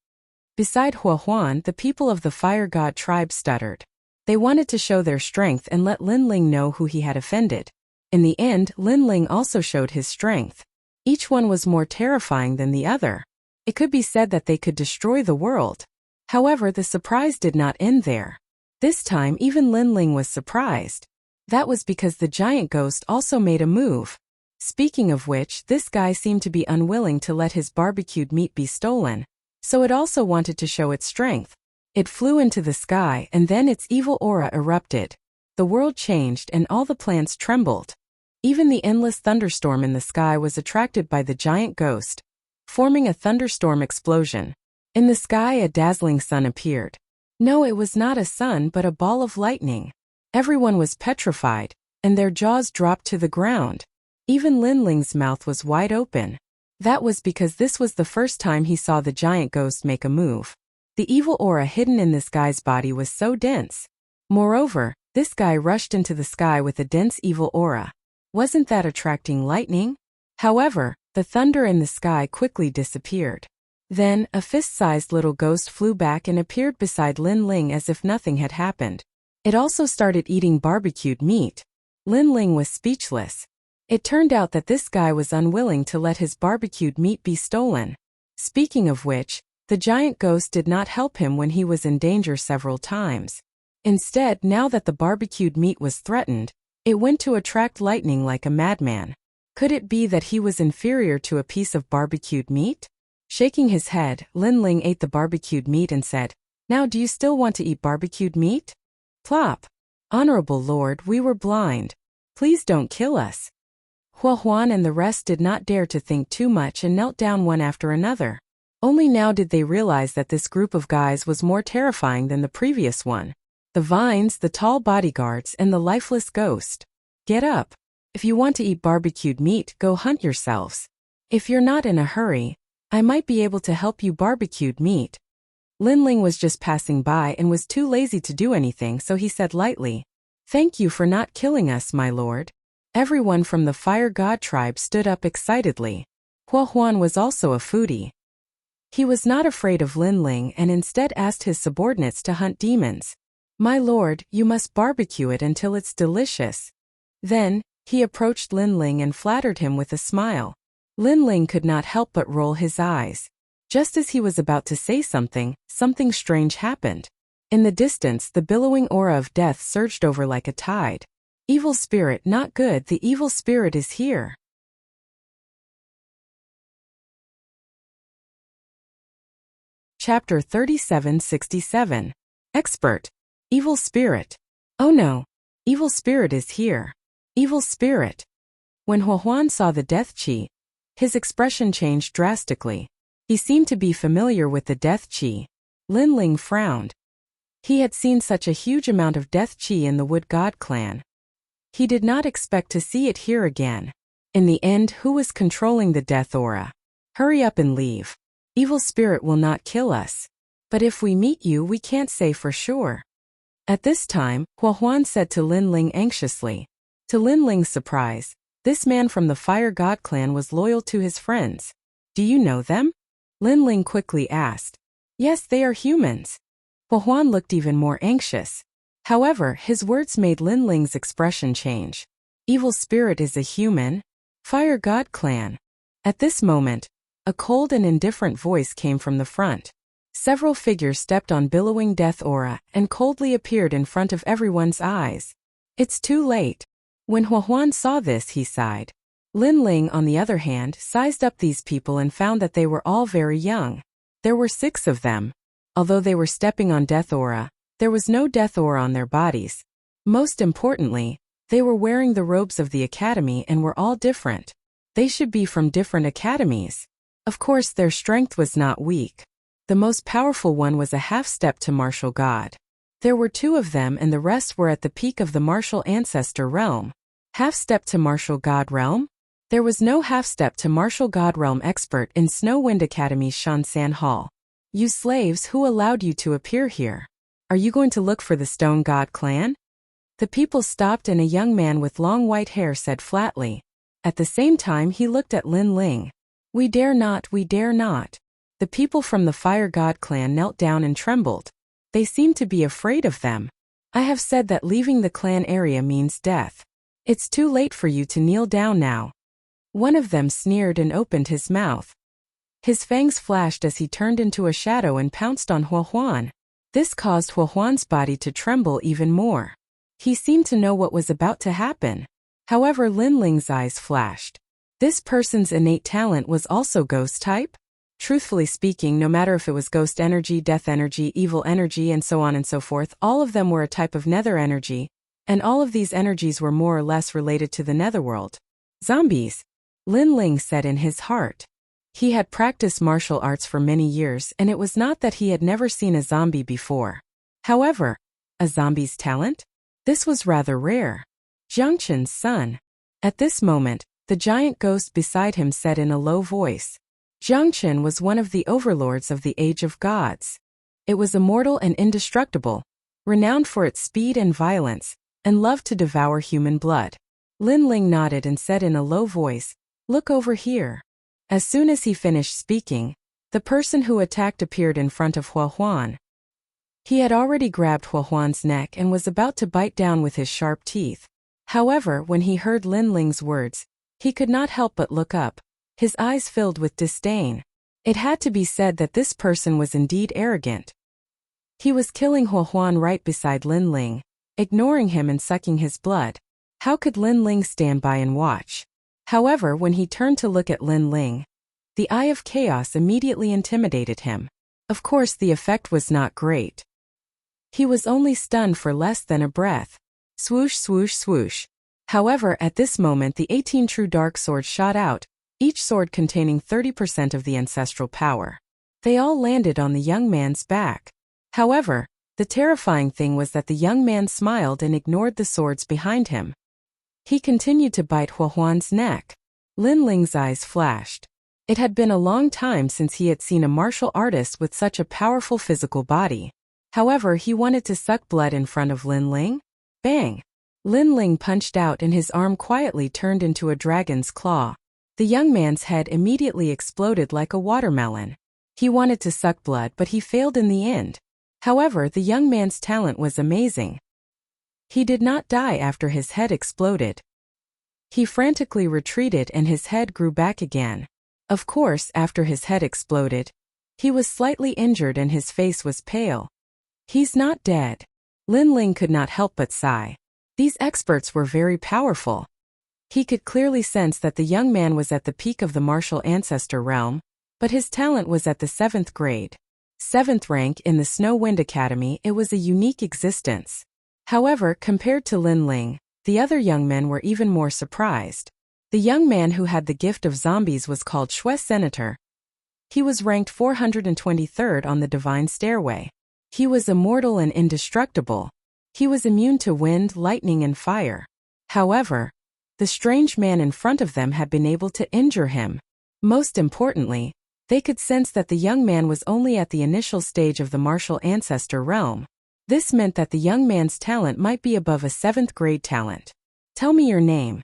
Beside Huan, the people of the fire god tribe stuttered. They wanted to show their strength and let Lin Ling know who he had offended. In the end, Lin Ling also showed his strength. Each one was more terrifying than the other. It could be said that they could destroy the world. However, the surprise did not end there. This time, even Lin Ling was surprised. That was because the giant ghost also made a move. Speaking of which, this guy seemed to be unwilling to let his barbecued meat be stolen, so it also wanted to show its strength. It flew into the sky and then its evil aura erupted. The world changed and all the plants trembled. Even the endless thunderstorm in the sky was attracted by the giant ghost, forming a thunderstorm explosion. In the sky a dazzling sun appeared. No, it was not a sun but a ball of lightning. Everyone was petrified, and their jaws dropped to the ground. Even Lin Ling's mouth was wide open. That was because this was the first time he saw the giant ghost make a move. The evil aura hidden in this guy's body was so dense. Moreover, this guy rushed into the sky with a dense evil aura. Wasn't that attracting lightning? However, the thunder in the sky quickly disappeared. Then, a fist-sized little ghost flew back and appeared beside Lin Ling as if nothing had happened. It also started eating barbecued meat. Lin Ling was speechless. It turned out that this guy was unwilling to let his barbecued meat be stolen. Speaking of which, the giant ghost did not help him when he was in danger several times. Instead, now that the barbecued meat was threatened, it went to attract lightning like a madman. Could it be that he was inferior to a piece of barbecued meat? Shaking his head, Lin Ling ate the barbecued meat and said, "Now do you still want to eat barbecued meat?" Plop. "Honorable Lord, we were blind. Please don't kill us." Hua Huan and the rest did not dare to think too much and knelt down one after another. Only now did they realize that this group of guys was more terrifying than the previous one. The vines, the tall bodyguards, and the lifeless ghost. Get up. If you want to eat barbecued meat, go hunt yourselves. If you're not in a hurry, I might be able to help you barbecued meat. Lin Ling was just passing by and was too lazy to do anything, so he said lightly, "Thank you for not killing us, my lord." Everyone from the Fire God tribe stood up excitedly. Hua Huan was also a foodie. He was not afraid of Lin Ling and instead asked his subordinates to hunt demons. "My lord, you must barbecue it until it's delicious." Then, he approached Lin Ling and flattered him with a smile. Lin Ling could not help but roll his eyes. Just as he was about to say something, something strange happened. In the distance, the billowing aura of death surged over like a tide. "Evil spirit, not good, the evil spirit is here." Chapter 3767. Expert. Evil spirit. Oh no. Evil spirit is here. Evil spirit. When Hua Huan saw the death chi, his expression changed drastically. He seemed to be familiar with the death chi. Lin Ling frowned. He had seen such a huge amount of death chi in the Wood God clan. He did not expect to see it here again. In the end, who was controlling the death aura? Hurry up and leave. Evil spirit will not kill us. But if we meet you, we can't say for sure. At this time, Hua Huan said to Lin Ling anxiously. To Lin Ling's surprise, this man from the Fire God clan was loyal to his friends. "Do you know them?" Lin Ling quickly asked. "Yes, they are humans." Hua Huan looked even more anxious. However, his words made Lin Ling's expression change. Evil spirit is a human? Fire God clan. At this moment, a cold and indifferent voice came from the front. Several figures stepped on billowing death aura and coldly appeared in front of everyone's eyes. It's too late. When Hua Huan saw this, he sighed. Lin Ling, on the other hand, sized up these people and found that they were all very young. There were 6 of them. Although they were stepping on death aura, there was no death aura on their bodies. Most importantly, they were wearing the robes of the academy and were all different. They should be from different academies. Of course, their strength was not weak. The most powerful one was a half-step to martial god. There were 2 of them and the rest were at the peak of the martial ancestor realm. Half-step to martial god realm? There was no half-step to martial god realm expert in Snow Wind Academy's Shansan Hall. You slaves, who allowed you to appear here? Are you going to look for the Stone God clan? The people stopped and a young man with long white hair said flatly. At the same time he looked at Lin Ling. We dare not, we dare not. The people from the Fire God clan knelt down and trembled. They seemed to be afraid of them. I have said that leaving the clan area means death. It's too late for you to kneel down now. One of them sneered and opened his mouth. His fangs flashed as he turned into a shadow and pounced on Hua Huan. This caused Hua Huan's body to tremble even more. He seemed to know what was about to happen. However, Lin Ling's eyes flashed. This person's innate talent was also ghost type? Truthfully speaking, no matter if it was ghost energy, death energy, evil energy, and so on and so forth, all of them were a type of nether energy, and all of these energies were more or less related to the netherworld. Zombies, Lin Ling said in his heart. He had practiced martial arts for many years, and it was not that he had never seen a zombie before. However, a zombie's talent? This was rather rare. Jiang Chen's son. At this moment, the giant ghost beside him said in a low voice. Jiang Chen was one of the overlords of the Age of Gods. It was immortal and indestructible, renowned for its speed and violence, and loved to devour human blood. Lin Ling nodded and said in a low voice, "Look over here." As soon as he finished speaking, the person who attacked appeared in front of Hua Huan. He had already grabbed Hua Huan's neck and was about to bite down with his sharp teeth. However, when he heard Lin Ling's words, he could not help but look up, his eyes filled with disdain. It had to be said that this person was indeed arrogant. He was killing Hua Huan right beside Lin Ling, ignoring him and sucking his blood. How could Lin Ling stand by and watch? However, when he turned to look at Lin Ling, the Eye of Chaos immediately intimidated him. Of course, the effect was not great. He was only stunned for less than a breath. Swoosh, swoosh, swoosh. However, at this moment the 18 true dark swords shot out, each sword containing 30% of the ancestral power. They all landed on the young man's back. However, the terrifying thing was that the young man smiled and ignored the swords behind him. He continued to bite Hua Huan's neck. Lin Ling's eyes flashed. It had been a long time since he had seen a martial artist with such a powerful physical body. However, he wanted to suck blood in front of Lin Ling. Bang! Lin Ling punched out and his arm quietly turned into a dragon's claw. The young man's head immediately exploded like a watermelon. He wanted to suck blood, but he failed in the end. However, the young man's talent was amazing. He did not die after his head exploded. He frantically retreated and his head grew back again. Of course, after his head exploded, he was slightly injured and his face was pale. He's not dead. Lin Ling could not help but sigh. These experts were very powerful. He could clearly sense that the young man was at the peak of the martial ancestor realm, but his talent was at the 7th grade. 7th rank in the Snow Wind Academy. It was a unique existence. However, compared to Lin Ling, the other young men were even more surprised. The young man who had the gift of zombies was called Shui Senator. He was ranked 423rd on the Divine Stairway. He was immortal and indestructible. He was immune to wind, lightning, and fire. However, the strange man in front of them had been able to injure him. Most importantly, they could sense that the young man was only at the initial stage of the martial ancestor realm. This meant that the young man's talent might be above a 7th grade talent. "Tell me your name."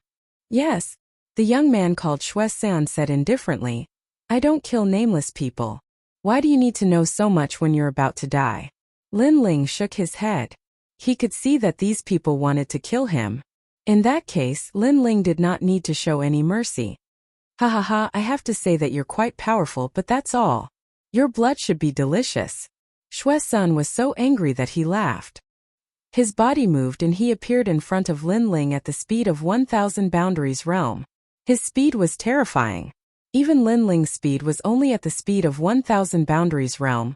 "Yes," the young man called Shui San said indifferently. "I don't kill nameless people. Why do you need to know so much when you're about to die?" Lin Ling shook his head. He could see that these people wanted to kill him. In that case, Lin Ling did not need to show any mercy. "Ha ha ha, I have to say that you're quite powerful, but that's all. Your blood should be delicious." Shui San was so angry that he laughed. His body moved and he appeared in front of Lin Ling at the speed of 1,000 boundaries realm. His speed was terrifying. Even Lin Ling's speed was only at the speed of 1,000 boundaries realm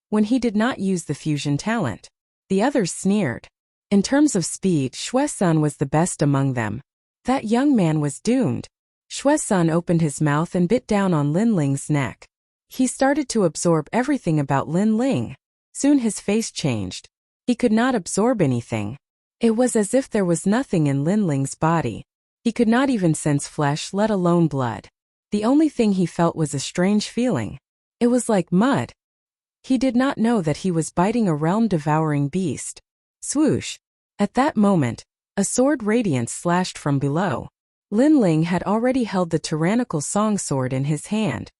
when he did not use the fusion talent. The others sneered. In terms of speed, Shui San was the best among them. That young man was doomed. Shui San opened his mouth and bit down on Lin Ling's neck. He started to absorb everything about Lin Ling. Soon his face changed. He could not absorb anything. It was as if there was nothing in Lin Ling's body. He could not even sense flesh, let alone blood. The only thing he felt was a strange feeling. It was like mud. He did not know that he was biting a realm-devouring beast. Swoosh! At that moment, a sword radiance slashed from below. Lin Ling had already held the tyrannical song sword in his hand.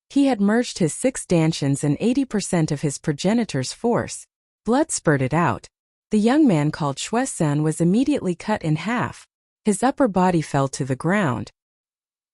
He had merged his 6 dantians and 80% of his progenitor's force. Blood spurted out. The young man called Shui San was immediately cut in half. His upper body fell to the ground.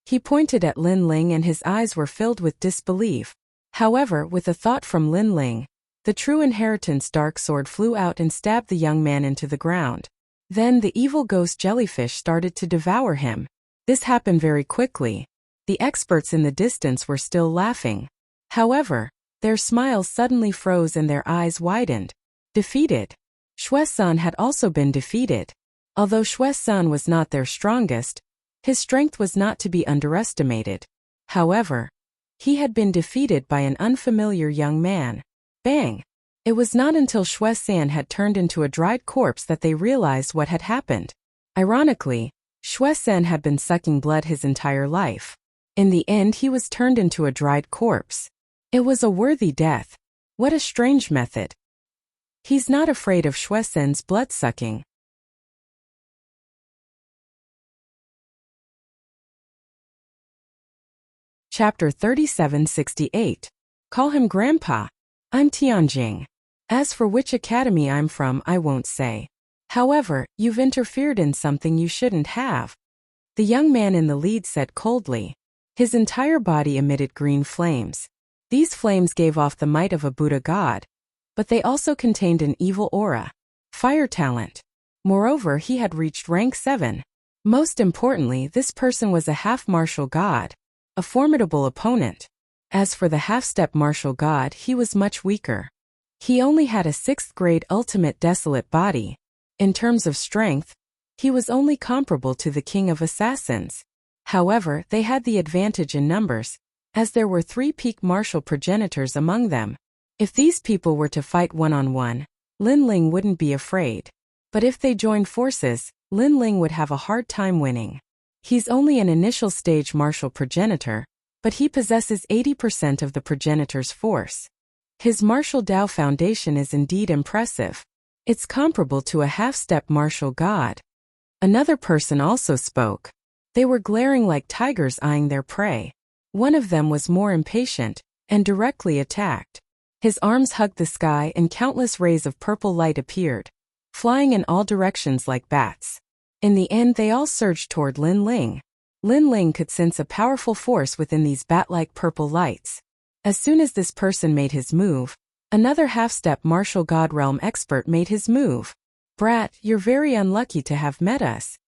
He pointed at Lin Ling and his eyes were filled with disbelief. However, with a thought from Lin Ling, the true inheritance dark sword flew out and stabbed the young man into the ground. Then the evil ghost jellyfish started to devour him. This happened very quickly. The experts in the distance were still laughing. However, their smiles suddenly froze and their eyes widened. Defeated. Shui-san had also been defeated. Although Shui-san was not their strongest, his strength was not to be underestimated. However, he had been defeated by an unfamiliar young man. Bang! It was not until Shui-san had turned into a dried corpse that they realized what had happened. Ironically, Shui-san had been sucking blood his entire life. In the end, he was turned into a dried corpse. It was a worthy death. What a strange method. He's not afraid of Shui-san's blood-sucking. Chapter 3768. Call him Grandpa. I'm Tianjing. As for which academy I'm from, I won't say. However, you've interfered in something you shouldn't have. The young man in the lead said coldly. His entire body emitted green flames. These flames gave off the might of a Buddha god, but they also contained an evil aura. Fire talent. Moreover, he had reached rank 7. Most importantly, this person was a half-martial god, a formidable opponent. As for the half-step martial god, he was much weaker. He only had a 6th grade ultimate desolate body. In terms of strength, he was only comparable to the king of assassins. However, they had the advantage in numbers, as there were 3 peak martial progenitors among them. If these people were to fight one-on-one, Lin Ling wouldn't be afraid. But if they joined forces, Lin Ling would have a hard time winning. He's only an initial stage martial progenitor, but he possesses 80% of the progenitor's force. His martial Dao foundation is indeed impressive. It's comparable to a half-step martial god. Another person also spoke. They were glaring like tigers eyeing their prey. One of them was more impatient, and directly attacked. His arms hugged the sky and countless rays of purple light appeared, flying in all directions like bats. In the end, they all surged toward Lin Ling. Lin Ling could sense a powerful force within these bat-like purple lights. As soon as this person made his move, another half-step martial god realm expert made his move. Brat, you're very unlucky to have met us.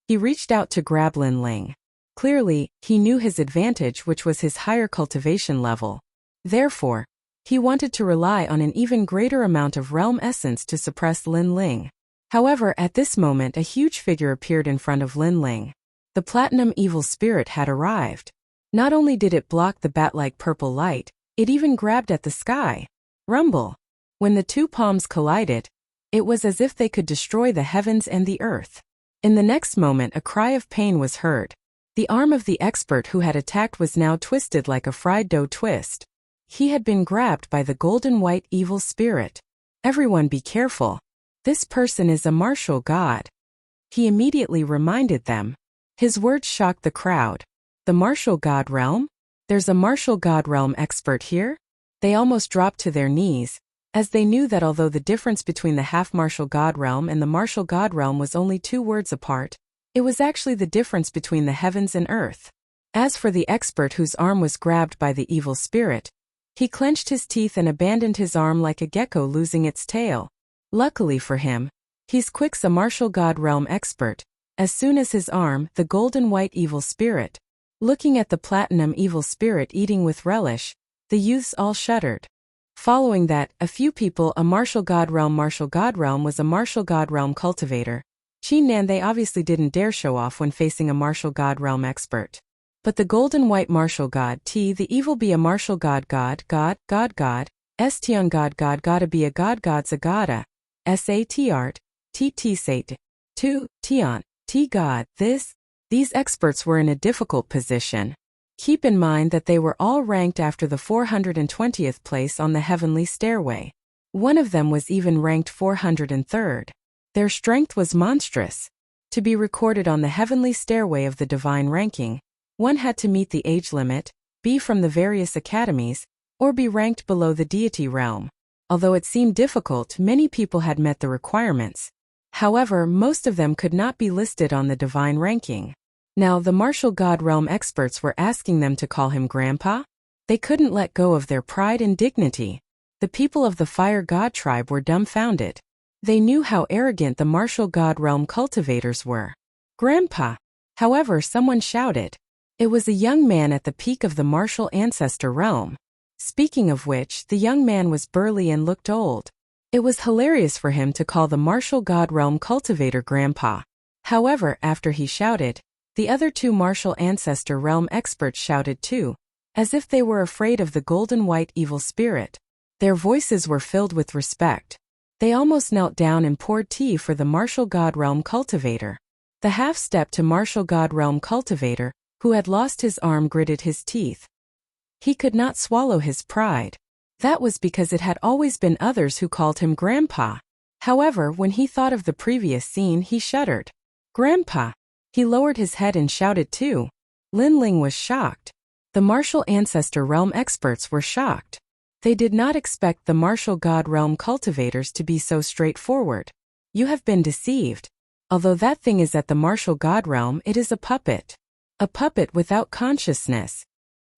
He reached out to grab Lin Ling. Clearly, he knew his advantage, which was his higher cultivation level. Therefore, he wanted to rely on an even greater amount of realm essence to suppress Lin Ling. However, at this moment a huge figure appeared in front of Lin Ling. The platinum evil spirit had arrived. Not only did it block the bat-like purple light, it even grabbed at the sky. Rumble. When the two palms collided, it was as if they could destroy the heavens and the earth. In the next moment a cry of pain was heard. The arm of the expert who had attacked was now twisted like a fried dough twist. He had been grabbed by the golden white evil spirit. Everyone be careful. This person is a martial god. He immediately reminded them. His words shocked the crowd. The martial god realm? There's a martial god realm expert here? They almost dropped to their knees, as they knew that although the difference between the half-martial god realm and the martial god realm was only 2 words apart, it was actually the difference between the heavens and earth. As for the expert whose arm was grabbed by the evil spirit, he clenched his teeth and abandoned his arm like a gecko losing its tail. Luckily for him, he's Quick's a martial god realm expert. As soon as his arm, the golden white evil spirit, looking at the platinum evil spirit eating with relish, the youths all shuddered. Following that, a few people, a martial god realm was a martial god realm cultivator. Qin Nan they obviously didn't dare show off when facing a martial god realm expert. But the golden white martial god T the evil be a martial god Estion god gotta be a god zagata, Sat art, T sate, 2, Tian, T god, these experts were in a difficult position. Keep in mind that they were all ranked after the 420th place on the heavenly stairway. One of them was even ranked 403rd. Their strength was monstrous. To be recorded on the heavenly stairway of the divine ranking, one had to meet the age limit, be from the various academies, or be ranked below the deity realm. Although it seemed difficult, many people had met the requirements. However, most of them could not be listed on the divine ranking. Now, the martial god realm experts were asking them to call him Grandpa? They couldn't let go of their pride and dignity. The people of the fire god tribe were dumbfounded. They knew how arrogant the martial god realm cultivators were. Grandpa! However, someone shouted. It was a young man at the peak of the martial ancestor realm. Speaking of which, the young man was burly and looked old. It was hilarious for him to call the martial god realm cultivator grandpa. However, after he shouted, the other two martial ancestor realm experts shouted too, as if they were afraid of the golden white evil spirit. Their voices were filled with respect. They almost knelt down and poured tea for the martial god realm cultivator. The half-step to martial god realm cultivator, who had lost his arm, gritted his teeth. He could not swallow his pride. That was because it had always been others who called him grandpa. However, when he thought of the previous scene, he shuddered. Grandpa! He lowered his head and shouted too. Lin Ling was shocked. The martial ancestor realm experts were shocked. They did not expect the martial god realm cultivators to be so straightforward. You have been deceived. Although that thing is at the martial god realm, it is a puppet. A puppet without consciousness.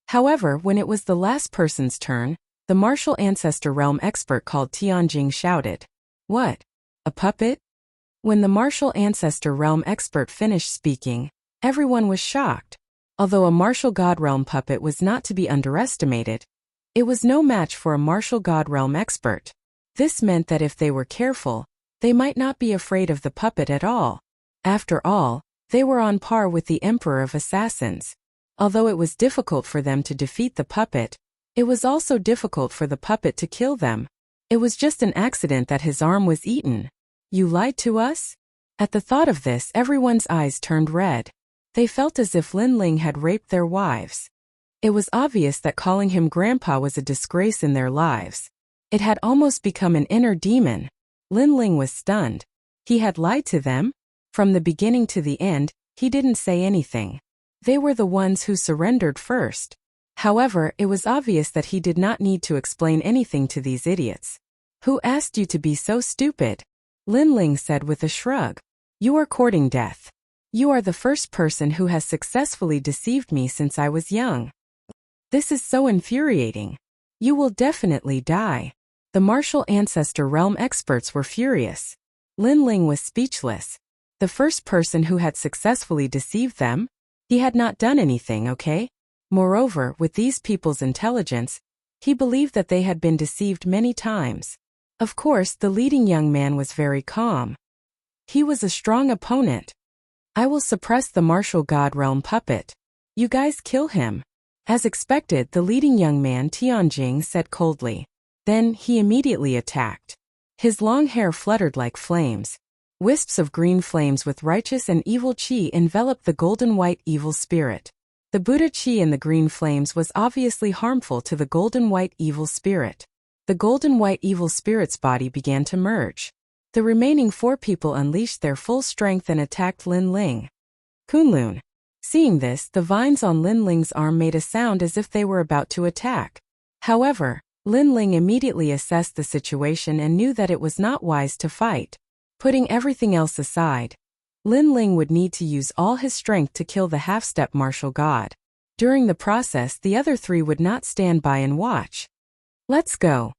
However, when it was the last person's turn, the martial ancestor realm expert called Tianjing shouted. What? A puppet? When the martial ancestor realm expert finished speaking, everyone was shocked. Although a martial god realm puppet was not to be underestimated, it was no match for a martial god realm expert. This meant that if they were careful, they might not be afraid of the puppet at all. After all, they were on par with the Emperor of Assassins. Although it was difficult for them to defeat the puppet, it was also difficult for the puppet to kill them. It was just an accident that his arm was eaten. You lied to us? At the thought of this, everyone's eyes turned red. They felt as if Lin Ling had raped their wives. It was obvious that calling him grandpa was a disgrace in their lives. It had almost become an inner demon. Lin Ling was stunned. He had lied to them? From the beginning to the end, he didn't say anything. They were the ones who surrendered first. However, it was obvious that he did not need to explain anything to these idiots. Who asked you to be so stupid? Lin Ling said with a shrug. You are courting death. You are the first person who has successfully deceived me since I was young. This is so infuriating. You will definitely die. The martial ancestor realm experts were furious. Lin Ling was speechless. The first person who had successfully deceived them? He had not done anything, okay? Moreover, with these people's intelligence, he believed that they had been deceived many times. Of course, the leading young man was very calm. He was a strong opponent. I will suppress the martial god realm puppet. You guys kill him. As expected, the leading young man Tianjing said coldly. Then, he immediately attacked. His long hair fluttered like flames. Wisps of green flames with righteous and evil chi enveloped the golden white evil spirit. The Buddha chi in the green flames was obviously harmful to the golden white evil spirit. The golden white evil spirit's body began to merge. The remaining four people unleashed their full strength and attacked Lin Ling. Kunlun. Seeing this, the vines on Lin Ling's arm made a sound as if they were about to attack. However, Lin Ling immediately assessed the situation and knew that it was not wise to fight. Putting everything else aside, Lin Ling would need to use all his strength to kill the half-step martial god. During the process, the other three would not stand by and watch. Let's go.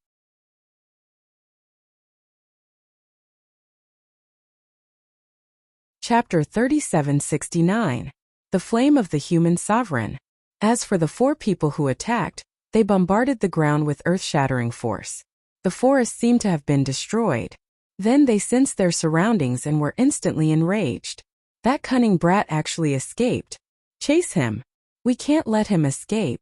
Chapter 3769. The Flame of the Human Sovereign. As for the four people who attacked, they bombarded the ground with earth-shattering force. The forest seemed to have been destroyed. Then they sensed their surroundings and were instantly enraged. That cunning brat actually escaped. Chase him. We can't let him escape.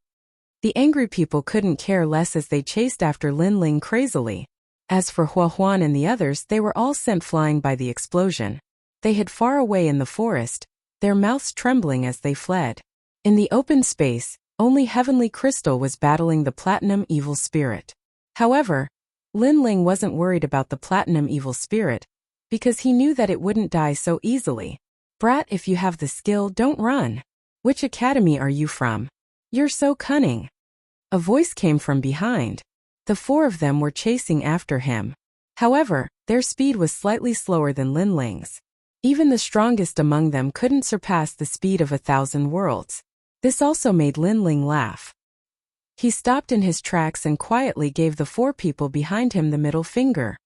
The angry people couldn't care less as they chased after Lin Ling crazily. As for Hua Huan and the others, they were all sent flying by the explosion. They hid far away in the forest, their mouths trembling as they fled. In the open space, only Heavenly Crystal was battling the Platinum Evil Spirit. However, Lin Ling wasn't worried about the Platinum Evil Spirit, because he knew that it wouldn't die so easily. Brat, if you have the skill, don't run. Which academy are you from? You're so cunning. A voice came from behind. The four of them were chasing after him. However, their speed was slightly slower than Lin Ling's. Even the strongest among them couldn't surpass the speed of 1,000 worlds. This also made Lin Ling laugh. He stopped in his tracks and quietly gave the four people behind him the middle finger.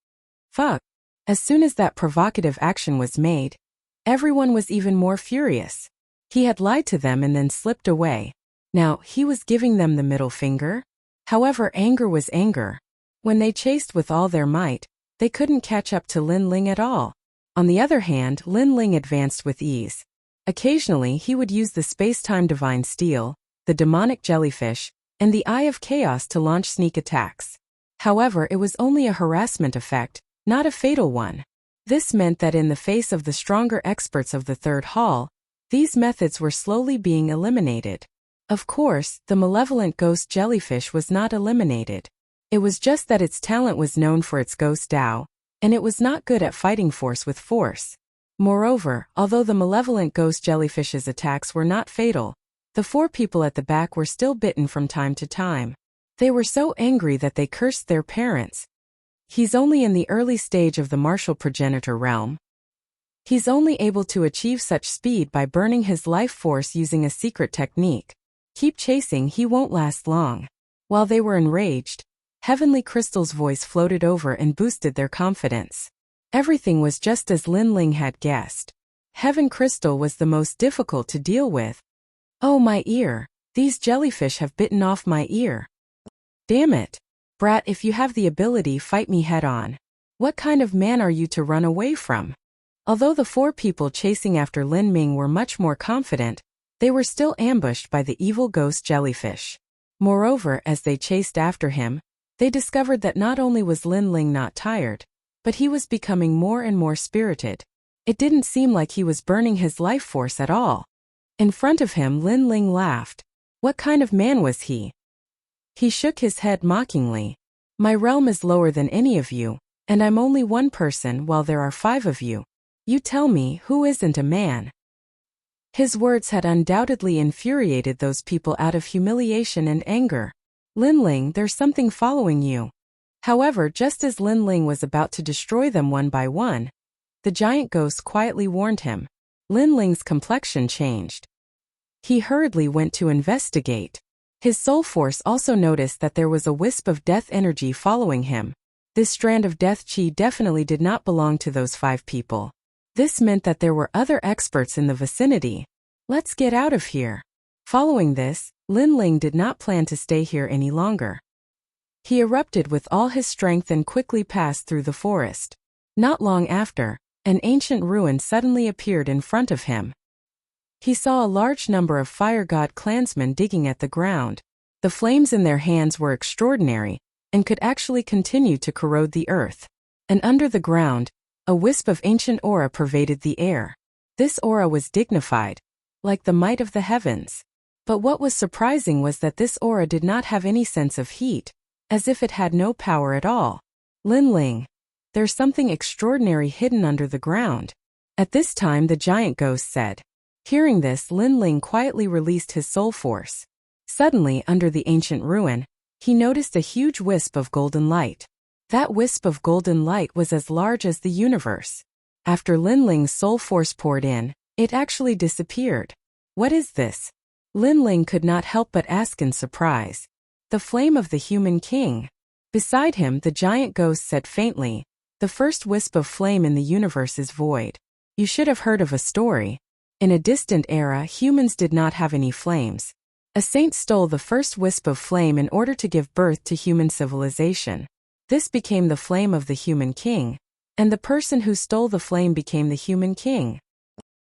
Fuck. As soon as that provocative action was made, everyone was even more furious. He had lied to them and then slipped away. Now, he was giving them the middle finger? However, anger was anger. When they chased with all their might, they couldn't catch up to Lin Ling at all. On the other hand, Lin Ling advanced with ease. Occasionally, he would use the space-time divine steel, the demonic jellyfish, and the Eye of Chaos to launch sneak attacks. However, it was only a harassment effect, not a fatal one. This meant that in the face of the stronger experts of the third hall, these methods were slowly being eliminated. Of course, the malevolent ghost jellyfish was not eliminated. It was just that its talent was known for its ghost Tao, and it was not good at fighting force with force. Moreover, although the malevolent ghost jellyfish's attacks were not fatal, the 4 people at the back were still bitten from time to time. They were so angry that they cursed their parents. He's only in the early stage of the martial progenitor realm. He's only able to achieve such speed by burning his life force using a secret technique. Keep chasing, he won't last long. While they were enraged, Heavenly Crystal's voice floated over and boosted their confidence. Everything was just as Lin Ling had guessed. Heaven Crystal was the most difficult to deal with. Oh, my ear. These jellyfish have bitten off my ear. Damn it. Brat, if you have the ability, fight me head on. What kind of man are you to run away from? Although the 4 people chasing after Lin Ming were much more confident, they were still ambushed by the evil ghost jellyfish. Moreover, as they chased after him, they discovered that not only was Lin Ling not tired, but he was becoming more and more spirited. It didn't seem like he was burning his life force at all. In front of him, Lin Ling laughed. What kind of man was he? He shook his head mockingly. My realm is lower than any of you, and I'm only one person while there are 5 of you. You tell me, who isn't a man? His words had undoubtedly infuriated those people out of humiliation and anger. Lin Ling, there's something following you. However, just as Lin Ling was about to destroy them one by one, the giant ghost quietly warned him. Lin Ling's complexion changed. He hurriedly went to investigate. His soul force also noticed that there was a wisp of death energy following him. This strand of death chi definitely did not belong to those 5 people. This meant that there were other experts in the vicinity. Let's get out of here. Following this, Lin Ling did not plan to stay here any longer. He erupted with all his strength and quickly passed through the forest. Not long after, an ancient ruin suddenly appeared in front of him. He saw a large number of fire god clansmen digging at the ground. The flames in their hands were extraordinary, and could actually continue to corrode the earth. And under the ground, a wisp of ancient aura pervaded the air. This aura was dignified, like the might of the heavens. But what was surprising was that this aura did not have any sense of heat, as if it had no power at all. Lin Ling, there's something extraordinary hidden under the ground. At this time the giant ghost said. Hearing this, Lin Ling quietly released his soul force. Suddenly, under the ancient ruin, he noticed a huge wisp of golden light. That wisp of golden light was as large as the universe. After Lin Ling's soul force poured in, it actually disappeared. What is this? Lin Ling could not help but ask in surprise. The flame of the human king. Beside him, the giant ghost said faintly, the first wisp of flame in the universe is void. You should have heard of a story. In a distant era, humans did not have any flames. A saint stole the first wisp of flame in order to give birth to human civilization. This became the flame of the human king, and the person who stole the flame became the human king.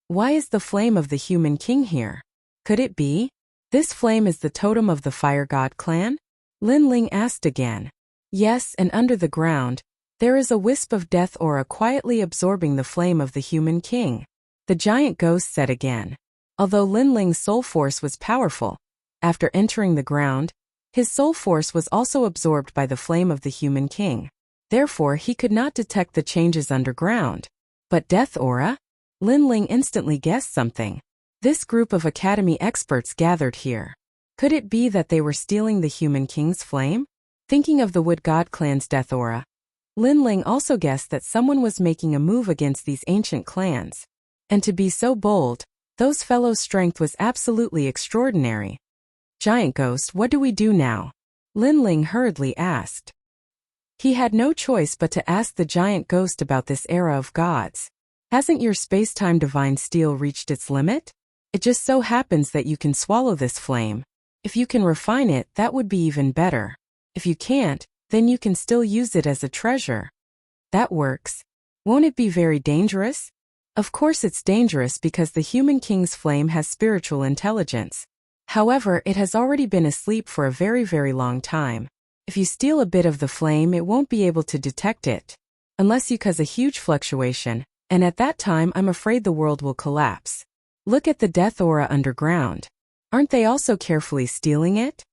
Why is the flame of the human king here? Could it be? This flame is the totem of the fire god clan? Lin Ling asked again. Yes, and under the ground, there is a wisp of death aura quietly absorbing the flame of the human king. The giant ghost said again. Although Lin Ling's soul force was powerful, after entering the ground, his soul force was also absorbed by the flame of the human king. Therefore, he could not detect the changes underground. But death aura? Lin Ling instantly guessed something. This group of academy experts gathered here. Could it be that they were stealing the human king's flame? Thinking of the Wood God clan's death aura, Lin Ling also guessed that someone was making a move against these ancient clans. And to be so bold, those fellows' strength was absolutely extraordinary. Giant Ghost, what do we do now? Lin Ling hurriedly asked. He had no choice but to ask the giant ghost about this era of gods. Hasn't your space-time divine steel reached its limit? It just so happens that you can swallow this flame. If you can refine it, that would be even better. If you can't, then you can still use it as a treasure. That works. Won't it be very dangerous? Of course it's dangerous because the human king's flame has spiritual intelligence. However, it has already been asleep for a very, very long time. If you steal a bit of the flame, it won't be able to detect it. Unless you cause a huge fluctuation, and at that time I'm afraid the world will collapse. Look at the death aura underground. Aren't they also carefully stealing it?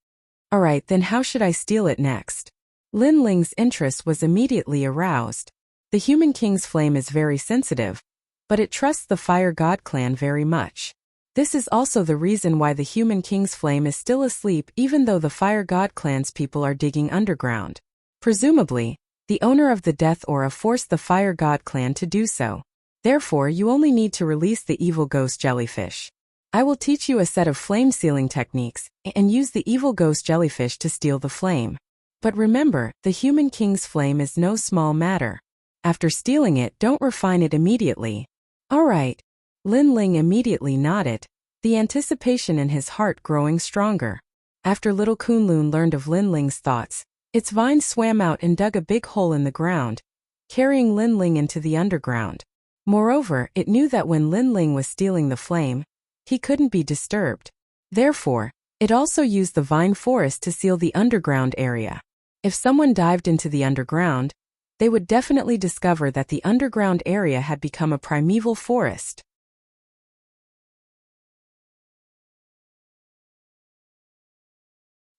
Alright, then how should I steal it next? Lin Ling's interest was immediately aroused. The human king's flame is very sensitive, but it trusts the Fire God clan very much. This is also the reason why the human king's flame is still asleep even though the Fire God clan's people are digging underground. Presumably, the owner of the death aura forced the Fire God clan to do so. Therefore, you only need to release the evil ghost jellyfish. I will teach you a set of flame sealing techniques and use the evil ghost jellyfish to steal the flame. But remember, the human king's flame is no small matter. After stealing it, don't refine it immediately. Alright. Lin Ling immediately nodded, the anticipation in his heart growing stronger. After little Kunlun learned of Lin Ling's thoughts, its vine swam out and dug a big hole in the ground, carrying Lin Ling into the underground. Moreover, it knew that when Lin Ling was stealing the flame, he couldn't be disturbed. Therefore, it also used the vine forest to seal the underground area. If someone dived into the underground, they would definitely discover that the underground area had become a primeval forest.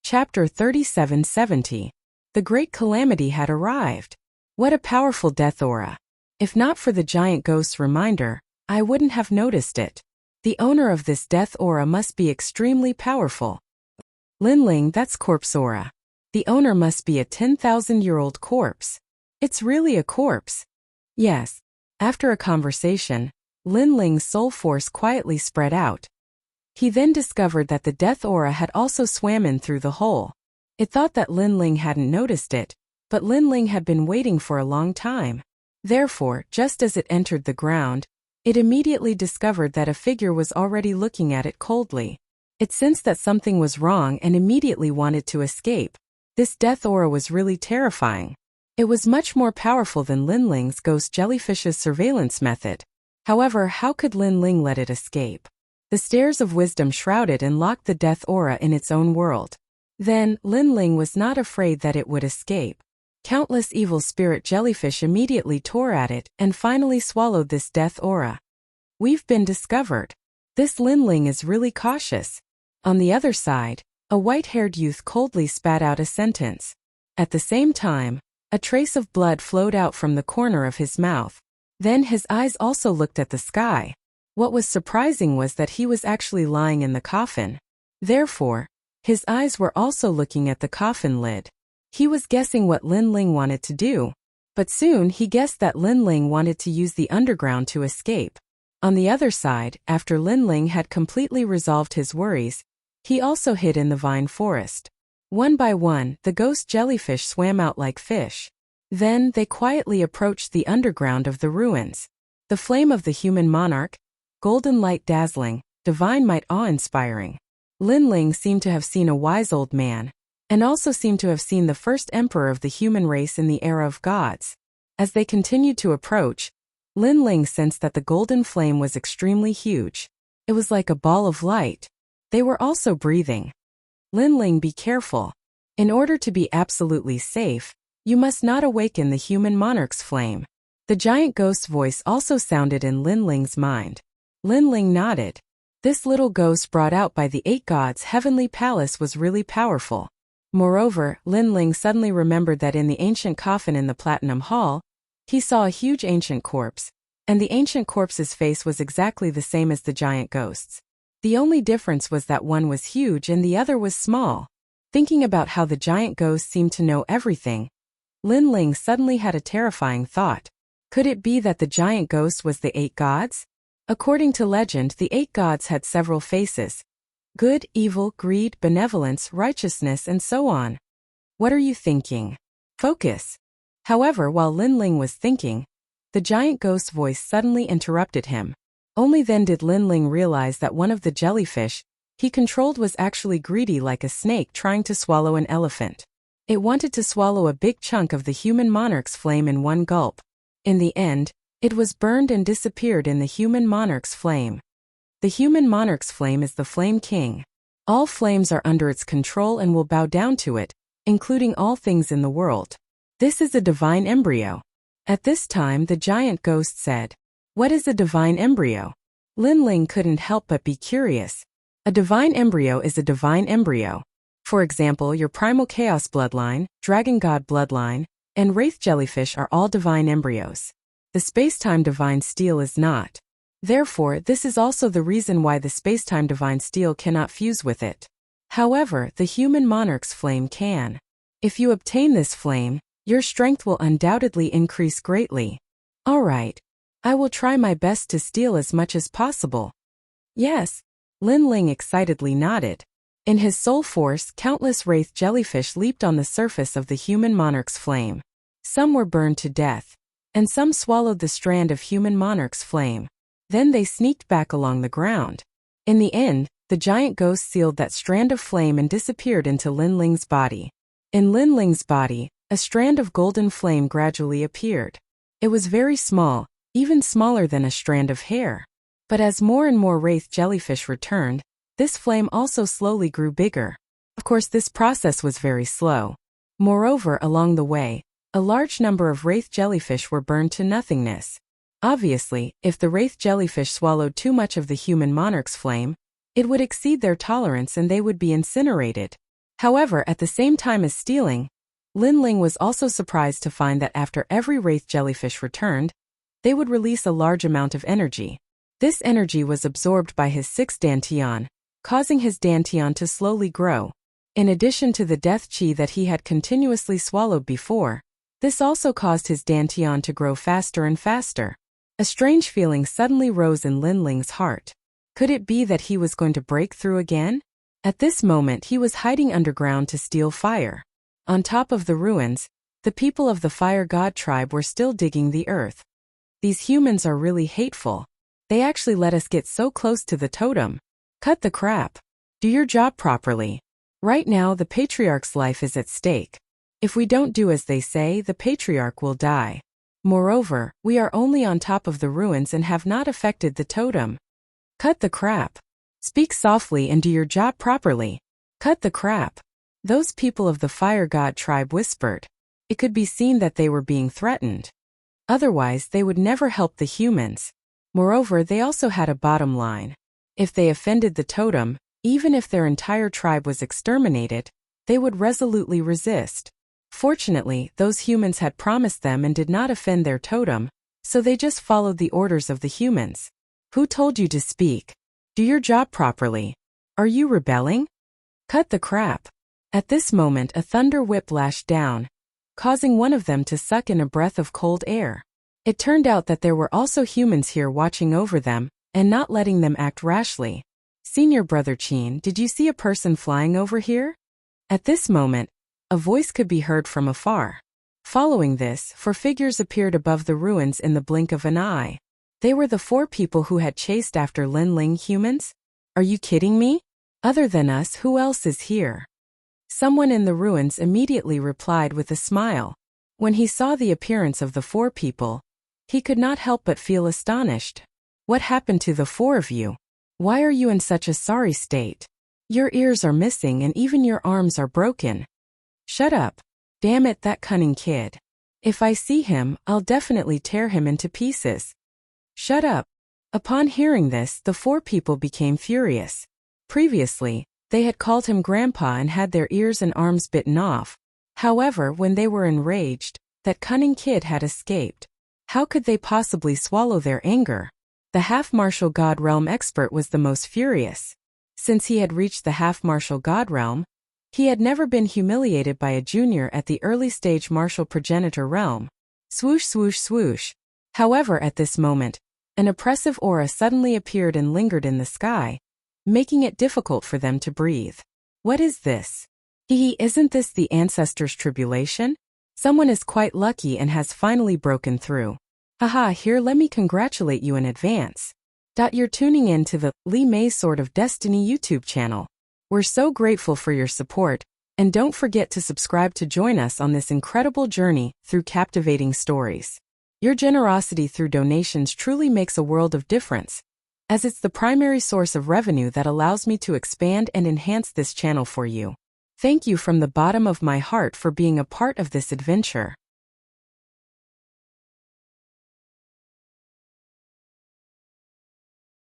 Chapter 3770. The Great Calamity had arrived. What a powerful death aura. If not for the giant ghost's reminder, I wouldn't have noticed it. The owner of this death aura must be extremely powerful. Lin Ling, that's corpse aura. The owner must be a 10,000-year-old corpse. It's really a corpse. Yes. After a conversation, Lin Ling's soul force quietly spread out. He then discovered that the death aura had also swam in through the hole. It thought that Lin Ling hadn't noticed it, but Lin Ling had been waiting for a long time. Therefore, just as it entered the ground, it immediately discovered that a figure was already looking at it coldly. It sensed that something was wrong and immediately wanted to escape. This death aura was really terrifying. It was much more powerful than Lin Ling's ghost jellyfish's surveillance method. However, how could Lin Ling let it escape? The stairs of wisdom shrouded and locked the death aura in its own world. Then, Lin Ling was not afraid that it would escape. Countless evil spirit jellyfish immediately tore at it and finally swallowed this death aura. We've been discovered. This Lin Ling is really cautious. On the other side, a white-haired youth coldly spat out a sentence. At the same time, a trace of blood flowed out from the corner of his mouth. Then his eyes also looked at the sky. What was surprising was that he was actually lying in the coffin. Therefore, his eyes were also looking at the coffin lid. He was guessing what Lin Ling wanted to do, but soon he guessed that Lin Ling wanted to use the underground to escape. On the other side, after Lin Ling had completely resolved his worries, he also hid in the vine forest. One by one, the ghost jellyfish swam out like fish. Then they quietly approached the underground of the ruins. The flame of the human monarch, golden light dazzling, divine might awe-inspiring. Lin Ling seemed to have seen a wise old man, and also seemed to have seen the first emperor of the human race in the era of gods. As they continued to approach, Lin Ling sensed that the golden flame was extremely huge. It was like a ball of light. They were also breathing. Lin Ling, be careful. In order to be absolutely safe, you must not awaken the human monarch's flame. The giant ghost's voice also sounded in Lin Ling's mind. Lin Ling nodded. This little ghost brought out by the 8 gods' heavenly palace was really powerful. Moreover, Lin Ling suddenly remembered that in the ancient coffin in the Platinum Hall, he saw a huge ancient corpse, and the ancient corpse's face was exactly the same as the giant ghost's. The only difference was that one was huge and the other was small. Thinking about how the giant ghost seemed to know everything, Lin Ling suddenly had a terrifying thought. Could it be that the giant ghost was the 8 gods? According to legend, the 8 gods had several faces. Good, evil, greed, benevolence, righteousness, and so on. What are you thinking? Focus. However, while Lin Ling was thinking, the giant ghost's voice suddenly interrupted him. Only then did Lin Ling realize that one of the jellyfish he controlled was actually greedy like a snake trying to swallow an elephant. It wanted to swallow a big chunk of the human monarch's flame in one gulp. In the end, it was burned and disappeared in the human monarch's flame. The human monarch's flame is the Flame King. All flames are under its control and will bow down to it, including all things in the world. This is a divine embryo. At this time the giant ghost said, "What is a divine embryo?" Lin Ling couldn't help but be curious. A divine embryo is a divine embryo. For example, your primal chaos bloodline, dragon god bloodline, and wraith jellyfish are all divine embryos. The spacetime divine steel is not. Therefore, this is also the reason why the spacetime divine steel cannot fuse with it. However, the human monarch's flame can. If you obtain this flame, your strength will undoubtedly increase greatly. Alright. I will try my best to steal as much as possible. Yes. Lin Ling excitedly nodded. In his soul force, countless wraith jellyfish leaped on the surface of the human monarch's flame. Some were burned to death, and some swallowed the strand of human monarch's flame. Then they sneaked back along the ground. In the end, the giant ghost sealed that strand of flame and disappeared into Lin Ling's body. In Lin Ling's body, a strand of golden flame gradually appeared. It was very small, even smaller than a strand of hair. But as more and more wraith jellyfish returned, this flame also slowly grew bigger. Of course, this process was very slow. Moreover, along the way, a large number of wraith jellyfish were burned to nothingness. Obviously, if the wraith jellyfish swallowed too much of the human monarch's flame, it would exceed their tolerance and they would be incinerated. However, at the same time as stealing, Lin Ling was also surprised to find that after every wraith jellyfish returned, they would release a large amount of energy. This energy was absorbed by his 6 dantian, causing his dantian to slowly grow. In addition to the death chi that he had continuously swallowed before, this also caused his dantian to grow faster and faster. A strange feeling suddenly rose in Lin Ling's heart. Could it be that he was going to break through again? At this moment he was hiding underground to steal fire. On top of the ruins, the people of the Fire God tribe were still digging the earth. These humans are really hateful. They actually let us get so close to the totem. Cut the crap. Do your job properly. Right now the patriarch's life is at stake. If we don't do as they say, the patriarch will die. Moreover, we are only on top of the ruins and have not affected the totem. Cut the crap. Speak softly and do your job properly. Cut the crap. Those people of the Fire God tribe whispered. It could be seen that they were being threatened. Otherwise, they would never help the humans. Moreover, they also had a bottom line. If they offended the totem, even if their entire tribe was exterminated, they would resolutely resist. Fortunately, those humans had promised them and did not offend their totem, so they just followed the orders of the humans. Who told you to speak? Do your job properly. Are you rebelling? Cut the crap. At this moment a thunder whip lashed down, causing one of them to suck in a breath of cold air. It turned out that there were also humans here watching over them, and not letting them act rashly. Senior Brother Chin, did you see a person flying over here? At this moment, a voice could be heard from afar. Following this, 4 figures appeared above the ruins in the blink of an eye. They were the 4 people who had chased after Lin Ling humans? Are you kidding me? Other than us, who else is here? Someone in the ruins immediately replied with a smile. When he saw the appearance of the 4 people, he could not help but feel astonished. What happened to the 4 of you? Why are you in such a sorry state? Your ears are missing and even your arms are broken. Shut up. Damn it, that cunning kid. If I see him, I'll definitely tear him into pieces. Shut up. Upon hearing this, the 4 people became furious. Previously, they had called him Grandpa and had their ears and arms bitten off. However, when they were enraged, that cunning kid had escaped. How could they possibly swallow their anger? The half-martial god realm expert was the most furious. Since he had reached the half-martial god realm, he had never been humiliated by a junior at the early-stage martial progenitor realm. Swoosh swoosh swoosh. However, at this moment, an oppressive aura suddenly appeared and lingered in the sky, making it difficult for them to breathe. What is this? Isn't this the ancestors' tribulation? Someone is quite lucky and has finally broken through. Haha, here, let me congratulate you in advance. You're tuning in to the Lee May's Sword of Destiny YouTube channel. We're so grateful for your support, and don't forget to subscribe to join us on this incredible journey through captivating stories. Your generosity through donations truly makes a world of difference, as it's the primary source of revenue that allows me to expand and enhance this channel for you. Thank you from the bottom of my heart for being a part of this adventure.